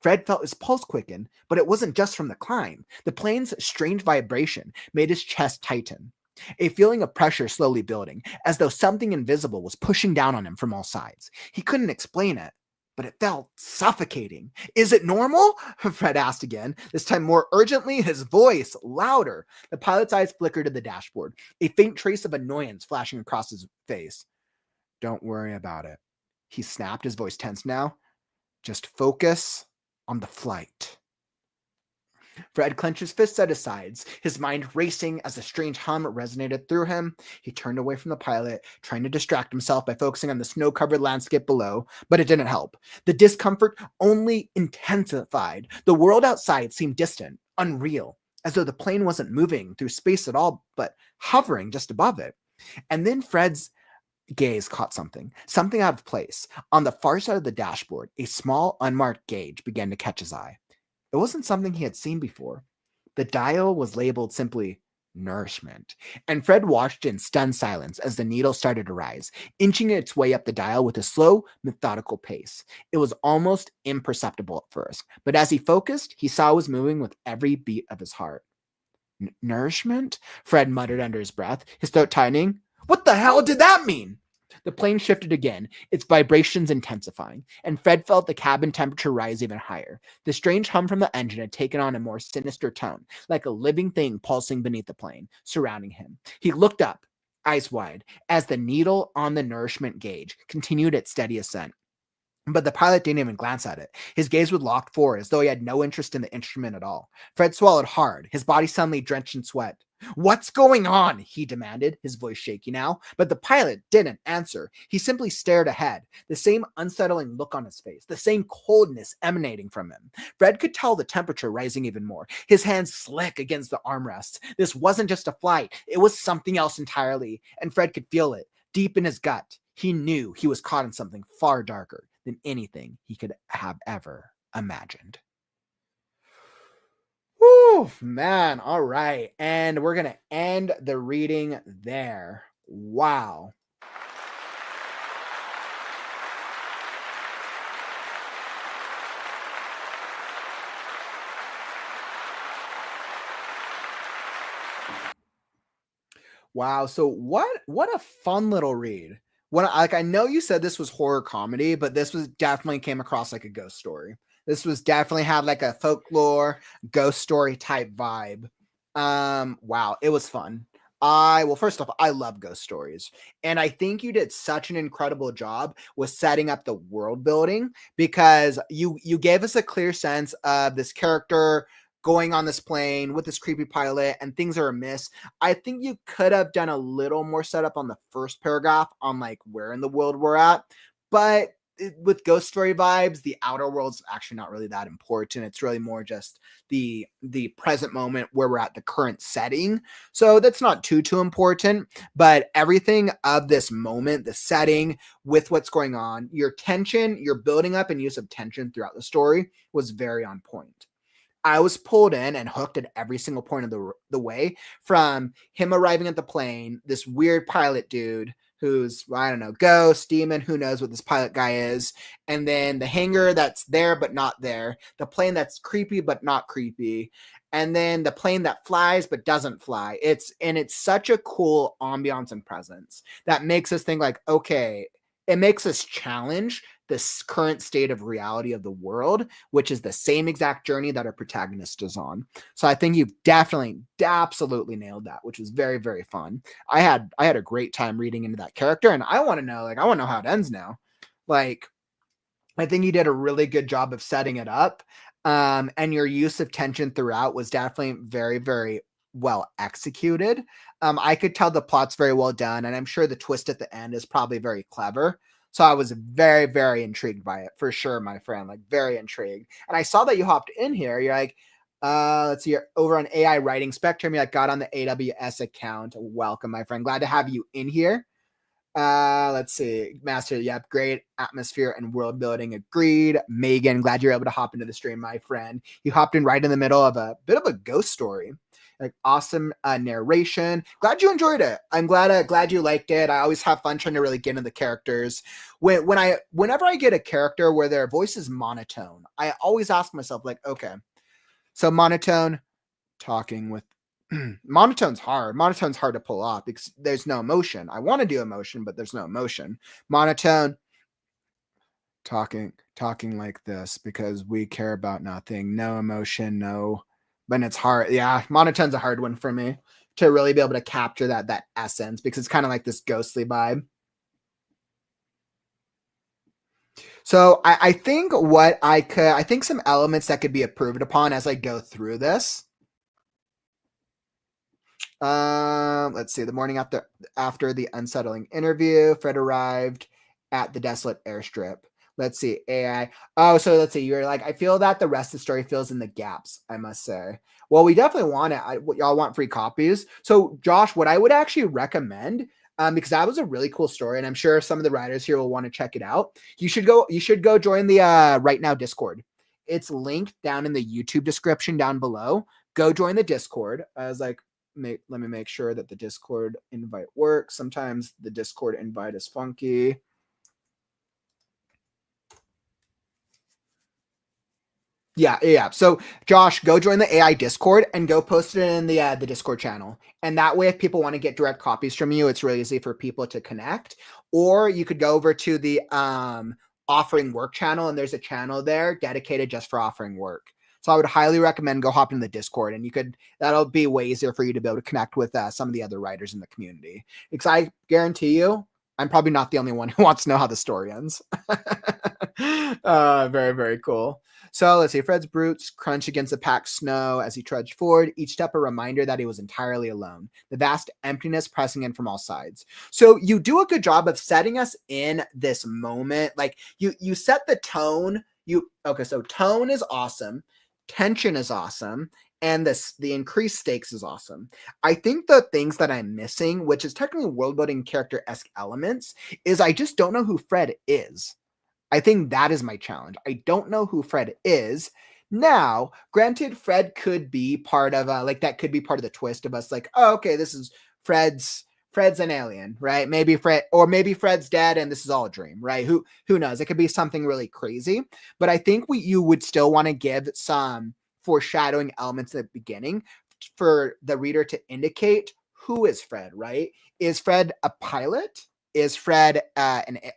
Fred felt his pulse quicken, but it wasn't just from the climb. The plane's strange vibration made his chest tighten, a feeling of pressure slowly building, as though something invisible was pushing down on him from all sides. He couldn't explain it, but it felt suffocating. Is it normal? Fred asked again, this time more urgently, his voice louder. The pilot's eyes flickered to the dashboard, a faint trace of annoyance flashing across his face. Don't worry about it, he snapped, his voice tense now. Just focus on the flight. Fred clenched his fists at his sides, his mind racing as a strange hum resonated through him. He turned away from the pilot, trying to distract himself by focusing on the snow-covered landscape below, but it didn't help. The discomfort only intensified. The world outside seemed distant, unreal, as though the plane wasn't moving through space at all, but hovering just above it. And then Fred's gaze caught something out of place. On the far side of the dashboard, a small, unmarked gauge began to catch his eye. It wasn't something he had seen before. The dial was labeled simply nourishment, and Fred watched in stunned silence as the needle started to rise, inching its way up the dial with a slow, methodical pace. It was almost imperceptible at first, but as he focused, he saw it was moving with every beat of his heart. Nourishment? Fred muttered under his breath, his throat tightening. What the hell did that mean? The plane shifted again, its vibrations intensifying, and Fred felt the cabin temperature rise even higher. The strange hum from the engine had taken on a more sinister tone, like a living thing pulsing beneath the plane, surrounding him. He looked up, eyes wide, as the needle on the nourishment gauge continued its steady ascent. But the pilot didn't even glance at it. His gaze was locked forward, as though he had no interest in the instrument at all. Fred swallowed hard, his body suddenly drenched in sweat. What's going on? He demanded, his voice shaky now. But the pilot didn't answer. He simply stared ahead, the same unsettling look on his face, the same coldness emanating from him. Fred could tell the temperature rising even more, his hands slick against the armrests. This wasn't just a flight, it was something else entirely, and Fred could feel it, deep in his gut. He knew he was caught in something far darker than anything he could have ever imagined. Whew, man. All right. And we're going to end the reading there. Wow. Wow. So what a fun little read. I know you said this was horror comedy, but this was definitely came across like a ghost story. This was definitely had like a folklore ghost story type vibe. Wow, it was fun. Well, first off, I love ghost stories. And I think you did such an incredible job with setting up the world building, because you gave us a clear sense of this character going on this plane with this creepy pilot and things are amiss. I think you could have done a little more setup on the first paragraph on like where in the world we're at. But with ghost story vibes, the outer world's actually not really that important. It's really more just the present moment where we're at, the current setting. So that's not too important, but everything of this moment, the setting with what's going on, your tension, your building up and use of tension throughout the story was very on point. I was pulled in and hooked at every single point of the way, from him arriving at the plane, this weird pilot dude who's, I don't know, ghost, demon, who knows what this pilot guy is, and then the hangar that's there but not there, the plane that's creepy but not creepy, and then the plane that flies but doesn't fly. It's such a cool ambiance and presence that makes us think like, okay, it makes us challenge this current state of reality of the world, which is the same exact journey that our protagonist is on. So I think you've definitely, absolutely nailed that, which was very, very fun. I had a great time reading into that character, and I want to know how it ends now. Like, I think you did a really good job of setting it up. And your use of tension throughout was definitely very, very well executed. I could tell the plot's very well done, and I'm sure the twist at the end is probably very clever. So I was very, very intrigued by it, for sure, my friend. Like, very intrigued. And I saw that you hopped in here. You're like, let's see, you're over on AI Writing Spectrum. You like got on the AWS account. Welcome, my friend. Glad to have you in here. Let's see. Master, yep, great atmosphere and world building. Agreed. Megan, glad you're able to hop into the stream, my friend. You hopped in right in the middle of a bit of a ghost story. Like, awesome narration. Glad you enjoyed it. I'm glad you liked it. I always have fun trying to really get into the characters. Whenever I get a character where their voice is monotone, I always ask myself, like, okay, so monotone, talking with monotone's hard. Monotone's hard to pull off because there's no emotion. I want to do emotion, but there's no emotion. Monotone, talking like this because we care about nothing. No emotion, no. But it's hard. Yeah, monotone's a hard one for me to really be able to capture that essence, because it's kind of like this ghostly vibe. So I think I think some elements that could be improved upon as I go through this. Let's see. The morning after the unsettling interview, Fred arrived at the desolate airstrip. Let's see. AI. Oh, so let's see. You're like, I feel that the rest of the story fills in the gaps, I must say. Well, we definitely want it. Y'all want free copies. So, Josh, what I would actually recommend, because that was a really cool story, and I'm sure some of the writers here will want to check it out. You should go join the WriteNow Discord. It's linked down in the YouTube description down below. Go join the Discord. I was like, let me make sure that the Discord invite works. Sometimes the Discord invite is funky. Yeah. So, Josh, go join the AI Discord and go post it in the Discord channel. And that way, if people want to get direct copies from you, it's really easy for people to connect. Or you could go over to the offering work channel, and there's a channel there dedicated just for offering work. So I would highly recommend go hop into the Discord, and that'll be way easier for you to be able to connect with some of the other writers in the community. Because I guarantee you, I'm probably not the only one who wants to know how the story ends. Very, very cool. So let's see. Fred's boots crunch against the packed snow as he trudged forward, each step a reminder that he was entirely alone, the vast emptiness pressing in from all sides. So you do a good job of setting us in this moment. Like, you set the tone. So tone is awesome. Tension is awesome. And the increased stakes is awesome. I think the things that I'm missing, which is technically world building character-esque elements, is I just don't know who Fred is. I think that is my challenge. I don't know who Fred is. Now, granted, Fred could be part of that could be part of the twist of us like, oh, okay, this is Fred's an alien, right? Maybe Fred's dead and this is all a dream, right? Who knows? It could be something really crazy. But I think you would still want to give some foreshadowing elements at the beginning for the reader to indicate who is Fred, right? Is Fred a pilot? Is Fred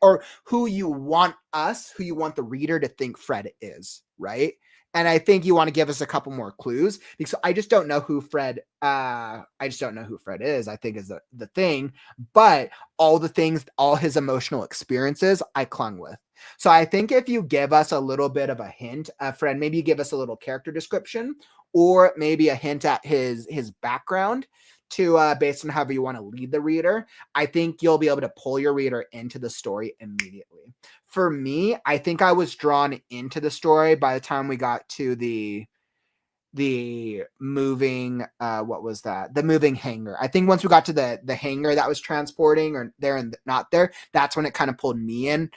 or who you want the reader to think Fred is, right? And I think you want to give us a couple more clues because I just don't know who Fred. I just don't know who Fred is. I think is the thing, but all the things, all his emotional experiences, I clung with. So I think if you give us a little bit of a hint, Fred, maybe you give us a little character description or maybe a hint at his background to based on however you want to lead the reader, I think you'll be able to pull your reader into the story immediately. For me, I think I was drawn into the story by the time we got to the moving what was that? The moving hangar. I think once we got to the hangar that was transporting or there and not there, that's when it kind of pulled me in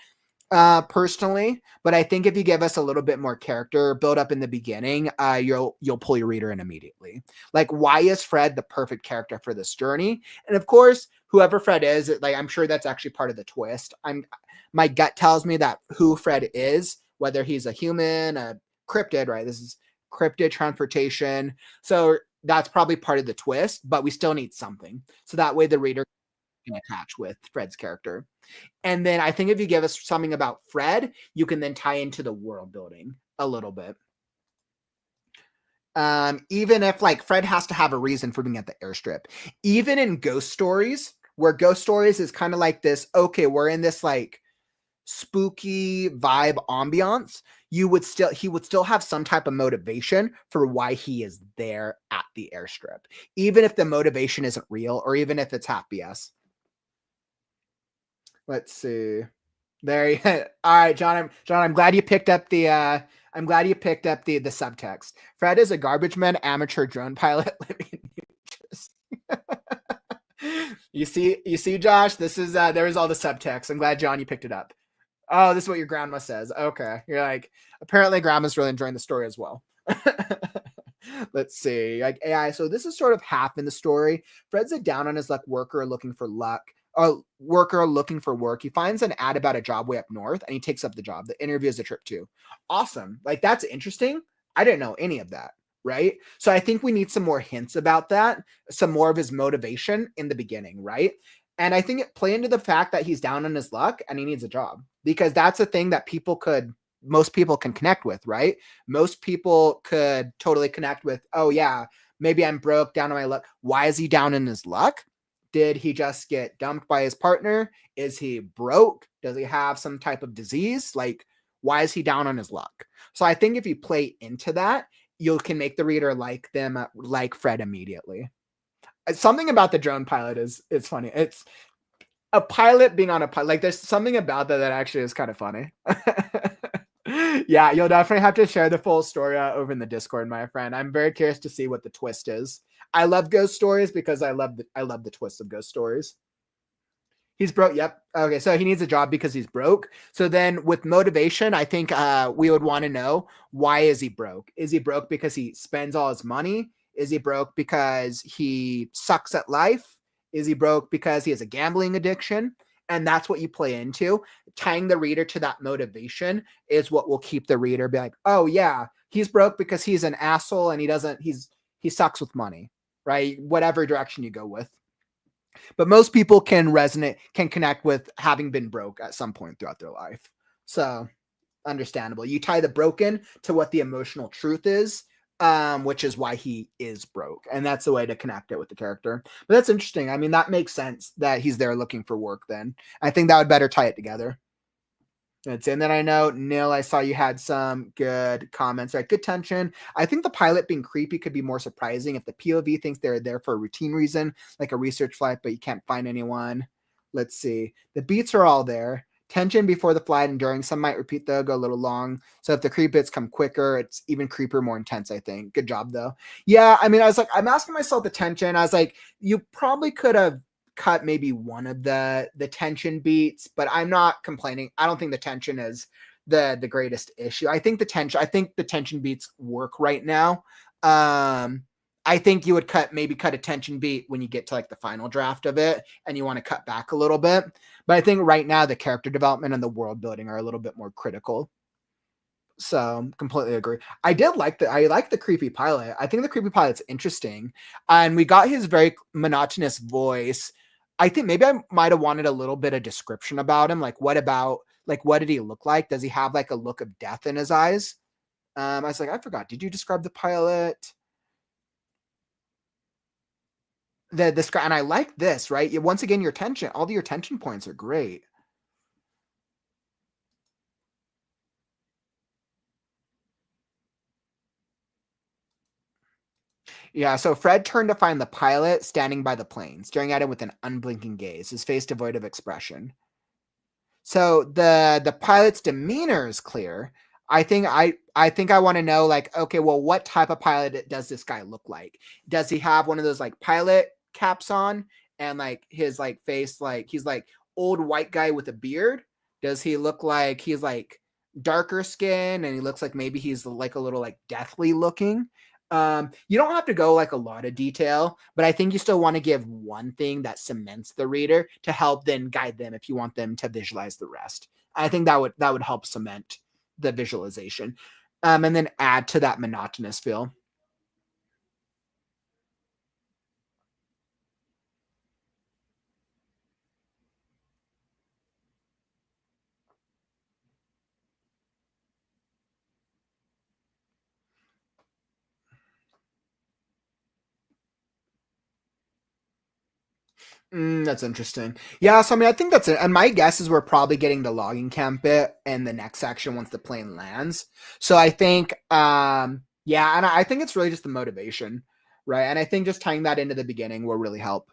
personally. But I think if you give us a little bit more character build up in the beginning, you'll pull your reader in immediately. Like, why is Fred the perfect character for this journey? And of course, whoever Fred is, like, I'm sure that's actually part of the twist. My gut tells me that who Fred is, whether he's a human, a cryptid, right? This is cryptid transportation. So that's probably part of the twist, but we still need something. So that way the reader can attach with Fred's character. And then I think if you give us something about Fred, you can then tie into the world building a little bit. Even if like Fred has to have a reason for being at the airstrip, even in ghost stories, where ghost stories is kind of like this, okay, we're in this like spooky vibe ambiance, he would still have some type of motivation for why he is there at the airstrip, even if the motivation isn't real or even if it's half BS. Let's see. There you all right, John. I'm glad you picked up the subtext. Fred is a garbage man, amateur drone pilot living in New Jersey. You see, Josh, this is there is all the subtext. I'm glad, John, you picked it up. Oh, this is what your grandma says. Okay. You're like, apparently grandma's really enjoying the story as well. Let's see. Like AI. So this is sort of half in the story. Fred's a down on his luck worker looking for luck. A worker looking for work. He finds an ad about a job way up north and he takes up the job. The interview is a trip too. Awesome. Like, that's interesting. I didn't know any of that. Right. So I think we need some more hints about that, some more of his motivation in the beginning. Right. And I think it play into the fact that he's down on his luck and he needs a job, because that's a thing that most people can connect with, right? Most people could totally connect with, oh yeah, maybe I'm broke, down on my luck. Why is he down in his luck? Did he just get dumped by his partner? Is he broke? Does he have some type of disease? Like, why is he down on his luck? So I think if you play into that, you can make the reader like them, like Fred immediately. Something about the drone pilot is funny. It's a pilot being on a pilot. Like, there's something about that actually is kind of funny. Yeah, you'll definitely have to share the full story over in the Discord, my friend. I'm very curious to see what the twist is. I love ghost stories because I love the twist of ghost stories. He's broke. Yep. Okay, so he needs a job because he's broke. So then with motivation, I think we would want to know, why is he broke? Is he broke because he spends all his money? Is he broke because he sucks at life? Is he broke because he has a gambling addiction? And that's what you play into. Tying the reader to that motivation is what will keep the reader be like, oh yeah, he's broke because he's an asshole and he sucks with money, right? Whatever direction you go with. But most people can connect with having been broke at some point throughout their life. So understandable. You tie the broken to what the emotional truth is, which is why he is broke. And that's the way to connect it with the character. But that's interesting. I mean, that makes sense that he's there looking for work then. I think that would better tie it together. And then I know, Neil, I saw you had some good comments, right? Good tension. I think the pilot being creepy could be more surprising if the POV thinks they're there for a routine reason, like a research flight, but you can't find anyone. Let's see. The beats are all there. Tension before the flight and during. Some might repeat, though, go a little long. So if the creep bits come quicker, it's even creepier, more intense, I think. Good job, though. Yeah, I mean, I was like, I'm asking myself the tension. I was like, you probably could have cut maybe one of the tension beats, but I'm not complaining. I don't think the tension is the greatest issue. I think the tension beats work right now. I think you would cut a tension beat when you get to like the final draft of it and you want to cut back a little bit. But I think right now the character development and the world building are a little bit more critical. So completely agree. I like the creepy pilot. I think the creepy pilot's interesting. And we got his very monotonous voice. I think maybe I might have wanted a little bit of description about him. Like, what did he look like? Does he have like a look of death in his eyes? I was like, I forgot. Did you describe the pilot? And I like this, right? Once again, your tension, all your tension points are great. Yeah, so Fred turned to find the pilot standing by the plane, staring at him with an unblinking gaze, his face devoid of expression. So the pilot's demeanor is clear. I think I want to know, like, okay, well, what type of pilot does this guy look like? Does he have one of those like pilot caps on and like his like face, like he's like old white guy with a beard? Does he look like he's like darker skin and he looks like maybe he's like a little like deathly looking? You don't have to go like a lot of detail, but I think you still want to give one thing that cements the reader to help then guide them if you want them to visualize the rest. I think that would help cement the visualization, and then add to that monotonous feel. That's interesting. Yeah, so I mean, I think that's it. And my guess is we're probably getting the logging camp bit in the next section once the plane lands. So I think, yeah, and I think it's really just the motivation, right? And I think just tying that into the beginning will really help.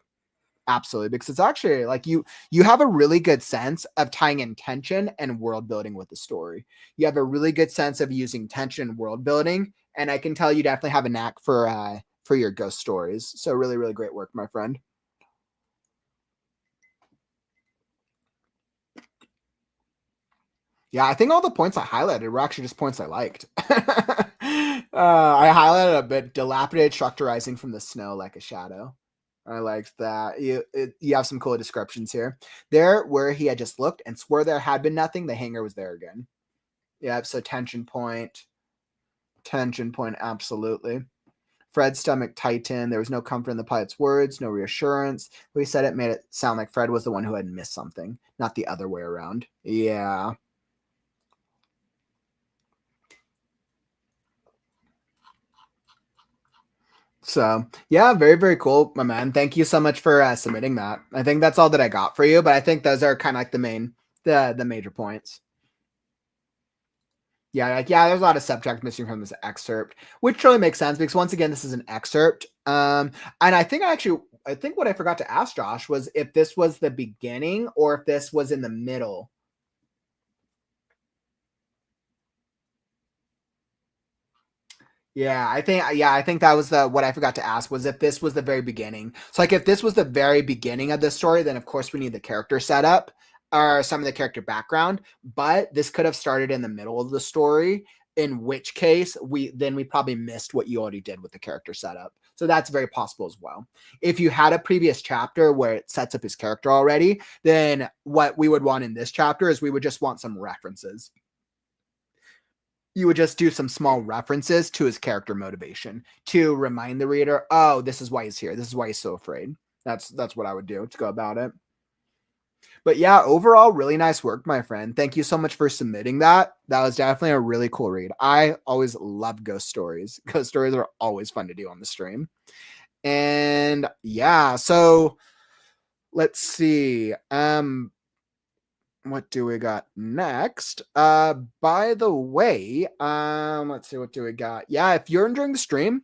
Absolutely, because it's actually like you have a really good sense of tying in tension and world building with the story. You have a really good sense of using tension and world building, and I can tell you definitely have a knack for your ghost stories. So really, really great work, my friend. Yeah, I think all the points I highlighted were actually just points I liked. I highlighted a bit dilapidated, structurizing from the snow like a shadow. I liked that. You have some cool descriptions here. There, where he had just looked and swore there had been nothing, the hanger was there again. Yeah, so tension point. Tension point, absolutely. Fred's stomach tightened. There was no comfort in the pilot's words, no reassurance. The way he said it made it sound like Fred was the one who had missed something, not the other way around. Yeah. So yeah, very, very cool, my man. Thank you so much for submitting that. I think that's all that I got for you, but I think those are kind of like the major points. Yeah, like yeah, there's a lot of subtext missing from this excerpt, which really makes sense because once again, this is an excerpt. And I think what I forgot to ask Josh was if this was the beginning or if this was in the middle. I think that was the what I forgot to ask was if this was the very beginning. So like if this was the very beginning of the story, then of course we need the character setup or some of the character background, but this could have started in the middle of the story, in which case we probably missed what you already did with the character setup. So that's very possible as well. If you had a previous chapter where it sets up his character already, then what we would want in this chapter is we would just want some references. You would just do some small references to his character motivation to remind the reader, oh, this is why he's here. This is why he's so afraid. That's what I would do to go about it. But yeah, overall, really nice work, my friend. Thank you so much for submitting that. That was definitely a really cool read. I always love ghost stories. Ghost stories are always fun to do on the stream. And yeah, so let's see. What do we got next? By the way, let's see, what do we got? Yeah, if you're enjoying the stream,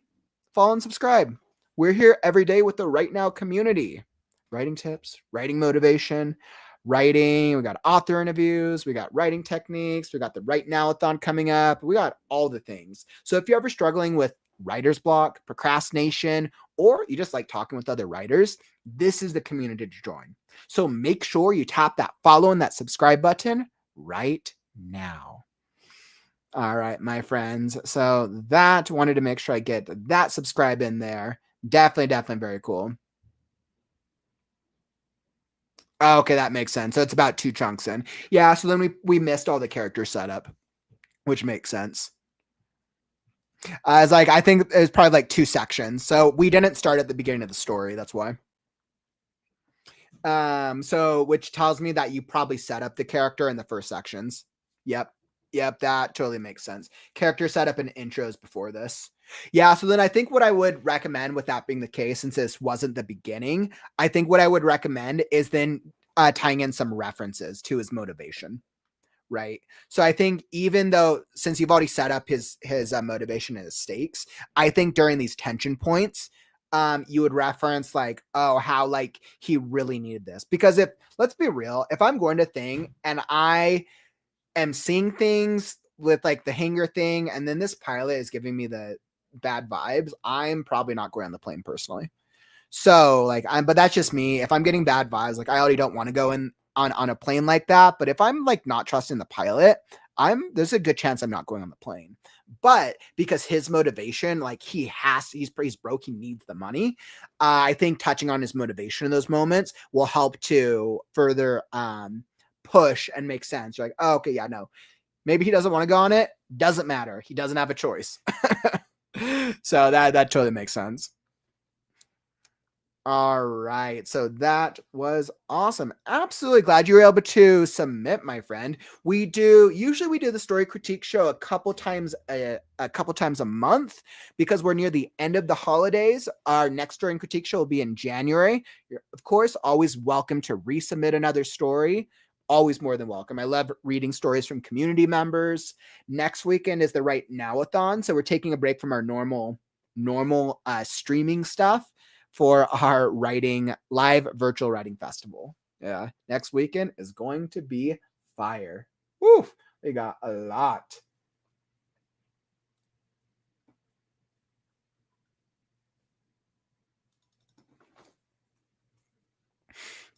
follow and subscribe. We're here every day with the WriteNow community. Writing tips, writing motivation, writing. We got author interviews, we got writing techniques, we got the WriteNow-a-thon coming up. We got all the things. So if you're ever struggling with writer's block, procrastination, or you just like talking with other writers, this is the community to join. So make sure you tap that follow and that subscribe button right now. All right, my friends. So that wanted to make sure I get that subscribe in there. Definitely very cool. Okay, that makes sense. So it's about 2 chunks in. Yeah, so then we missed all the character setup, which makes sense. It's like I think it was probably like 2 sections. So we didn't start at the beginning of the story. That's why. So which tells me that you probably set up the character in the first sections. Yep. Yep, that totally makes sense. Character setup and intros before this. Yeah, so then I think what I would recommend, with that being the case, since this wasn't the beginning, I think what I would recommend is then tying in some references to his motivation, right? So I think, even though, since you've already set up his motivation and his stakes, I think during these tension points, you would reference like, oh, how like he really needed this. Because if, let's be real, if I'm going to thing and I am seeing things with like the hanger thing, and then this pilot is giving me the bad vibes, I'm probably not going on the plane personally. So like, but that's just me. If I'm getting bad vibes, like I already don't want to go in on a plane like that. But if I'm like not trusting the pilot, there's a good chance I'm not going on the plane. But because his motivation, like he's broke, he needs the money. I think touching on his motivation in those moments will help to further push and make sense. You're like, oh, okay, yeah, no, maybe he doesn't want to go on it. Doesn't matter. He doesn't have a choice. So that totally makes sense. All right. So that was awesome. Absolutely glad you were able to submit, my friend. Usually we do the story critique show a couple times a month, because we're near the end of the holidays. Our next story and critique show will be in January. You're, of course, always welcome to resubmit another story. Always more than welcome. I love reading stories from community members. Next weekend is the WriteNow-a-thon. So we're taking a break from our normal streaming stuff for our live virtual writing festival. Yeah, next weekend is going to be fire. Woo, we got a lot.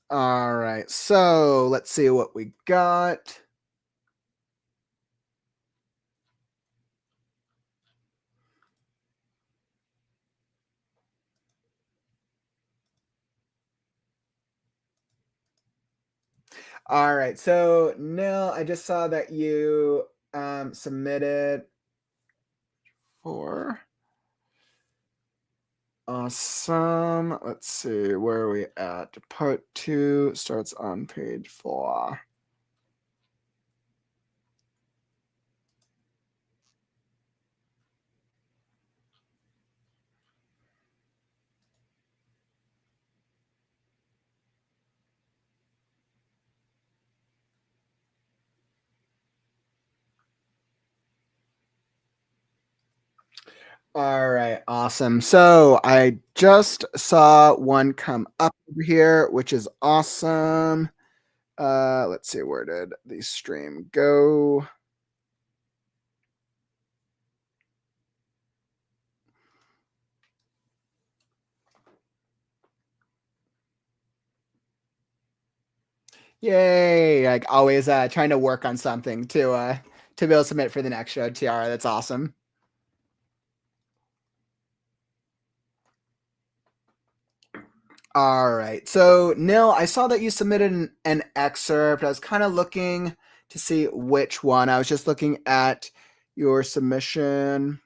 All right, so let's see what we got. All right, so Nil, I just saw that you submitted for awesome. Let's see, where are we at? Part 2 starts on page 4. All right, awesome. So I just saw one come up over here, which is awesome. Let's see, where did the stream go? Yay! Like always, trying to work on something to be able to submit for the next show. Tiara, that's awesome. All right. So, Nil, I saw that you submitted an excerpt. I was kind of looking to see which one. I was just looking at your submission.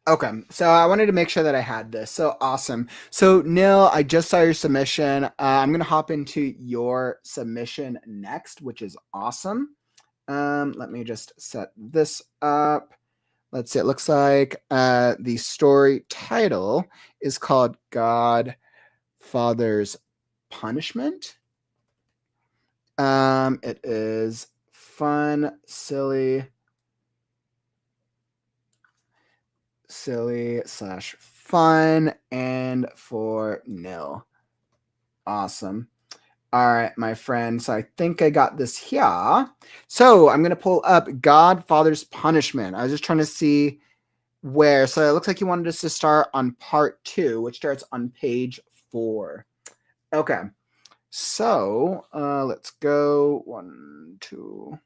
Okay, so I wanted to make sure that I had this. So awesome. So Nil, I just saw your submission. I'm gonna hop into your submission next, which is awesome. Let me just set this up. Let's see. It looks like the story title is called Godfather's Punishment. It is fun, silly / fun, and for Nil. Awesome. All right, my friend. So I think I got this here. So I'm going to pull up Godfather's Punishment. I was just trying to see where. So it looks like you wanted us to start on part 2, which starts on page 4. Okay. So let's go 1, 2.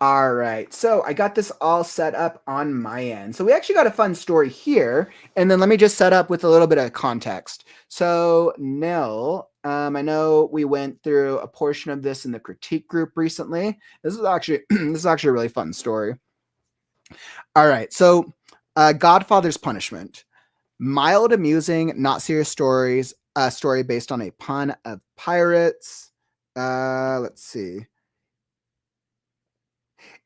All right, so I got this all set up on my end. So we actually got a fun story here, and then let me just set up with a little bit of context. So Nell, I know we went through a portion of this in the critique group recently. This is actually this is actually a really fun story. All right, so Godfather's Punishment. Mild, amusing, not serious stories. A story based on a pun of pirates. Let's see.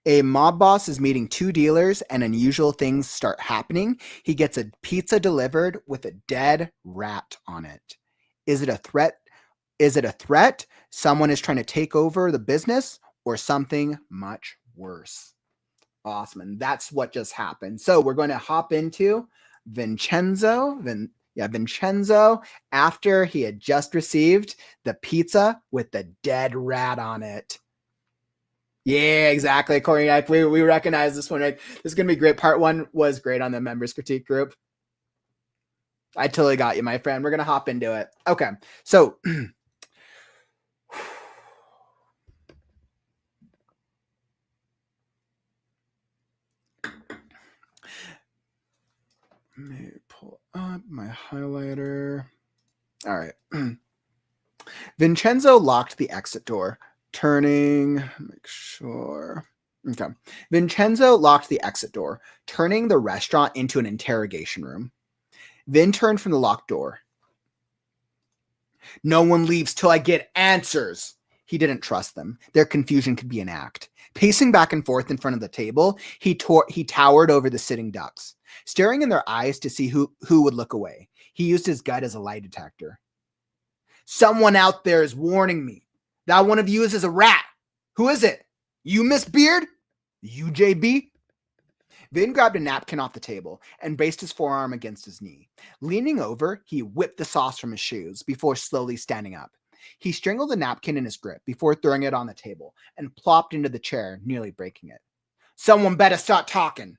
A mob boss is meeting two dealers and unusual things start happening. He gets a pizza delivered with a dead rat on it. Is it a threat? Is it a threat? Someone is trying to take over the business, or something much worse? Awesome. And that's what just happened. So we're going to hop into Vincenzo. Vincenzo, after he had just received the pizza with the dead rat on it. Yeah, exactly. Corey, we recognize this one, right? This is going to be great. Part 1 was great on the members critique group. I totally got you, my friend. We're going to hop into it. Okay. So let me pull up my highlighter. All right. Vincenzo locked the exit door, turning, make sure. Okay. Vincenzo locked the exit door, turning the restaurant into an interrogation room. Vin turned from the locked door. No one leaves till I get answers. He didn't trust them. Their confusion could be an act. Pacing back and forth in front of the table, he towered over the sitting ducks, staring in their eyes to see who would look away. He used his gut as a lie detector. Someone out there is warning me that one of you is a rat. Who is it? You, Miss Beard? You, JB? Vin grabbed a napkin off the table and braced his forearm against his knee. Leaning over, he whipped the sauce from his shoes before slowly standing up. He strangled the napkin in his grip before throwing it on the table and plopped into the chair, nearly breaking it. Someone better start talking.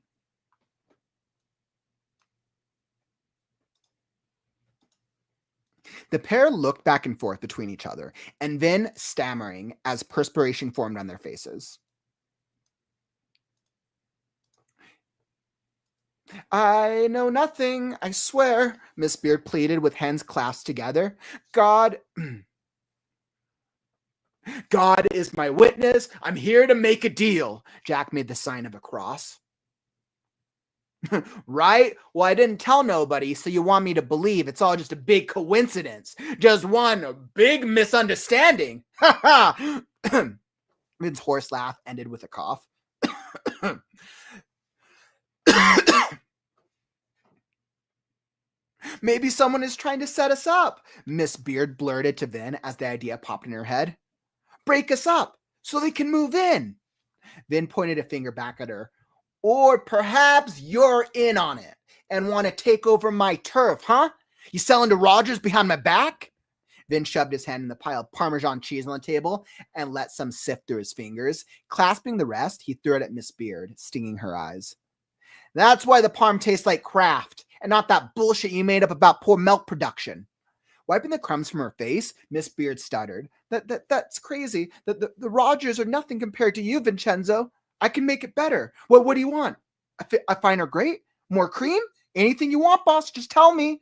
The pair looked back and forth between each other, and then stammering as perspiration formed on their faces. I know nothing, I swear, Miss Beard pleaded with hands clasped together. God is my witness. I'm here to make a deal. Jack made the sign of a cross. Right? Well, I didn't tell nobody, so you want me to believe it's all just a big coincidence. Just one big misunderstanding. Ha ha! Vin's hoarse laugh ended with a cough. Maybe someone is trying to set us up, Miss Beard blurted to Vin as the idea popped in her head. Break us up so they can move in. Vin pointed a finger back at her. Or perhaps you're in on it and want to take over my turf, huh? You selling to Rogers behind my back? Vin shoved his hand in the pile of Parmesan cheese on the table and let some sift through his fingers. Clasping the rest, he threw it at Miss Beard, stinging her eyes. That's why the parm tastes like Kraft and not that bullshit you made up about poor milk production. Wiping the crumbs from her face, Miss Beard stuttered. That's crazy. The Rogers are nothing compared to you, Vincenzo. I can make it better. What do you want? I find her great? More cream? Anything you want, boss, just tell me.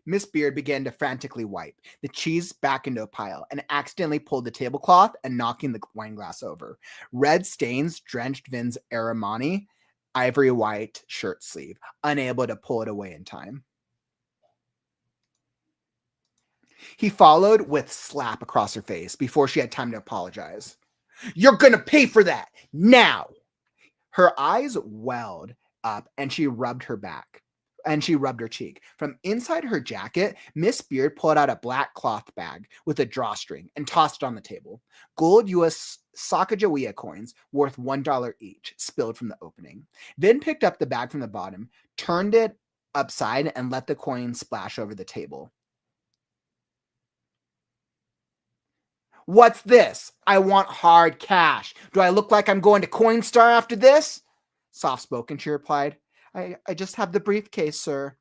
Miss Beard began to frantically wipe the cheese back into a pile and accidentally pulled the tablecloth and knocking the wine glass over. Red stains drenched Vin's Aramani ivory white shirt sleeve, unable to pull it away in time. He followed with slap across her face before she had time to apologize. You're gonna pay for that now. Her eyes welled up and she rubbed her back. And she rubbed her cheek. From inside her jacket, Miss Beard pulled out a black cloth bag with a drawstring and tossed it on the table. Gold U.S. Sacagawea coins worth $1 each spilled from the opening. Vin picked up the bag from the bottom, turned it upside, and let the coins splash over the table. What's this? I want hard cash. Do I look like I'm going to Coinstar after this? Soft-spoken, she replied. I just have the briefcase, sir.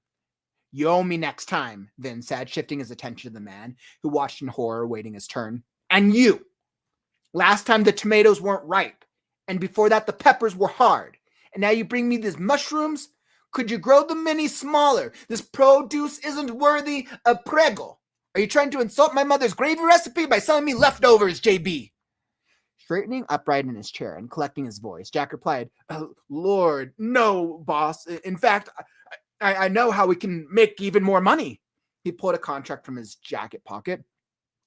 You owe me next time, Vin said, shifting his attention to the man, who watched in horror, waiting his turn. And you! Last time the tomatoes weren't ripe, And before that, the peppers were hard. And now you bring me these mushrooms? Could you grow them any smaller? This produce isn't worthy of prego. Are you trying to insult my mother's gravy recipe by selling me leftovers, JB? Straightening upright in his chair and collecting his voice, Jack replied, oh, Lord, no, boss. In fact, I know how we can make even more money. He pulled a contract from his jacket pocket.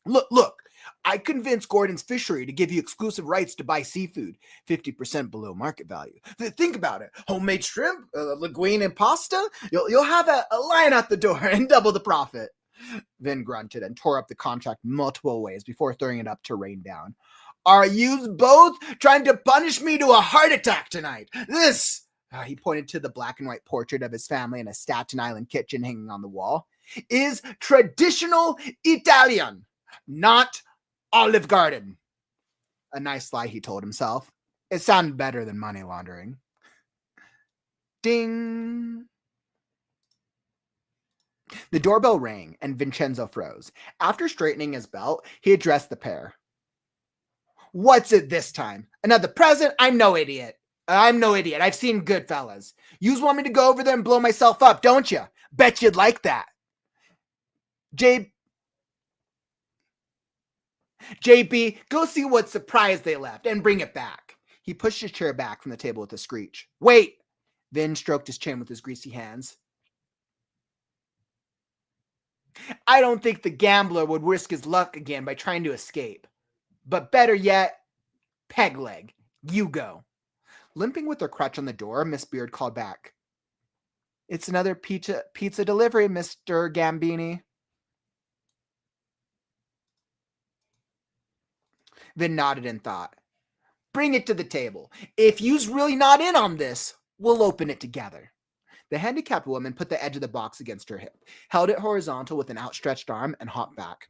Look, I convinced Gordon's Fishery to give you exclusive rights to buy seafood, 50% below market value. Think about it. Homemade shrimp, linguine and pasta. You'll have a line out the door and double the profit. Vin grunted and tore up the contract multiple ways before throwing it up to rain down. Are you both trying to punish me to a heart attack tonight? This, he pointed to the black and white portrait of his family in a Staten Island kitchen hanging on the wall, is traditional Italian, not Olive Garden. A nice lie, he told himself. It sounded better than money laundering. Ding. The doorbell rang and Vincenzo froze. After straightening his belt, he addressed the pair. What's it this time? Another present? I'm no idiot. I've seen Goodfellas. Yous want me to go over there and blow myself up, don't you? Bet you'd like that. JB, go see what surprise they left and bring it back. He pushed his chair back from the table with a screech. Wait! Vin stroked his chin with his greasy hands. I don't think the gambler would risk his luck again by trying to escape. But better yet, Pegleg, you go. Limping with her crutch on the door, Miss Beard called back. It's another pizza delivery, Mr. Gambini. Vin nodded in thought. Bring it to the table. If you's really not in on this, we'll open it together. The handicapped woman put the edge of the box against her hip, held it horizontal with an outstretched arm, and hopped back.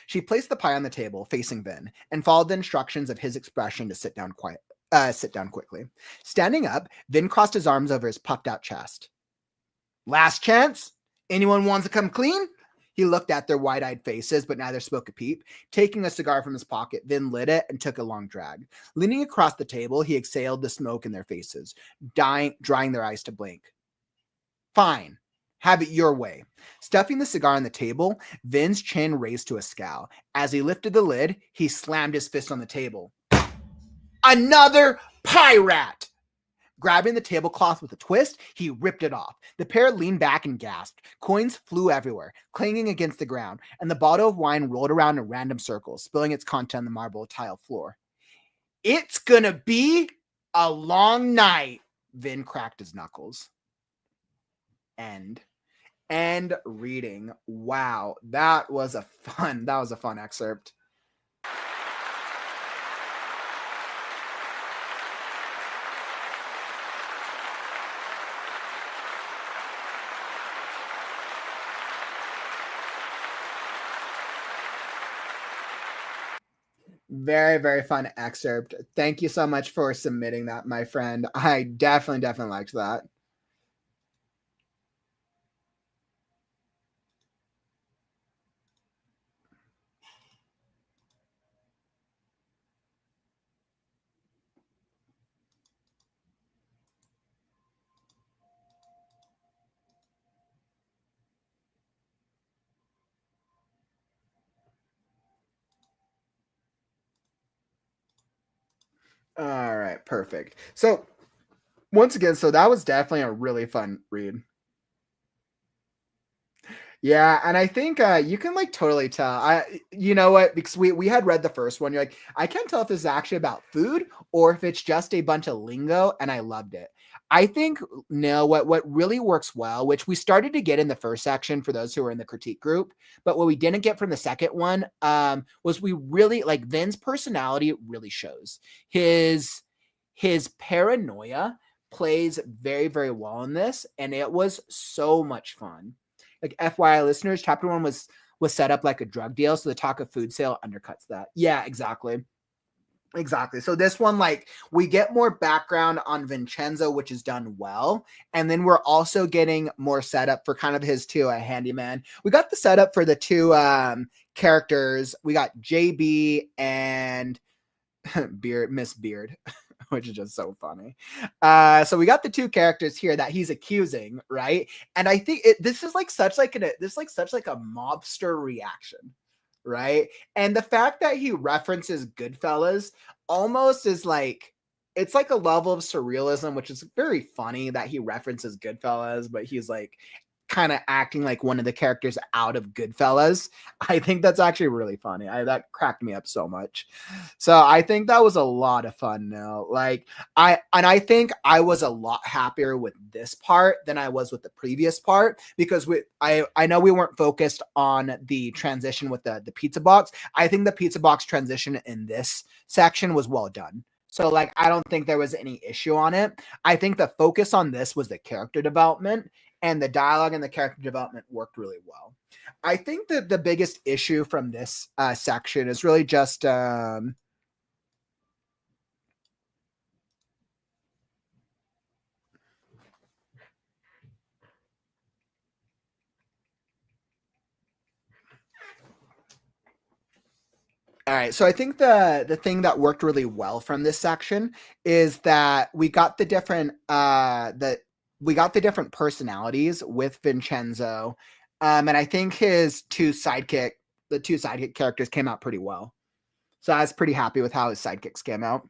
She placed the pie on the table, facing Vin, and followed the instructions of his expression to sit down quickly. Standing up, Vin crossed his arms over his puffed-out chest. Last chance? Anyone wants to come clean? He looked at their wide-eyed faces, but neither spoke a peep. Taking a cigar from his pocket, Vin lit it and took a long drag. Leaning across the table, he exhaled the smoke in their faces, drying their eyes to blink. Fine. Have it your way. Stuffing the cigar on the table, Vin's chin raised to a scowl. As he lifted the lid, he slammed his fist on the table. Another pie rat! Grabbing the tablecloth with a twist, he ripped it off. The pair leaned back and gasped. Coins flew everywhere, clanging against the ground, and the bottle of wine rolled around in random circles, spilling its content on the marble tile floor. It's gonna be a long night, Vin cracked his knuckles. End reading. Wow, that was a fun excerpt. Very, very fun excerpt. Thank you so much for submitting that, my friend. I definitely liked that. All right, perfect. So once again, that was definitely a really fun read. Yeah, and I think you can like totally tell. You know what? Because we had read the first one. You're like, I can't tell if this is actually about food or if it's just a bunch of lingo, and I loved it. I think no, what really works well, which we started to get in the first section for those who were in the critique group, but what we didn't get from the second one was we really like Vin's personality really shows. His paranoia plays very, very well in this, and it was so much fun. Like FYI listeners, chapter 1 was set up like a drug deal, so the talk of food sale undercuts that. Yeah, exactly. So this one, like, we get more background on Vincenzo, which is done well, and then we're also getting more setup for kind of his two handyman. We got the setup for the two characters. We got JB and Miss Beard. which is just so funny. So we got the two characters here that he's accusing, right? And I think this is like such like a mobster reaction, right? And the fact that he references Goodfellas almost is like, it's like a level of surrealism, which is very funny that he references Goodfellas, but he's like kind of acting like one of the characters out of Goodfellas. I think that's actually really funny. That cracked me up so much. So I think that was a lot of fun now. Like I think I was a lot happier with this part than I was with the previous part, because I know we weren't focused on the transition with the pizza box. I think the pizza box transition in this section was well done. So like, I don't think there was any issue on it. I think the focus on this was the character development, and the dialogue and the character development worked really well. I think that the biggest issue from this section is really just all right. So I think the thing that worked really well from this section is that we got the different personalities with Vincenzo. And I think the two sidekick characters came out pretty well. So I was pretty happy with how his sidekicks came out.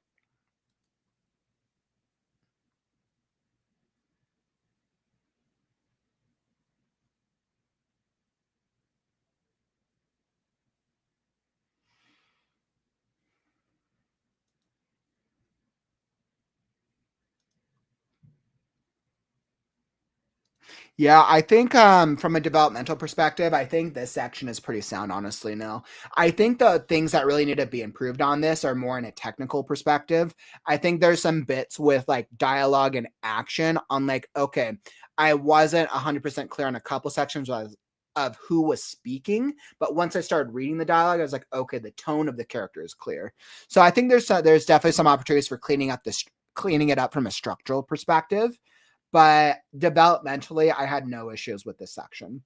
Yeah, I think from a developmental perspective, I think this section is pretty sound, honestly. Now, I think the things that really need to be improved on this are more in a technical perspective. I think there's some bits with like dialogue and action on like, okay, I wasn't 100% clear on a couple sections of who was speaking, but once I started reading the dialogue, I was like, okay, the tone of the character is clear. So I think there's definitely some opportunities for cleaning it up from a structural perspective. But developmentally, I had no issues with this section.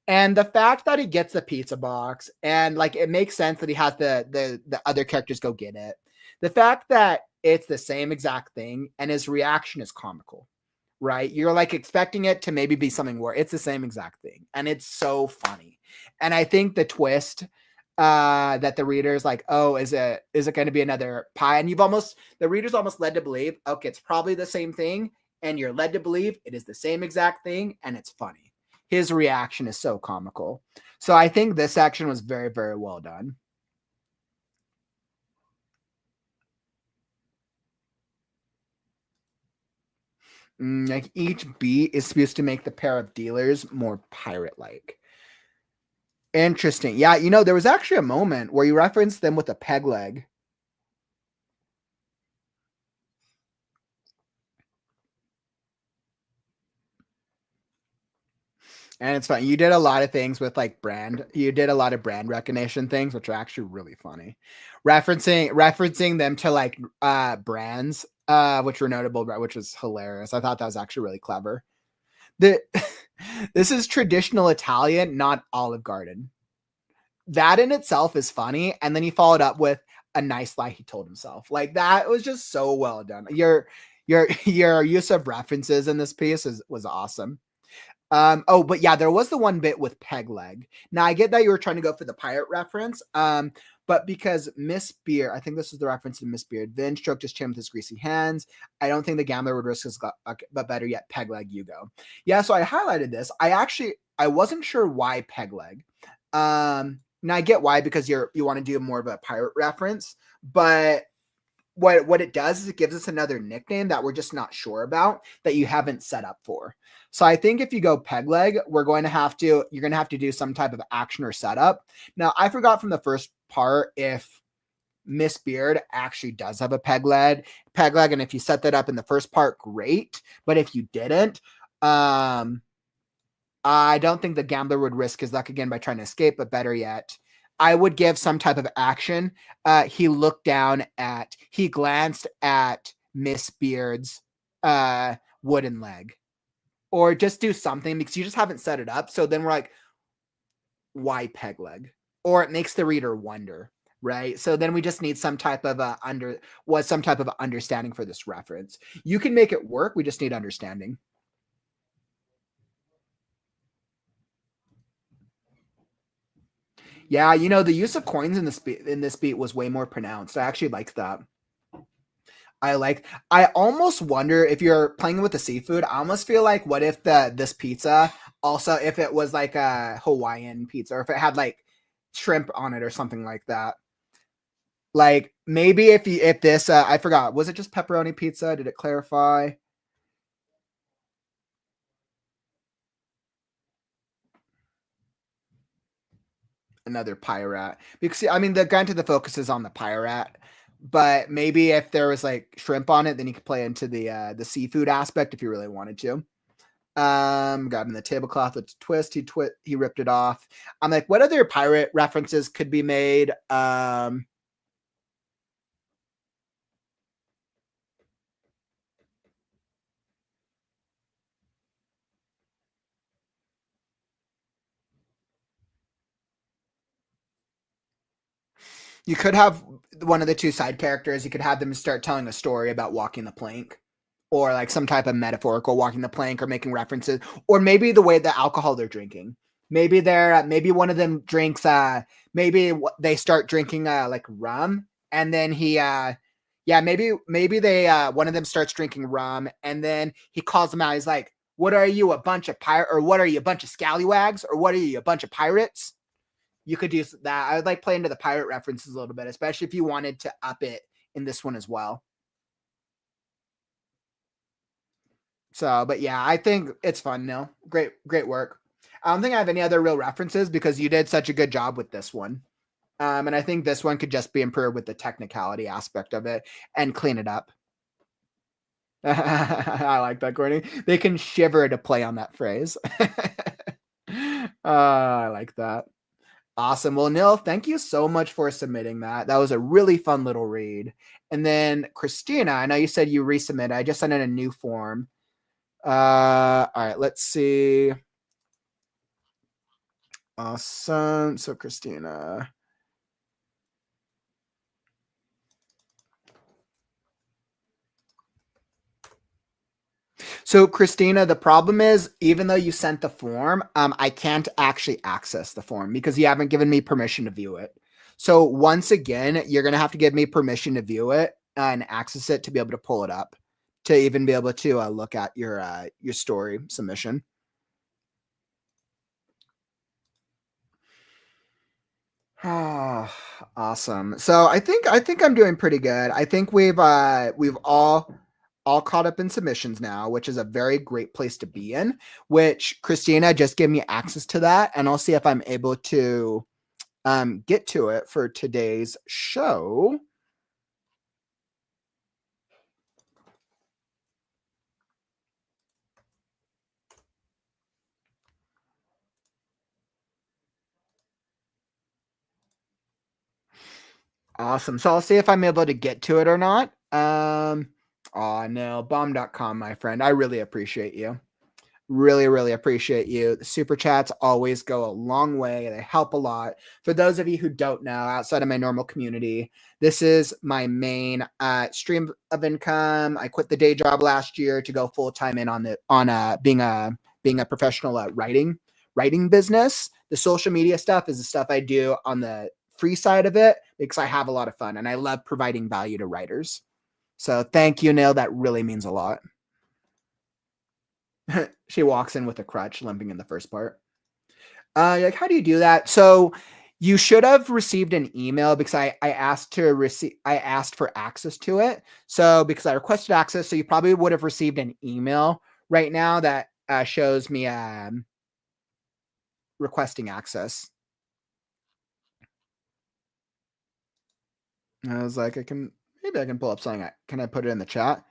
And the fact that he gets the pizza box, and like, it makes sense that he has the other characters go get it. The fact that it's the same exact thing and his reaction is comical, right? You're like expecting it to maybe be something where it's the same exact thing, and it's so funny. And I think the twist that the reader's like, oh, is it going to be another pie? And the reader's almost led to believe, okay, it's probably the same thing, and you're led to believe it is the same exact thing, and it's funny. His reaction is so comical. So I think this section was very, very well done. Like, each beat is supposed to make the pair of dealers more pirate-like. Interesting. Yeah, there was actually a moment where you referenced them with a peg leg. And it's funny. You did a lot of things with like you did a lot of brand recognition things, which are actually really funny. Referencing them to like brands, which were notable, which was hilarious. I thought that was actually really clever. This is traditional Italian, not Olive Garden. That in itself is funny. And then he followed up with a nice lie he told himself. Like, that was just so well done. Your use of references in this piece was awesome. But yeah, there was the one bit with peg leg. Now, I get that you were trying to go for the pirate reference, but because Miss Beard, I think this is the reference to Miss Beard, Vin stroked his chin with his greasy hands. I don't think the gambler would risk his but better yet, peg leg, you go. Yeah, so I highlighted this. I wasn't sure why peg leg. Now I get why, because you want to do more of a pirate reference, but what it does is it gives us another nickname that we're just not sure about, that you haven't set up for. So I think if you go peg leg, you're going to have to do some type of action or setup. Now, I forgot from the first part if Miss Beard actually does have a peg leg, and if you set that up in the first part, great. But if you didn't, I don't think the gambler would risk his luck again by trying to escape, but better yet, I would give some type of action. He glanced at Miss Beard's wooden leg, or just do something, because you just haven't set it up. So then we're like, why peg leg? Or it makes the reader wonder. right? So then we just need some type of some type of understanding for this reference. You can make it work. We just need understanding. Yeah, you know, the use of coins in this beat was way more pronounced. I actually like that. I almost wonder if you're playing with the seafood, I almost feel like what if this pizza also if it was like a Hawaiian pizza or if it had like shrimp on it or something like that. Like maybe if this I forgot, was it just pepperoni pizza? Did it clarify? Another pirate. Because I mean granted the focus is on the pirate, but maybe if there was like shrimp on it, then you could play into the seafood aspect if you really wanted to. Got in the tablecloth with a twist. He ripped it off. I'm like, what other pirate references could be made? You could have one of the two side characters. You could have them start telling a story about walking the plank, or like some type of metaphorical walking the plank, or making references, or maybe the way the alcohol they're drinking. Maybe maybe one of them drinks. Maybe they start drinking like rum, and then yeah, maybe they one of them starts drinking rum, and then he calls them out. He's like, "What are you, a bunch of pirate, or what are you, a bunch of scallywags, or what are you, a bunch of pirates?" You could use that. I would like play into the pirate references a little bit, especially if you wanted to up it in this one as well. So, but yeah, I think it's fun, Neil. Great work. I don't think I have any other real references because you did such a good job with this one. And I think this one could just be improved with the technicality aspect of it and clean it up. I like that, Courtney. They can shiver to play on that phrase. I like that. Awesome. Well, Neil, thank you so much for submitting that. That was a really fun little read. And then Christina, I know you said you resubmitted. I just sent in a new form. All right, let's see. Awesome. So Christina. So Christina, the problem is, even though you sent the form, I can't actually access the form because you haven't given me permission to view it. So once again, you're gonna have to give me permission to view it and access it to be able to pull it up, to even be able to look at your story submission. Awesome. So I think I'm doing pretty good. I think we've all caught up in submissions now, which is a very great place to be in, which Christina just gave me access to that, and I'll see if I'm able to get to it for today's show. Awesome. So I'll see if I'm able to get to it or not. Oh no, bomb.com, my friend. I really appreciate you. Really appreciate you. The super chats always go a long way. They help a lot. For those of you who don't know, outside of my normal community, this is my main stream of income. I quit the day job last year to go full time in on being a professional writing business. The social media stuff is the stuff I do on the free side of it because I have a lot of fun and I love providing value to writers. So thank you, Neil. That really means a lot. She walks in with a crutch, limping in the first part. Like, how do you do that? So you should have received an email because I asked for access to it. So because I requested access, so you probably would have received an email right now that shows me requesting access. I was like, maybe I can pull up something. Can I put it in the chat?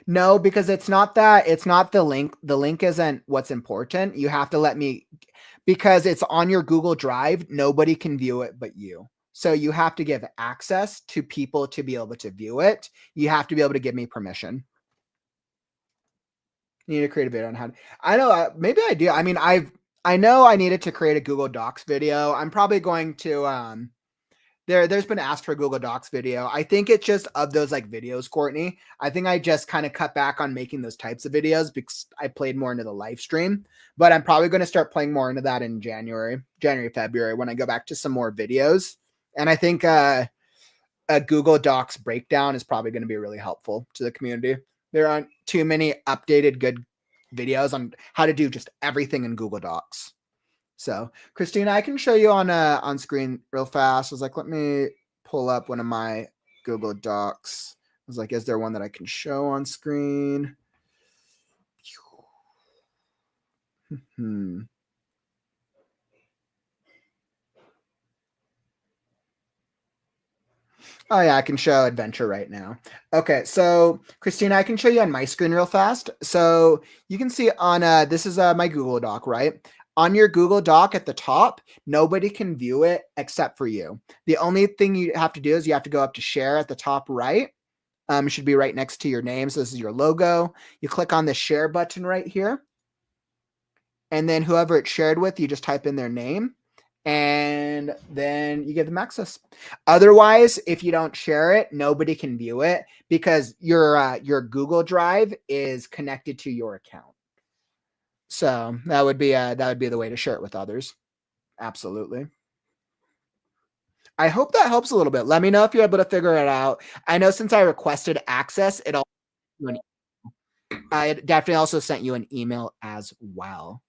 No, because it's not that. It's not the link. The link isn't what's important. You have to let me, because it's on your Google Drive. Nobody can view it but you. So you have to give access to people to be able to view it. You have to be able to give me permission. You need to create a video on how. I know. Maybe I do. I mean, I know I needed to create a Google Docs video. I'm probably going to There's been asked for Google Docs video. I think it's just of those like videos, Courtney. I think I just kind of cut back on making those types of videos because I played more into the live stream. But I'm probably going to start playing more into that in January, February when I go back to some more videos. And I think a Google Docs breakdown is probably going to be really helpful to the community. There aren't too many updated good videos on how to do just everything in Google Docs. So, Christina, I can show you on screen real fast. I was like, let me pull up one of my Google Docs. I was like, is there one that I can show on screen? Oh yeah, I can show adventure right now. Okay, so Christina, I can show you on my screen real fast. So you can see on this is my Google Doc, right? On your Google Doc at the top, nobody can view it except for you. The only thing you have to do is you have to go up to share at the top right. It should be right next to your name. So this is your logo. You click on the share button right here. And then whoever it's shared with, you just type in their name. And then you give them access. Otherwise, if you don't share it, nobody can view it because your Google Drive is connected to your account. So that would be the way to share it with others. Absolutely. I hope that helps a little bit. Let me know if you're able to figure it out. I know since I requested access, I definitely also sent you an email as well.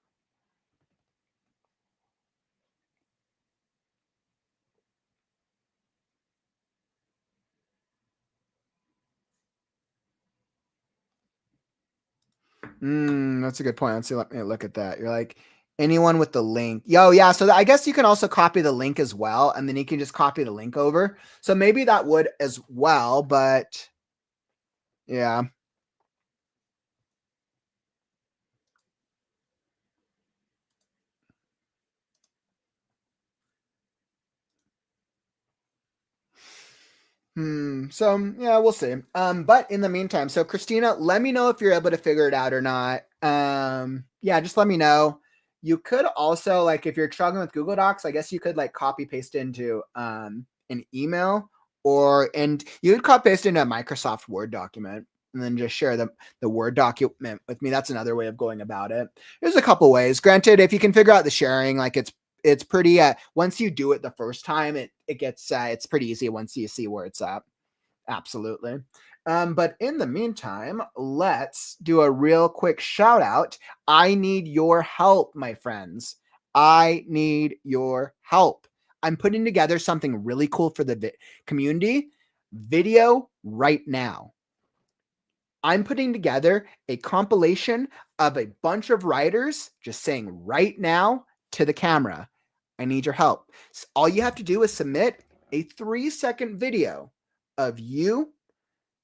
That's a good point. Let's see. Let me look at that. You're like anyone with the link. Yo, yeah. So I guess you can also copy the link as well, and then you can just copy the link over. So maybe that would as well, but yeah. So yeah, we'll see. But in the meantime, so Christina, let me know if you're able to figure it out or not. Yeah, just let me know. You could also, like, if you're struggling with Google Docs, I guess you could like copy paste into an email, and you could copy paste into a Microsoft Word document and then just share the Word document with me. That's another way of going about it. There's a couple ways. Granted, if you can figure out the sharing, like it's pretty once you do it the first time, it gets it's pretty easy once you see where it's at. Absolutely. But in the meantime, let's do a real quick shout out. I need your help, my friends. I need your help. I'm putting together something really cool for the community. Video right now. I'm putting together a compilation of a bunch of writers just saying right now to the camera. I need your help. So all you have to do is submit a 3-second video of you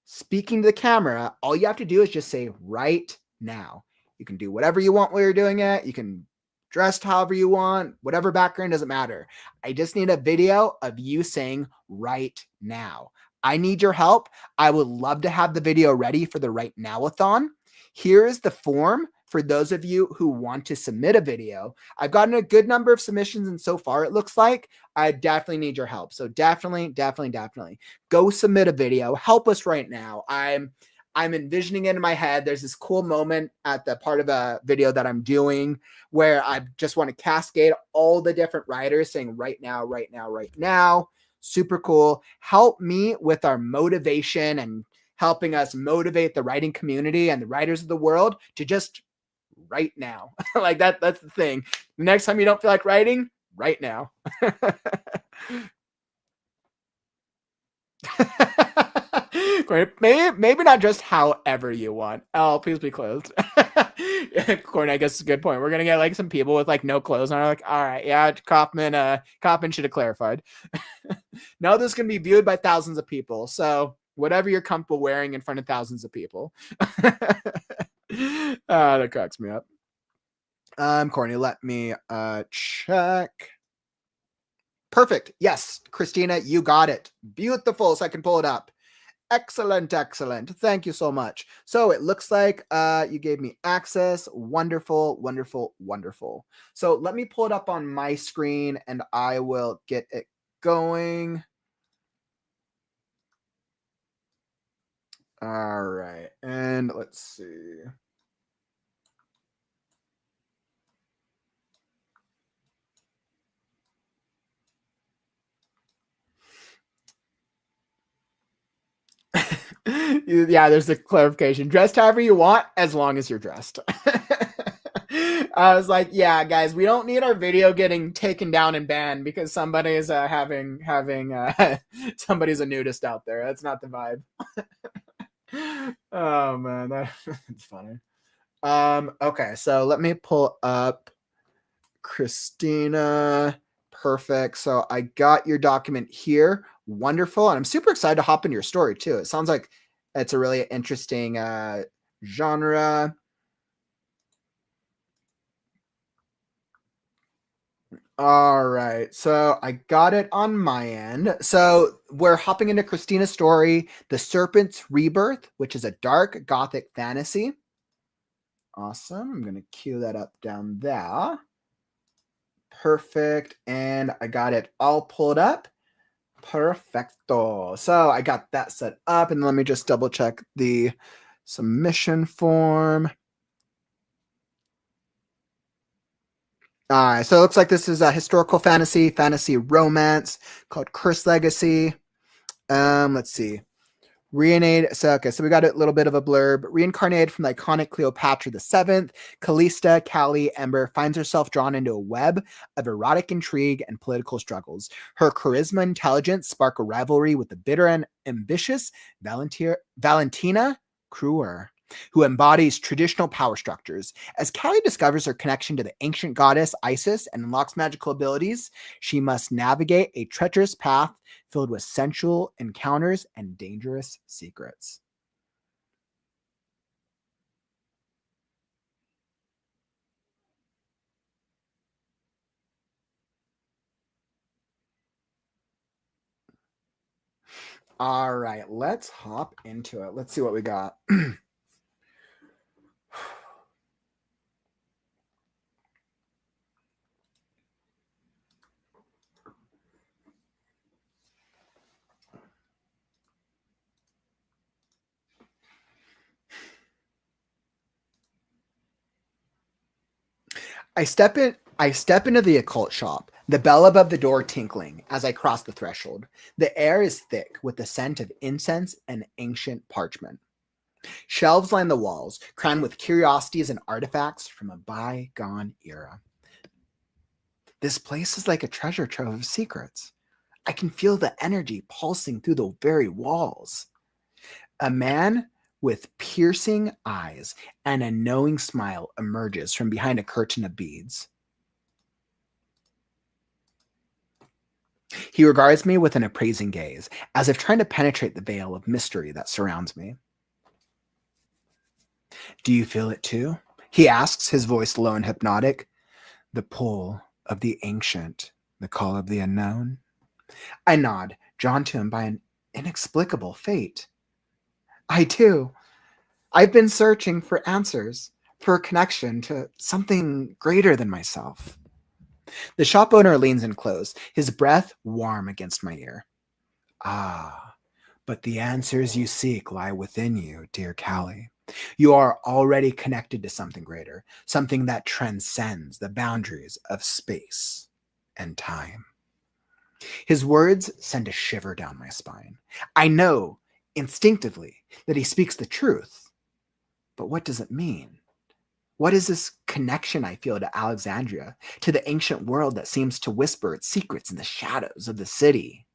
speaking to the camera. All you have to do is just say right now. You can do whatever you want while you're doing it. You can dress however you want, whatever background, doesn't matter. I just need a video of you saying right now. I need your help. I would love to have the video ready for the Right Now-a-thon. Here is the form for those of you who want to submit a video. I've gotten a good number of submissions, and so far it looks like I definitely need your help. So definitely go submit a video. Help us right now. I'm envisioning it in my head. There's this cool moment at the part of a video that I'm doing where I just want to cascade all the different writers saying right now, right now, right now. Super cool. Help me with our motivation and helping us motivate the writing community and the writers of the world to just right now. Like that's the thing. The next time you don't feel like writing, right now. Maybe not just however you want. Oh, please be clothed. Corny, I guess is a good point. We're gonna get like some people with like no clothes, and I'm like, all right, yeah, Kauffman should have clarified. No, this can be viewed by thousands of people. So whatever you're comfortable wearing in front of thousands of people. That cracks me up. Corny, let me check. Perfect. Yes, Christina, you got it. Beautiful. So I can pull it up. Excellent. Thank you so much. So it looks like you gave me access. Wonderful. So let me pull it up on my screen and I will get it going. All right. And let's see. Yeah, there's a clarification. Dressed however you want, as long as you're dressed. I was like, yeah, guys, we don't need our video getting taken down and banned because somebody is having somebody's a nudist out there. That's not the vibe. Oh man, that's funny. Okay, so let me pull up Christina. Perfect. So I got your document here. Wonderful. And I'm super excited to hop into your story too. It sounds like it's a really interesting genre. All right. So I got it on my end. So we're hopping into Christina's story, The Serpent's Rebirth, which is a dark Gothic fantasy. Awesome. I'm going to cue that up down there. Perfect. And I got it all pulled up. Perfecto. So I got that set up, and let me just double check the submission form. All right, so it looks like this is a historical fantasy romance called Curse Legacy. Let's see. So we got a little bit of a blurb. Reincarnated from the iconic Cleopatra VII, Callista Callie Ember finds herself drawn into a web of erotic intrigue and political struggles. Her charisma and intelligence spark a rivalry with the bitter and ambitious Valentina Kruer, who embodies traditional power structures. As Callie discovers her connection to the ancient goddess Isis and unlocks magical abilities, she must navigate a treacherous path filled with sensual encounters and dangerous secrets. All right, let's hop into it. Let's see what we got. I step into the occult shop, the bell above the door tinkling as I cross the threshold. The air is thick with the scent of incense and ancient parchment. Shelves line the walls, crammed with curiosities and artifacts from a bygone era. This place is like a treasure trove of secrets. I can feel the energy pulsing through the very walls. A man with piercing eyes and a knowing smile emerges from behind a curtain of beads. He regards me with an appraising gaze, as if trying to penetrate the veil of mystery that surrounds me. Do you feel it too? He asks, his voice low and hypnotic. The pull of the ancient, the call of the unknown. I nod, drawn to him by an inexplicable fate. I do. I've been searching for answers, for a connection to something greater than myself. The shop owner leans in close, his breath warm against my ear. Ah, but the answers you seek lie within you, dear Callie. You are already connected to something greater, something that transcends the boundaries of space and time. His words send a shiver down my spine. I know instinctively that he speaks the truth, but what does it mean? What is this connection I feel to Alexandria, to the ancient world that seems to whisper its secrets in the shadows of the city?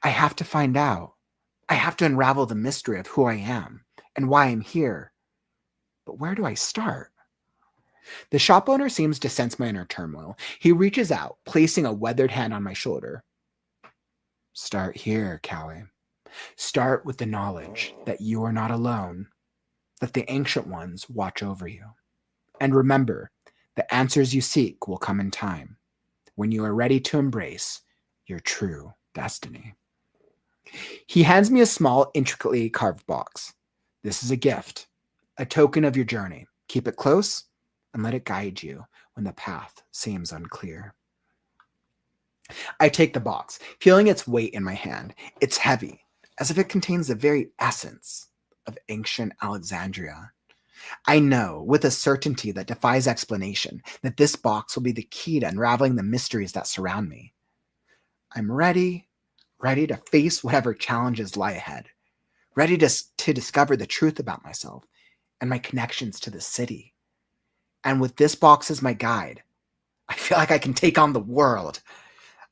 I have to find out. I have to unravel the mystery of who I am and why I'm here. But where do I start? The shop owner seems to sense my inner turmoil. He reaches out, placing a weathered hand on my shoulder. Start here, Callie. Start with the knowledge that you are not alone, that the ancient ones watch over you. And remember, the answers you seek will come in time, when you are ready to embrace your true destiny. He hands me a small, intricately carved box. This is a gift, a token of your journey. Keep it close and let it guide you when the path seems unclear. I take the box, feeling its weight in my hand. It's heavy, as if it contains the very essence of ancient Alexandria. I know, with a certainty that defies explanation, that this box will be the key to unraveling the mysteries that surround me. I'm ready to face whatever challenges lie ahead, ready to discover the truth about myself and my connections to the city. And with this box as my guide, I feel like I can take on the world.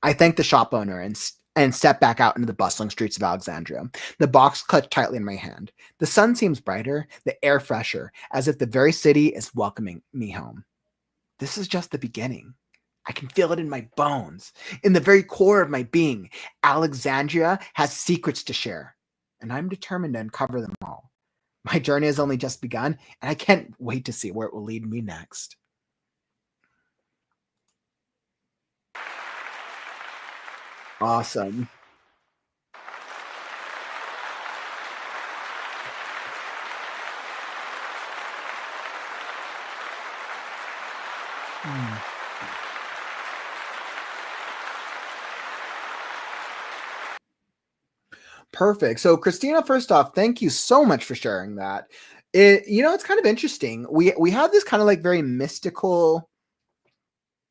I thank the shop owner and step back out into the bustling streets of Alexandria, the box clutched tightly in my hand. The sun seems brighter, the air fresher, as if the very city is welcoming me home. This is just the beginning. I can feel it in my bones, in the very core of my being. Alexandria has secrets to share, and I'm determined to uncover them all. My journey has only just begun, and I can't wait to see where it will lead me next. Awesome. Hmm. Perfect. So, Christina, first off, thank you so much for sharing that. It's kind of interesting. We have this kind of like very mystical.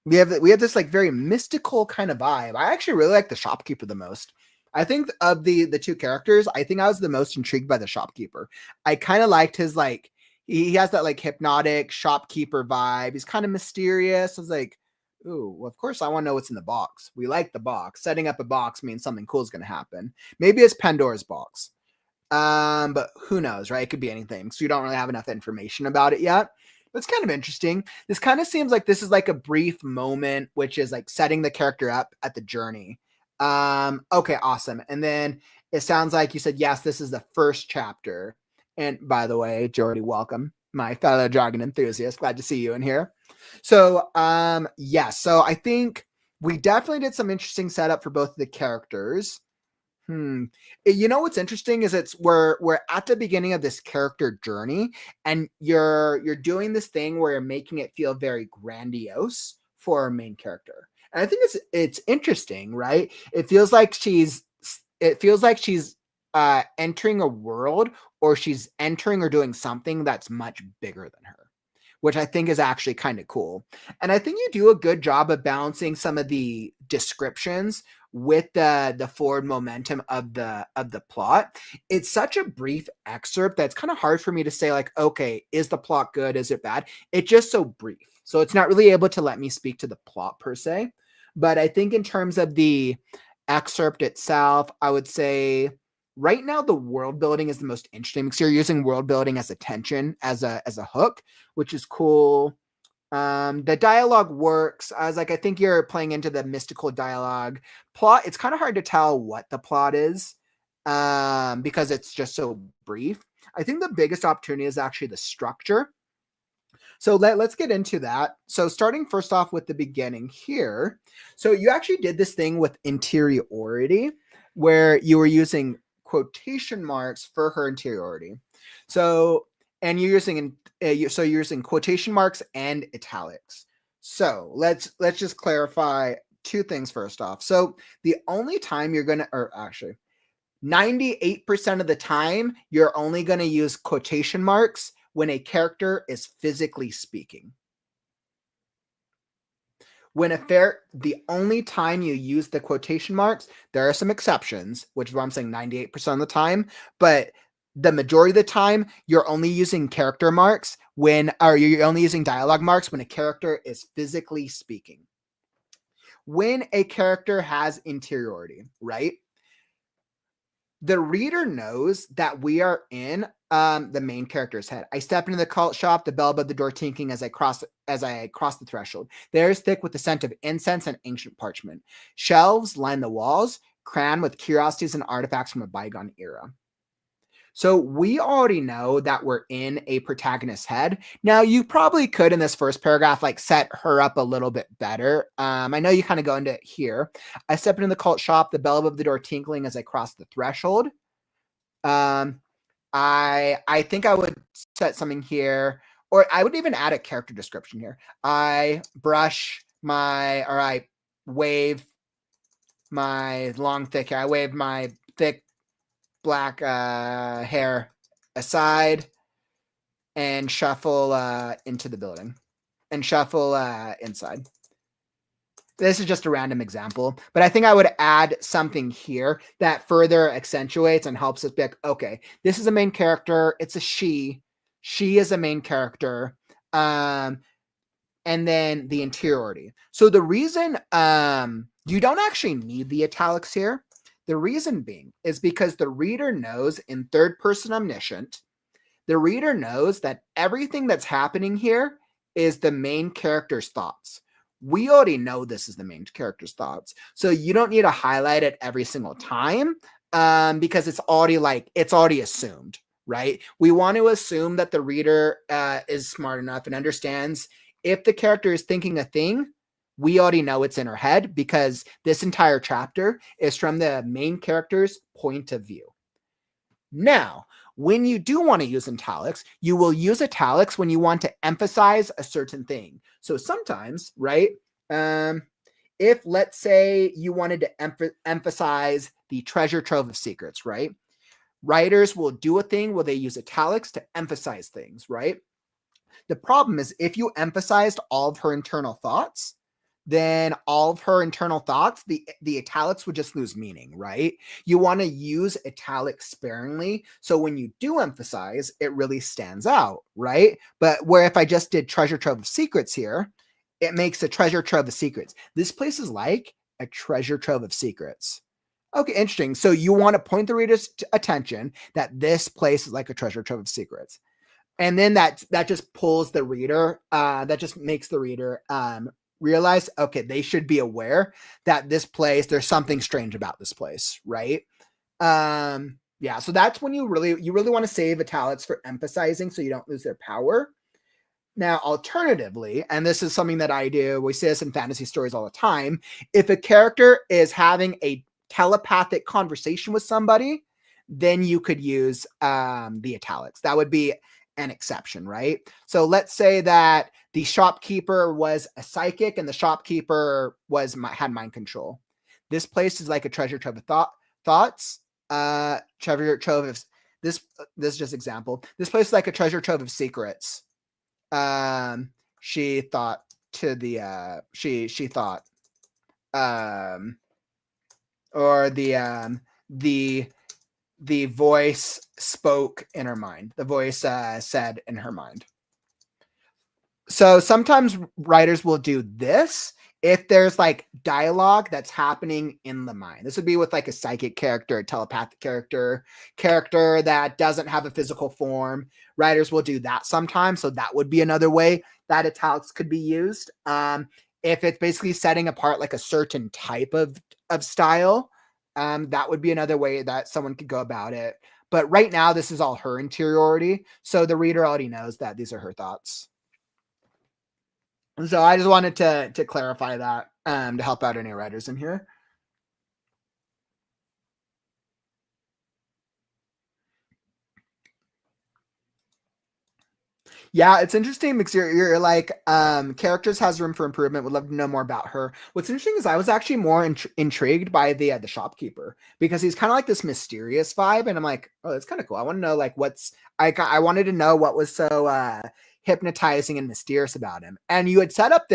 We have this like very mystical kind of vibe. I actually really like the shopkeeper the most. I think of the two characters, I think I was the most intrigued by the shopkeeper. I kind of liked his like he has that like hypnotic shopkeeper vibe. He's kind of mysterious. I was like, ooh, well, of course I want to know what's in the box. We like the box. Setting up a box means something cool is going to happen. Maybe it's Pandora's box. But who knows, right? It could be anything. So you don't really have enough information about it yet. But it's kind of interesting. This kind of seems like this is like a brief moment, which is like setting the character up at the journey. Okay, awesome. And then it sounds like you said, yes, this is the first chapter. And by the way, Jordy, welcome, my fellow dragon enthusiast. Glad to see you in here. So, yes, so I think we definitely did some interesting setup for both of the characters. What's interesting is we're at the beginning of this character journey, and you're doing this thing where you're making it feel very grandiose for our main character. And I think it's interesting, right? It feels like she's entering a world, or she's entering or doing something that's much bigger than her, which I think is actually kind of cool. And I think you do a good job of balancing some of the descriptions with the forward momentum of the plot. It's such a brief excerpt that's kind of hard for me to say like, okay, is the plot good? Is it bad? It's just so brief. So it's not really able to let me speak to the plot per se. But I think in terms of the excerpt itself, I would say right now the world building is the most interesting because you're using world building as a tension, as a hook, which is cool. The dialogue works. I was like, I think you're playing into the mystical dialogue. Plot, it's kind of hard to tell what the plot is because it's just so brief. I think the biggest opportunity is actually the structure. So let's get into that. So starting first off with the beginning here. So you actually did this thing with interiority where you were using quotation marks for her interiority. So, and you're using you're using quotation marks and italics. So let's just clarify two things first off. So the only time you're going to, or actually 98% of the time, you're only going to use quotation marks when a character is physically speaking. The only time you use the quotation marks, there are some exceptions, which is why I'm saying 98% of the time, but the majority of the time, you're only using character marks or you're only using dialogue marks when a character is physically speaking. When a character has interiority, right? The reader knows that we are in the main character's head. I step into the cult shop, the bell above the door tinkling as I cross the threshold. The air is thick with the scent of incense and ancient parchment. Shelves line the walls, crammed with curiosities and artifacts from a bygone era. So we already know that we're in a protagonist's head. Now, you probably could in this first paragraph, like set her up a little bit better. I know you kind of go into it here. I step into the cult shop, the bell above the door tinkling as I cross the threshold. I think I would set something here, or I would even add a character description here. I wave my long, thick hair. I wave my thick black hair aside and shuffle into the building and shuffle inside. This is just a random example, but I think I would add something here that further accentuates and helps us be like, okay, this is a main character. It's a she. She is a main character. And then the interiority. So the reason you don't actually need the italics here, the reason being is because the reader knows in third person omniscient, the reader knows that everything that's happening here is the main character's thoughts. We already know this is the main character's thoughts. So you don't need to highlight it every single time because it's already assumed, right? We want to assume that the reader is smart enough and understands if the character is thinking a thing, we already know it's in her head because this entire chapter is from the main character's point of view. Now, when you do want to use italics, you will use italics when you want to emphasize a certain thing. So sometimes, right, if let's say you wanted to emphasize the treasure trove of secrets, right? Writers will do a thing where they use italics to emphasize things, right? The problem is if you emphasized all of her internal thoughts, then all of her internal thoughts, the italics would just lose meaning, right? You want to use italics sparingly. So when you do emphasize, it really stands out, right? But where if I just did treasure trove of secrets here, it makes a treasure trove of secrets. This place is like a treasure trove of secrets. Okay, interesting. So you want to point the reader's attention that this place is like a treasure trove of secrets. And then that just pulls the reader, that just makes the reader realize, okay, they should be aware that this place, there's something strange about this place, right? Yeah, so that's when you really want to save italics for emphasizing so you don't lose their power. Now, alternatively, and this is something that I do, we see this in fantasy stories all the time, if a character is having a telepathic conversation with somebody, then you could use the italics. That would be an exception, right? So let's say that the shopkeeper was a psychic and the shopkeeper had mind control. This place is like a treasure trove of thoughts. Treasure trove of this is just example. This place is like a treasure trove of secrets. She thought to the she thought or the voice spoke in her mind. The voice said in her mind. So sometimes writers will do this if there's like dialogue that's happening in the mind. This would be with like a psychic character, a telepathic character that doesn't have a physical form. Writers will do that sometimes. So that would be another way that italics could be used. If it's basically setting apart like a certain type of style, that would be another way that someone could go about it. But right now, this is all her interiority. So the reader already knows that these are her thoughts. So I just wanted to clarify that to help out any writers in here. Yeah, it's interesting because you're like characters has room for improvement. Would love to know more about her. What's interesting is I was actually more intrigued by the shopkeeper because he's kind of like this mysterious vibe, and I'm like, oh, that's kind of cool. I want to know like I wanted to know what was so hypnotizing and mysterious about him. And you had set up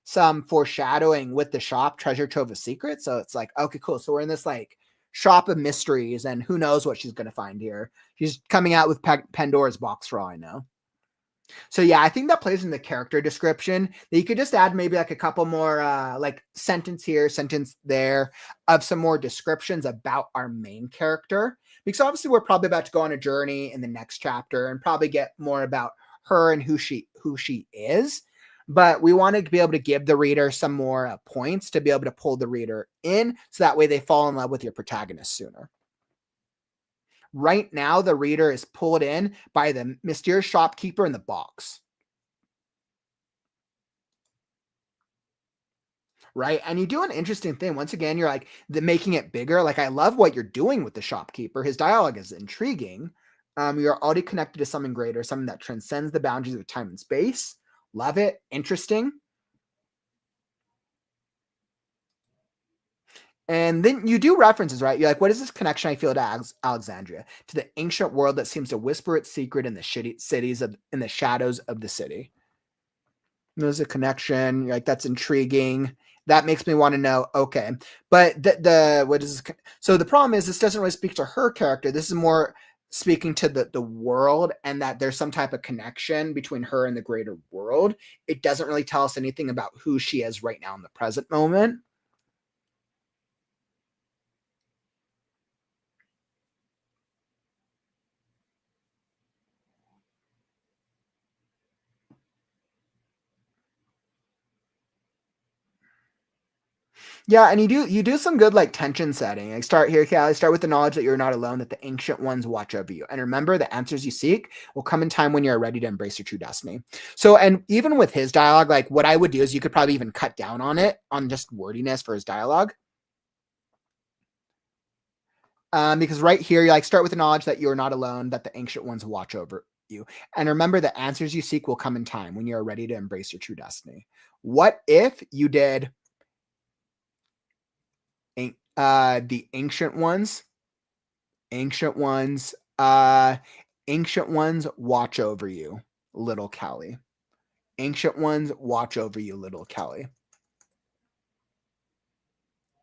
some foreshadowing with the shop treasure trove of secrets, so it's like, okay, cool. So we're in this like shop of mysteries, and who knows what she's gonna find here. She's coming out with Pandora's box for all I know. So yeah, I think that plays in the character description. That you could just add maybe like a couple more like sentence here, sentence there of some more descriptions about our main character. Because obviously we're probably about to go on a journey in the next chapter and probably get more about her and who she is. But we want to be able to give the reader some more points to be able to pull the reader in so that way they fall in love with your protagonist sooner. Right now, the reader is pulled in by the mysterious shopkeeper in the box. Right. And you do an interesting thing. Once again, you're like making it bigger. Like, I love what you're doing with the shopkeeper. His dialogue is intriguing. You're already connected to something greater, something that transcends the boundaries of time and space. Love it. Interesting. And then you do references, right? You're like, what is this connection I feel to Alexandria? To the ancient world that seems to whisper its secret in the in the shadows of the city. There's a connection. You're like, that's intriguing. That makes me want to know. Okay, but what is this? So the problem is this doesn't really speak to her character. This is more speaking to the world, and that there's some type of connection between her and the greater world. It doesn't really tell us anything about who she is right now in the present moment. Yeah, and you do some good like tension setting. Like start here, Callie. Start with the knowledge that you're not alone, that the ancient ones watch over you. And remember, the answers you seek will come in time when you're ready to embrace your true destiny. So, and even with his dialogue, like what I would do is you could probably even cut down on it, on just wordiness for his dialogue. Because right here, you like start with the knowledge that you're not alone, that the ancient ones watch over you. And remember, the answers you seek will come in time when you're ready to embrace your true destiny. What if you did the ancient ones watch over you, little Callie. Ancient ones watch over you, little Callie.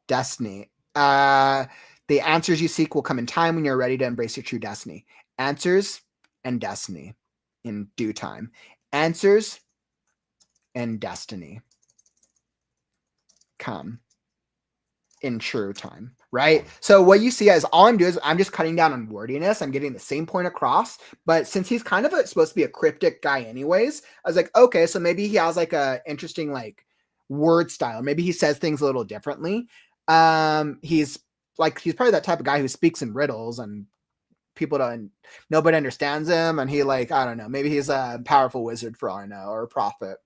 Destiny. The answers you seek will come in time when you're ready to embrace your true destiny. Answers and destiny in due time. Answers and destiny come in true time, right? So what you see is all I'm doing is I'm just cutting down on wordiness. I'm getting the same point across, but since he's kind of supposed to be a cryptic guy anyways, I was like, okay, so maybe he has like a interesting like word style. Maybe he says things a little differently. He's probably that type of guy who speaks in riddles and nobody understands him. And he like, I don't know, maybe he's a powerful wizard for all I know, or a prophet.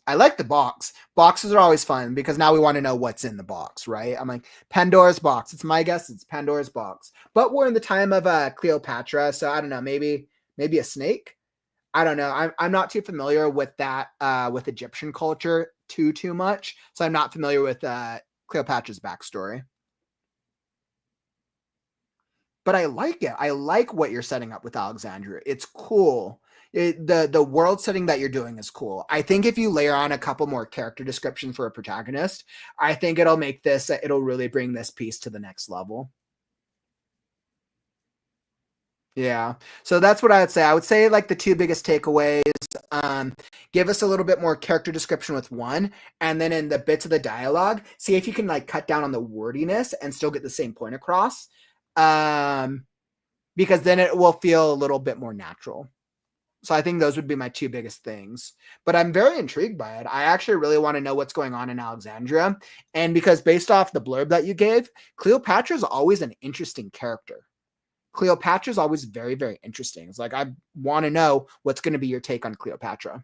I like the box. Boxes are always fun because now we want to know what's in the box, right? I'm like, Pandora's box. It's my guess. It's Pandora's box. But we're in the time of Cleopatra, so I don't know. Maybe a snake. I don't know. I'm not too familiar with that with Egyptian culture too much, so I'm not familiar with Cleopatra's backstory. But I like it. I like what you're setting up with Alexandria. It's cool. The world setting that you're doing is cool. I think if you layer on a couple more character descriptions for a protagonist, I think it'll really bring this piece to the next level. Yeah. So that's what I would say. I would say like the two biggest takeaways, give us a little bit more character description with one, and then in the bits of the dialogue, see if you can like cut down on the wordiness and still get the same point across. Because then it will feel a little bit more natural. So I think those would be my two biggest things. But I'm very intrigued by it. I actually really want to know what's going on in Alexandria. And because based off the blurb that you gave, Cleopatra is always an interesting character. Cleopatra is always very, very interesting. It's like, I want to know what's going to be your take on Cleopatra.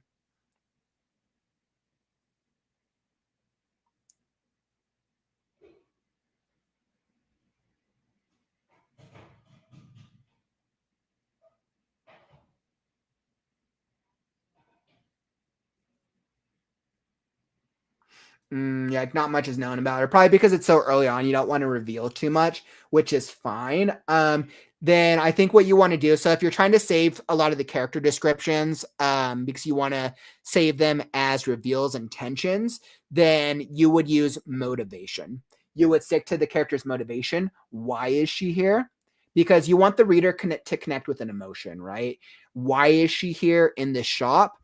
Yeah, not much is known about her. Probably because it's so early on, you don't want to reveal too much, which is fine. Then I think what you want to do, so if you're trying to save a lot of the character descriptions, because you want to save them as reveals and tensions, then you would use motivation. You would stick to the character's motivation. Why is she here? Because you want the reader to connect with an emotion, right? Why is she here in this shop?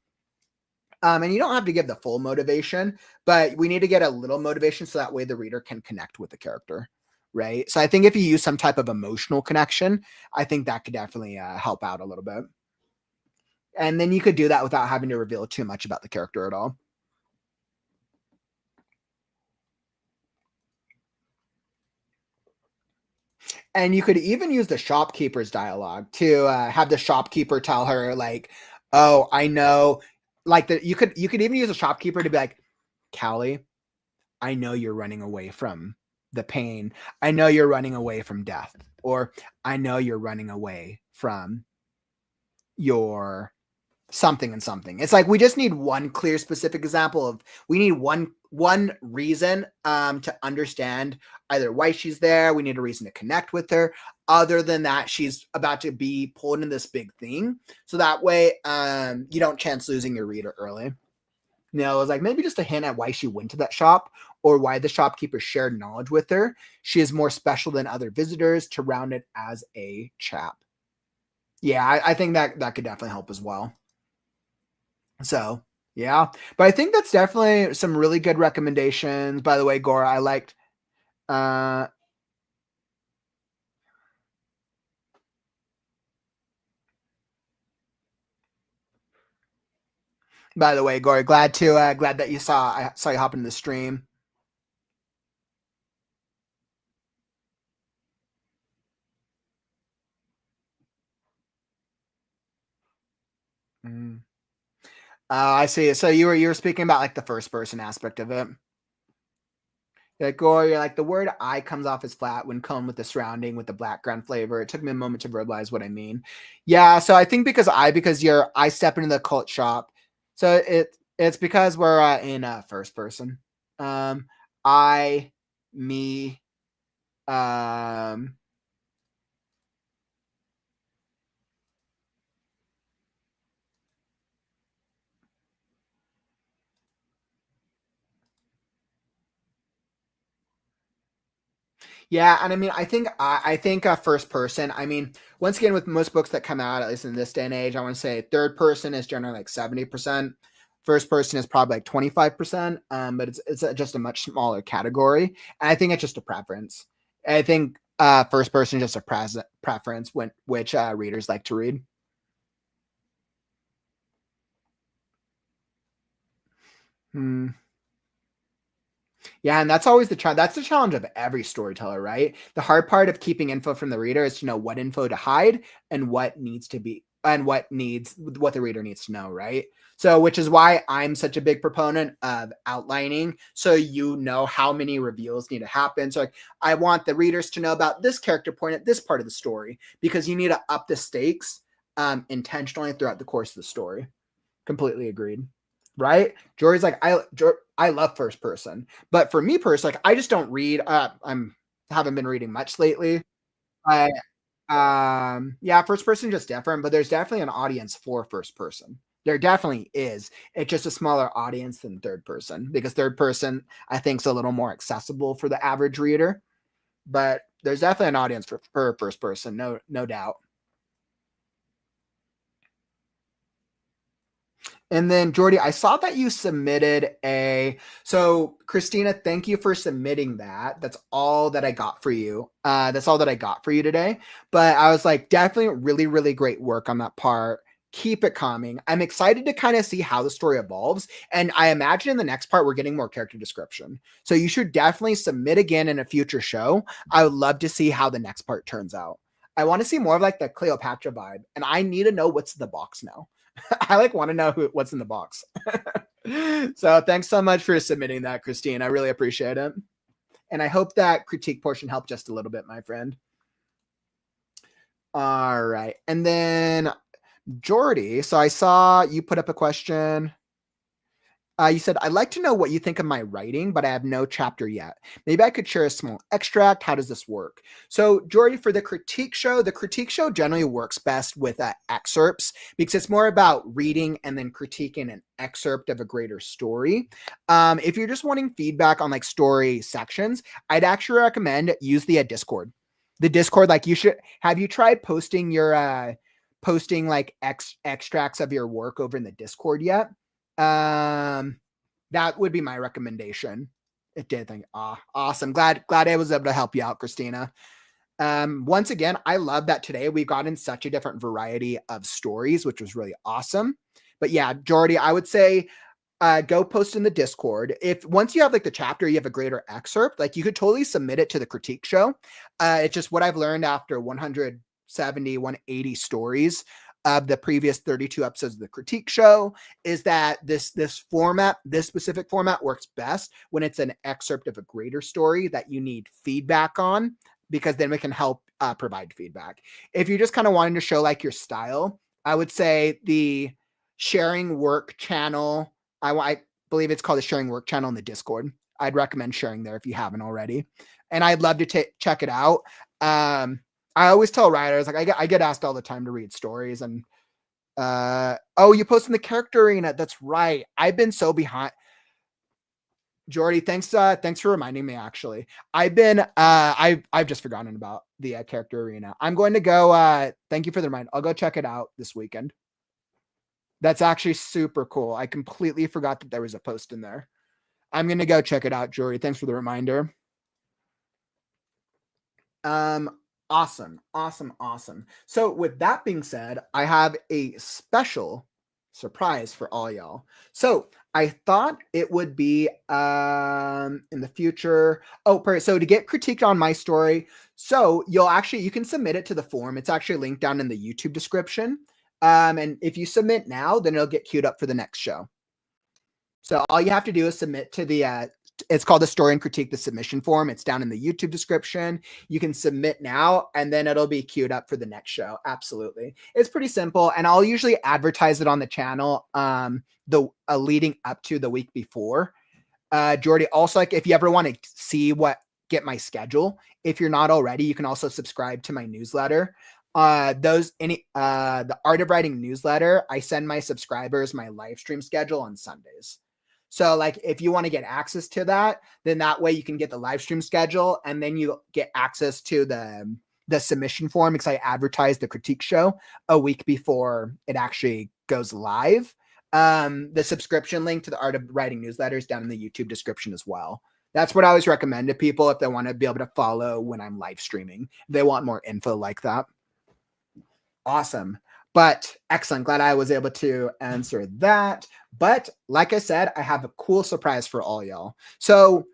And you don't have to give the full motivation, but we need to get a little motivation so that way the reader can connect with the character, right? So I think if you use some type of emotional connection, I think that could definitely help out a little bit. And then you could do that without having to reveal too much about the character at all. And you could even use the shopkeeper's dialogue to have the shopkeeper tell her like, "Oh, I know." Like you could even use a shopkeeper to be like, "Callie, I know you're running away from the pain. I know you're running away from death, or I know you're running away from your something and something. It's like we just need one clear specific example of we need one reason to understand either why she's there. We need a reason to connect with her. Other than that, she's about to be pulled in this big thing. So that way you don't chance losing your reader early. You know, it was like maybe just a hint at why she went to that shop or why the shopkeeper shared knowledge with her. She is more special than other visitors to round it as a chap. Yeah, I think that could definitely help as well. So yeah, but I think that's definitely some really good recommendations. By the way, Gora, I liked by the way, Gora, glad that I saw you hop into the stream. Mm. I see. So you were speaking about like the first person aspect of it. Like, or you're like the word "I" comes off as flat when come with the surrounding with the background flavor. It took me a moment to verbalize what I mean. Yeah, so I think because I step into the cult shop, so it's because we're in first person. I, me, um, yeah, and I mean, I think first person. I mean, once again, with most books that come out, at least in this day and age, I want to say third person is generally like 70%. First person is probably like 25%. But it's just a much smaller category, and I think it's just a preference. I think first person is just a preference when which readers like to read. Hmm. Yeah, and that's always the challenge. That's the challenge of every storyteller, right? The hard part of keeping info from the reader is to know what info to hide and what needs to be and what the reader needs to know, right? So, which is why I'm such a big proponent of outlining, so you know how many reveals need to happen. So, like, I want the readers to know about this character point at this part of the story because you need to up the stakes intentionally throughout the course of the story. Completely agreed. Right? Jory's like, I love first person, but for me personally, like I just don't read. I'm haven't been reading much lately. I yeah, first person just different, but there's definitely an audience for first person. There definitely is. It's just a smaller audience than third person because third person I think is a little more accessible for the average reader. But there's definitely an audience for first person, no doubt. And then Jordy, I saw that you submitted so Christina, thank you for submitting that. That's all that I got for you. That's all that I got for you today. But I was like, definitely really, really great work on that part. Keep it coming. I'm excited to kind of see how the story evolves. And I imagine in the next part, we're getting more character description. So you should definitely submit again in a future show. I would love to see how the next part turns out. I want to see more of like the Cleopatra vibe. And I need to know what's in the box now. I like want to know what's in the box. So thanks so much for submitting that, Christine. I really appreciate it. And I hope that critique portion helped just a little bit, my friend. All right. And then Jordy, so I saw you put up a question. You said, I'd like to know what you think of my writing, but I have no chapter yet. Maybe I could share a small extract. How does this work? So, Jordy, for the critique show generally works best with excerpts because it's more about reading and then critiquing an excerpt of a greater story. If you're just wanting feedback on like story sections, I'd actually recommend use the Discord. The Discord, like have you tried posting your posting like extracts of your work over in the Discord yet? That would be my recommendation. It did. Awesome. Glad I was able to help you out, Christina. Once again, I love that today we got in such a different variety of stories, which was really awesome. But yeah, Jordy, I would say go post in the Discord. If once you have like the chapter, you have a greater excerpt, like you could totally submit it to the critique show. It's just what I've learned after 170, 180 stories of the previous 32 episodes of the critique show is that this specific format works best when it's an excerpt of a greater story that you need feedback on, because then we can help provide feedback. If you're just kind of wanting to show like your style, I would say the sharing work channel. I believe it's called the sharing work channel in the Discord. I'd recommend sharing there if you haven't already. And I'd love to check it out. I always tell writers, like I get asked all the time to read stories, and oh, you post in the character arena. That's right. I've been so behind. Jordy, thanks for reminding me. Actually, I've just forgotten about the character arena. I'm going to go. Thank you for the reminder. I'll go check it out this weekend. That's actually super cool. I completely forgot that there was a post in there. I'm going to go check it out, Jordy. Thanks for the reminder. Awesome. So with that being said, I have a special surprise for all y'all. So I thought it would be in the future. So to get critiqued on my story, so you can submit it to the form. It's actually linked down in the YouTube description. And if you submit now, then it'll get queued up for the next show. So all you have to do is submit to the it's called the Story and Critique the Submission form. It's down in the YouTube description. You can submit now, and then it'll be queued up for the next show. Absolutely. It's pretty simple, and I'll usually advertise it on the channel leading up to the week before. Jordy, also, like if you ever want to see get my schedule, if you're not already, you can also subscribe to my newsletter. The Art of Writing newsletter, I send my subscribers my live stream schedule on Sundays. So like if you want to get access to that, then that way you can get the live stream schedule, and then you get access to the submission form, because I advertise the critique show a week before it actually goes live. The subscription link to the Art of Writing newsletter is down in the YouTube description as well. That's what I always recommend to people if they want to be able to follow when I'm live streaming. If they want more info like that. Awesome. But excellent. Glad I was able to answer that. But like I said, I have a cool surprise for all y'all. So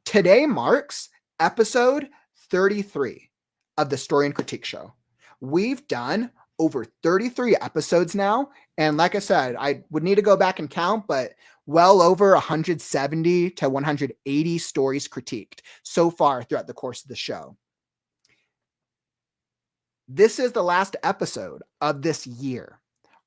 today marks episode 33 of the Story and Critique Show. We've done over 33 episodes now. And like I said, I would need to go back and count, but well over 170 to 180 stories critiqued so far throughout the course of the show. This is the last episode of this year.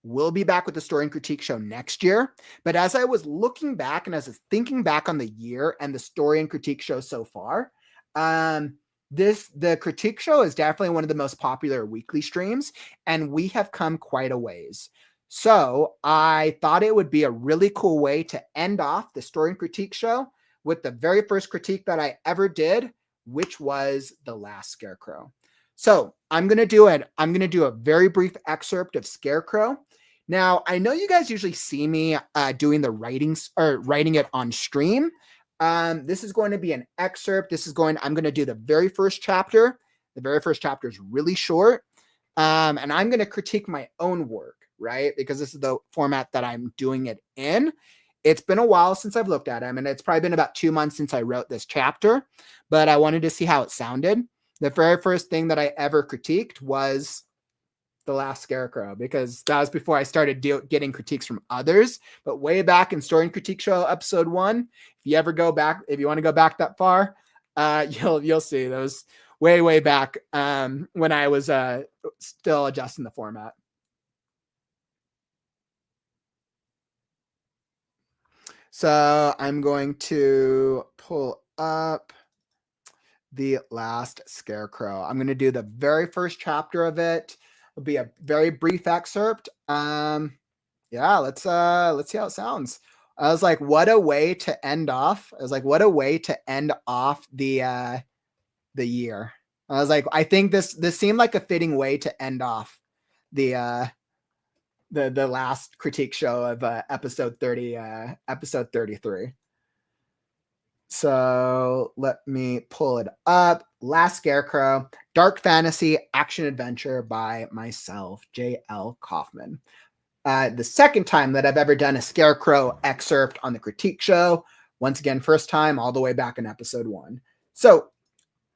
We'll be back with the Story and Critique Show next year. But as I was looking back and as I was thinking back on the year and the Story and Critique Show so far, the Critique Show is definitely one of the most popular weekly streams, and we have come quite a ways. So I thought it would be a really cool way to end off the Story and Critique Show with the very first critique that I ever did, which was The Last Scarecrow. So I'm going to do a very brief excerpt of Scarecrow. Now, I know you guys usually see me doing the writings or writing it on stream. This is going to be an excerpt. I'm going to do the very first chapter. The very first chapter is really short. And I'm going to critique my own work, right? Because this is the format that I'm doing it in. It's been a while since I've looked at them, and it's probably been about 2 months since I wrote this chapter, but I wanted to see how it sounded. The very first thing that I ever critiqued was The Last Scarecrow, because that was before I started getting critiques from others. But way back in Story and Critique Show episode 1, if you want to go back that far, you'll see those way back when I was still adjusting the format. So I'm going to pull up The Last Scarecrow. I'm going to do the very first chapter of it. It'll be a very brief excerpt. Yeah, let's see how it sounds. I was like, what a way to end off. The year. I was like, I think this seemed like a fitting way to end off the last critique show of episode 33. So let me pull it up. Last Scarecrow, dark fantasy action adventure by myself, J.L. Kauffman. The second time that I've ever done a Scarecrow excerpt on the critique show. Once again, first time all the way back in episode 1. So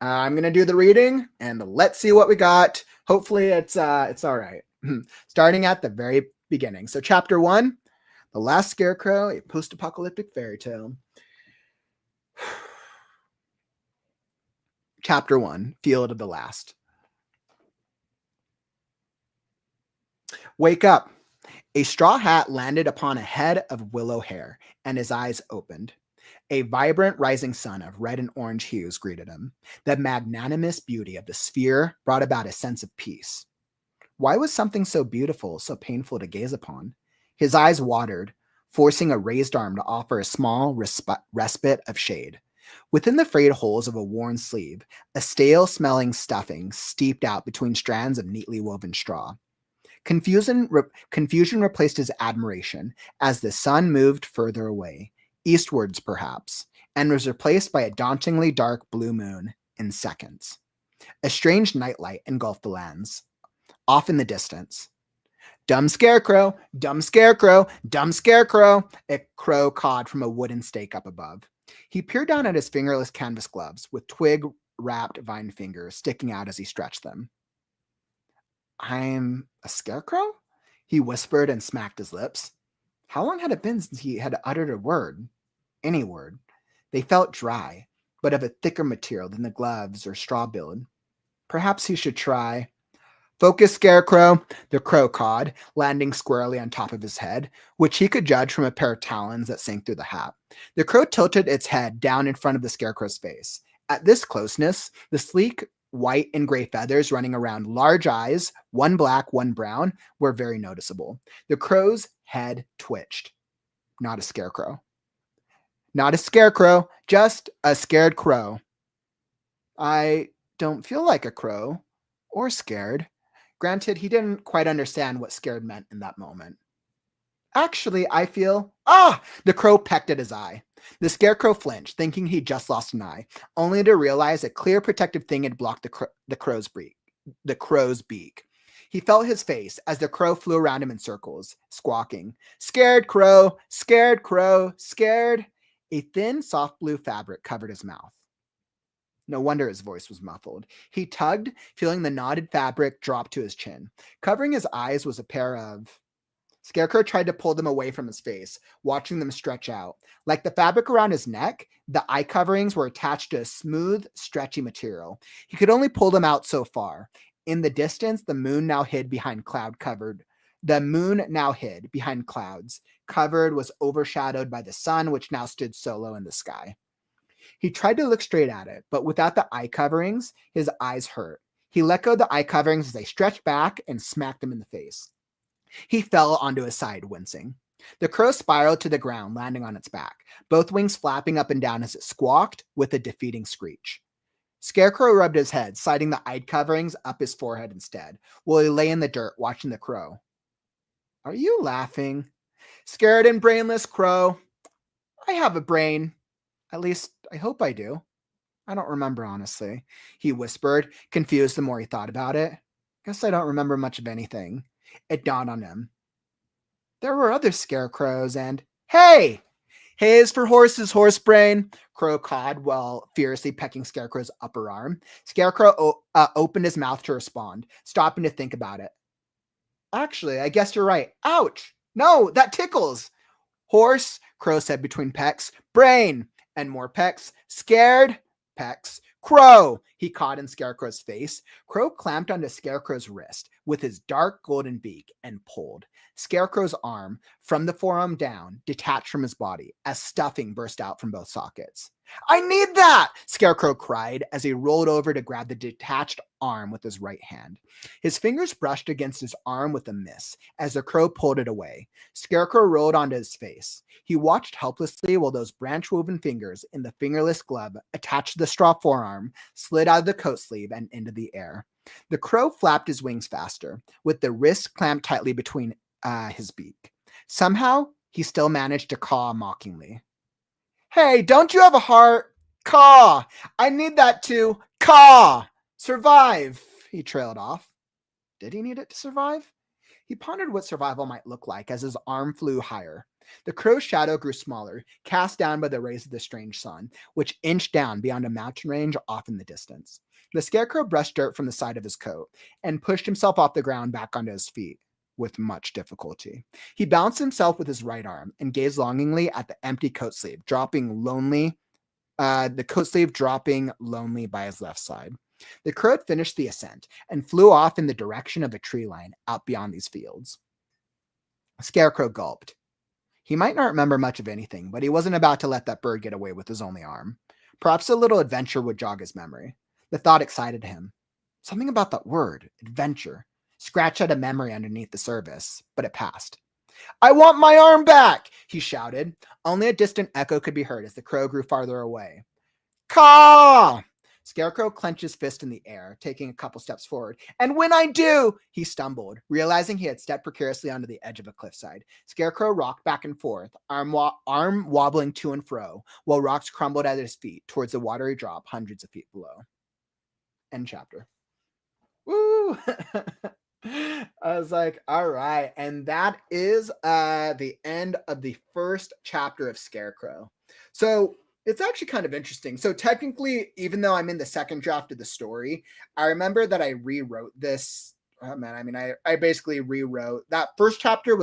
I'm going to do the reading and let's see what we got. Hopefully it's all right. Starting at the very beginning. So chapter 1, The Last Scarecrow, a post-apocalyptic fairy tale. Chapter 1, Field of the Last. Wake up. A straw hat landed upon a head of willow hair, and his eyes opened. A vibrant rising sun of red and orange hues greeted him. The magnanimous beauty of the sphere brought about a sense of peace. Why was something so beautiful so painful to gaze upon? His eyes watered, forcing a raised arm to offer a small respite of shade. Within the frayed holes of a worn sleeve, a stale-smelling stuffing steeped out between strands of neatly woven straw. Confusion replaced his admiration as the sun moved further away, eastwards perhaps, and was replaced by a dauntingly dark blue moon in seconds. A strange nightlight engulfed the lands. Off in the distance, dumb scarecrow, dumb scarecrow, dumb scarecrow, a crow cawed from a wooden stake up above. He peered down at his fingerless canvas gloves with twig-wrapped vine fingers sticking out as he stretched them. I'm a scarecrow? He whispered and smacked his lips. How long had it been since he had uttered a word? Any word. They felt dry, but of a thicker material than the gloves or straw billed. Perhaps he should try. Focus, Scarecrow, the crow cawed, landing squarely on top of his head, which he could judge from a pair of talons that sank through the hat. The crow tilted its head down in front of the Scarecrow's face. At this closeness, the sleek white and gray feathers running around large eyes, one black, one brown, were very noticeable. The crow's head twitched. Not a scarecrow. Not a scarecrow, just a scared crow. I don't feel like a crow, or scared. Granted, he didn't quite understand what scared meant in that moment. Actually, I feel... The crow pecked at his eye. The scarecrow flinched, thinking he'd just lost an eye, only to realize a clear protective thing had blocked the crow's beak. He felt his face as the crow flew around him in circles, squawking, "Scared crow, scared crow, scared." A thin, soft blue fabric covered his mouth. No wonder his voice was muffled. He tugged, feeling the knotted fabric drop to his chin. Covering his eyes was a pair of... Scarecrow tried to pull them away from his face, watching them stretch out. Like the fabric around his neck, the eye coverings were attached to a smooth, stretchy material. He could only pull them out so far. In the distance, the moon now hid behind clouds. Covered was overshadowed by the sun, which now stood solo in the sky. He tried to look straight at it, but without the eye coverings, his eyes hurt. He let go of the eye coverings as they stretched back and smacked him in the face. He fell onto his side, wincing. The crow spiraled to the ground, landing on its back, both wings flapping up and down as it squawked with a defeating screech. Scarecrow rubbed his head, sliding the eye coverings up his forehead instead, while he lay in the dirt watching the crow. Are you laughing? Scared and brainless crow. I have a brain. At least, I hope I do. I don't remember, honestly, he whispered, confused the more he thought about it. Guess I don't remember much of anything. It dawned on him. There were other scarecrows and... Hey! Hay is for horses, horse brain, Crow cawed while fiercely pecking Scarecrow's upper arm. Scarecrow opened his mouth to respond, stopping to think about it. Actually, I guess you're right. Ouch! No, that tickles! Horse, Crow said between pecks. Brain! And more pecks. Scared? Pecks. Crow! He caught in Scarecrow's face. Crow clamped onto Scarecrow's wrist with his dark golden beak and pulled. Scarecrow's arm, from the forearm down, detached from his body as stuffing burst out from both sockets. I need that! Scarecrow cried as he rolled over to grab the detached arm with his right hand. His fingers brushed against his arm with a miss as the crow pulled it away. Scarecrow rolled onto his face. He watched helplessly while those branch-woven fingers in the fingerless glove attached to the straw forearm slid out of the coat sleeve and into the air. The crow flapped his wings faster, with the wrist clamped tightly between his beak. Somehow, he still managed to caw mockingly. Hey, don't you have a heart? Caw! I need that too. Caw! Survive! He trailed off. Did he need it to survive? He pondered what survival might look like as his arm flew higher. The crow's shadow grew smaller, cast down by the rays of the strange sun, which inched down beyond a mountain range off in the distance. The Scarecrow brushed dirt from the side of his coat and pushed himself off the ground back onto his feet with much difficulty. He balanced himself with his right arm and gazed longingly at the empty coat sleeve, dropping lonely by his left side. The crow had finished the ascent and flew off in the direction of a tree line out beyond these fields. Scarecrow gulped. He might not remember much of anything, but he wasn't about to let that bird get away with his only arm. Perhaps a little adventure would jog his memory. The thought excited him. Something about that word, adventure, scratched at a memory underneath the surface, but it passed. I want my arm back, he shouted. Only a distant echo could be heard as the crow grew farther away. Caw! Scarecrow clenched his fist in the air, taking a couple steps forward. And when I do, he stumbled, realizing he had stepped precariously onto the edge of a cliffside. Scarecrow rocked back and forth, arm wobbling to and fro, while rocks crumbled at his feet towards the watery drop hundreds of feet below. End chapter. Woo! I was like, all right. And that is the end of the first chapter of Scarecrow. So it's actually kind of interesting. So technically, even though I'm in the second draft of the story, I remember that I rewrote this. Oh man, I mean, I basically rewrote that first chapter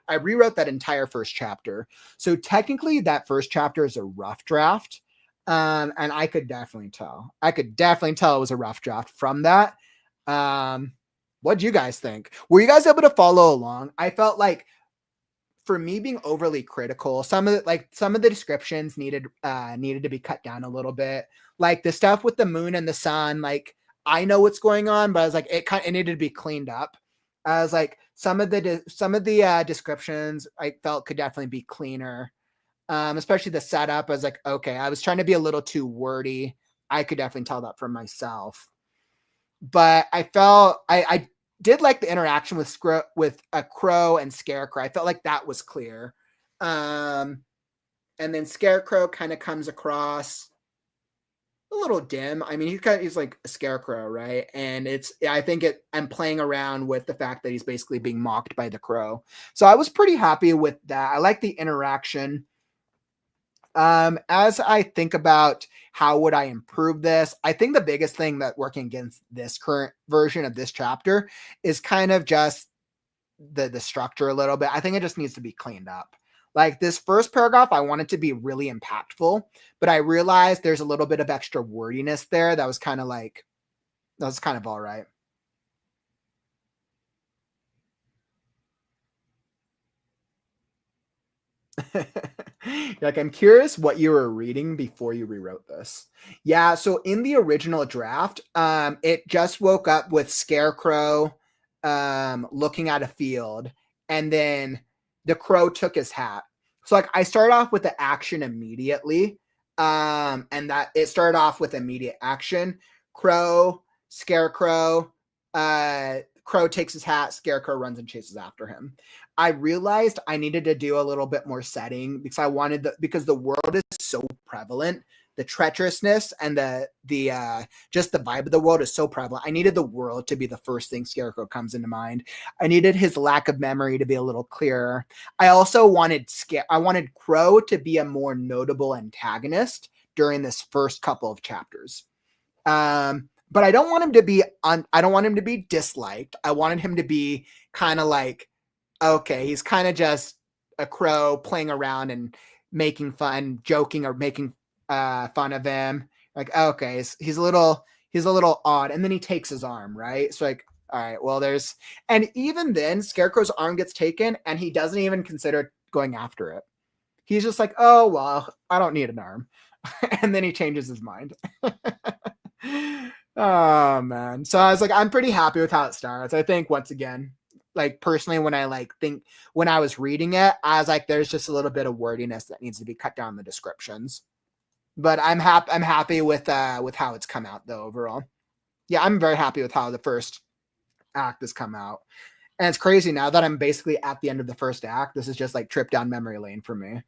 I rewrote that entire first chapter. So technically that first chapter is a rough draft. And I could definitely tell. It was a rough draft from that. What do you guys think? Were you guys able to follow along? I felt like for me being overly critical, some of the descriptions needed to be cut down a little bit. Like the stuff with the moon and the sun, like I know what's going on, but I was like, it needed to be cleaned up. I was like, some of the descriptions I felt could definitely be cleaner. Especially the setup. I was like, okay, I was trying to be a little too wordy. I could definitely tell that from myself. But I felt I did like the interaction with a crow and Scarecrow. I felt like that was clear. And then Scarecrow kind of comes across a little dim. I mean, he's like a Scarecrow, right? And I'm playing around with the fact that he's basically being mocked by the crow. So I was pretty happy with that. I like the interaction. As I think about how would I improve this, I think the biggest thing that working against this current version of this chapter is kind of just the structure a little bit. I think it just needs to be cleaned up. Like this first paragraph, I want it to be really impactful, but I realized there's a little bit of extra wordiness there that was kind of all right. Like, I'm curious what you were reading before you rewrote this. Yeah, so in the original draft, it just woke up with Scarecrow looking at a field, and then the crow took his hat. So like I started off with the action immediately, and that it started off with immediate action. Scarecrow, Crow takes his hat, Scarecrow runs and chases after him. I realized I needed to do a little bit more setting because because the world is so prevalent. The treacherousness and the just the vibe of the world is so prevalent. I needed the world to be the first thing Scarecrow comes into mind. I needed his lack of memory to be a little clearer. I also wanted Crow to be a more notable antagonist during this first couple of chapters. But I don't want him to be I don't want him to be disliked. I wanted him to be kind of like, okay, he's kind of just a crow playing around and making fun, joking or making fun of him. Like, okay, he's a little odd. And then he takes his arm, right? So like, all right, well, and even then Scarecrow's arm gets taken and he doesn't even consider going after it. He's just like, oh, well, I don't need an arm. And then he changes his mind. Oh man. So I was like, I'm pretty happy with how it starts. I think once again, like personally, when I was reading it, I was like, there's just a little bit of wordiness that needs to be cut down in the descriptions. But I'm happy with how it's come out though overall. Yeah, I'm very happy with how the first act has come out. And it's crazy now that I'm basically at the end of the first act. This is just like trip down memory lane for me.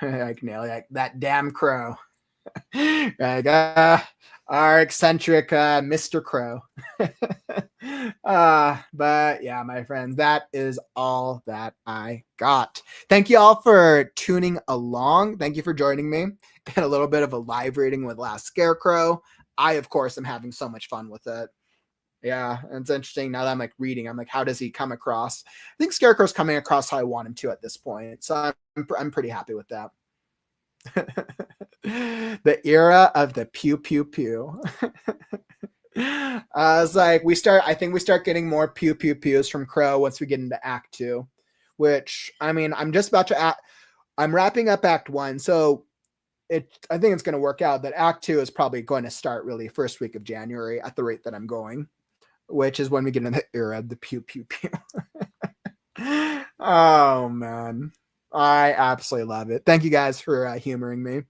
Like nail like that damn crow. Like our eccentric Mr. Crow. But yeah, my friends, that is all that I got. Thank you all for tuning along. Thank you for joining me in a little bit of a live reading with Last Scarecrow. I, of course, am having so much fun with it. Yeah, and it's interesting now that I'm like reading. I'm like, how does he come across? I think Scarecrow's coming across how I want him to at this point. So I'm pretty happy with that. The era of the pew pew pew. I was like, I think we start getting more pew pew pews from Crow once we get into Act 2. which, I mean, I'm just about to I'm wrapping up Act 1, so I think it's going to work out that Act 2 is probably going to start really first week of January at the rate that I'm going, which is when we get in the era of the pew pew pew. Oh man, I absolutely love it. Thank you guys for humoring me.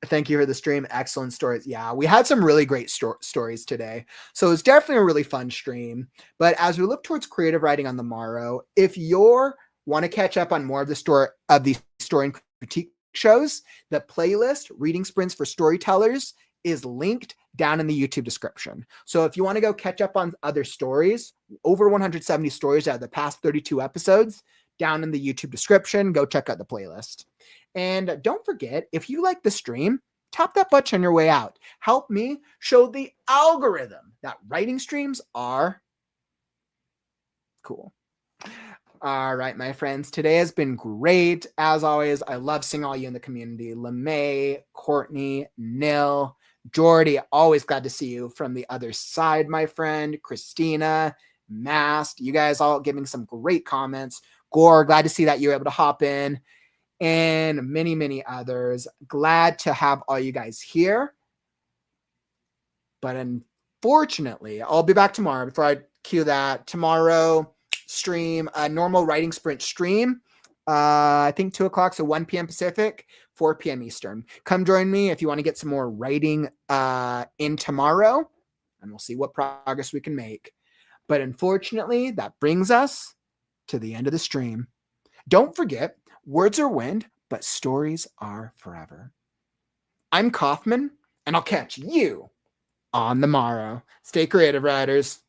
Thank you for the stream. Excellent stories. Yeah, we had some really great stories today. So it's definitely a really fun stream. But as we look towards creative writing on the morrow, if you want to catch up on more of the story and critique shows, the playlist Reading Sprints for Storytellers is linked down in the YouTube description. So if you want to go catch up on other stories, over 170 stories out of the past 32 episodes, down in the YouTube description, go check out the playlist. And don't forget, if you like the stream, tap that button on your way out. Help me show the algorithm that writing streams are cool. All right, my friends, today has been great. As always, I love seeing all you in the community. LeMay, Courtney, Nil, Jordy, always glad to see you from the other side, my friend. Christina, Mast, you guys all giving some great comments. Gore, glad to see that you were able to hop in. And many, many others. Glad to have all you guys here. But unfortunately, I'll be back tomorrow. Before I cue that, tomorrow stream, a normal writing sprint stream. I think 2 o'clock, so 1 p.m. Pacific, 4 p.m. Eastern. Come join me if you want to get some more writing in tomorrow, and we'll see what progress we can make. But unfortunately, that brings us to the end of the stream. Don't forget, words are wind, but stories are forever. I'm Kauffman, and I'll catch you on the morrow. Stay creative, writers.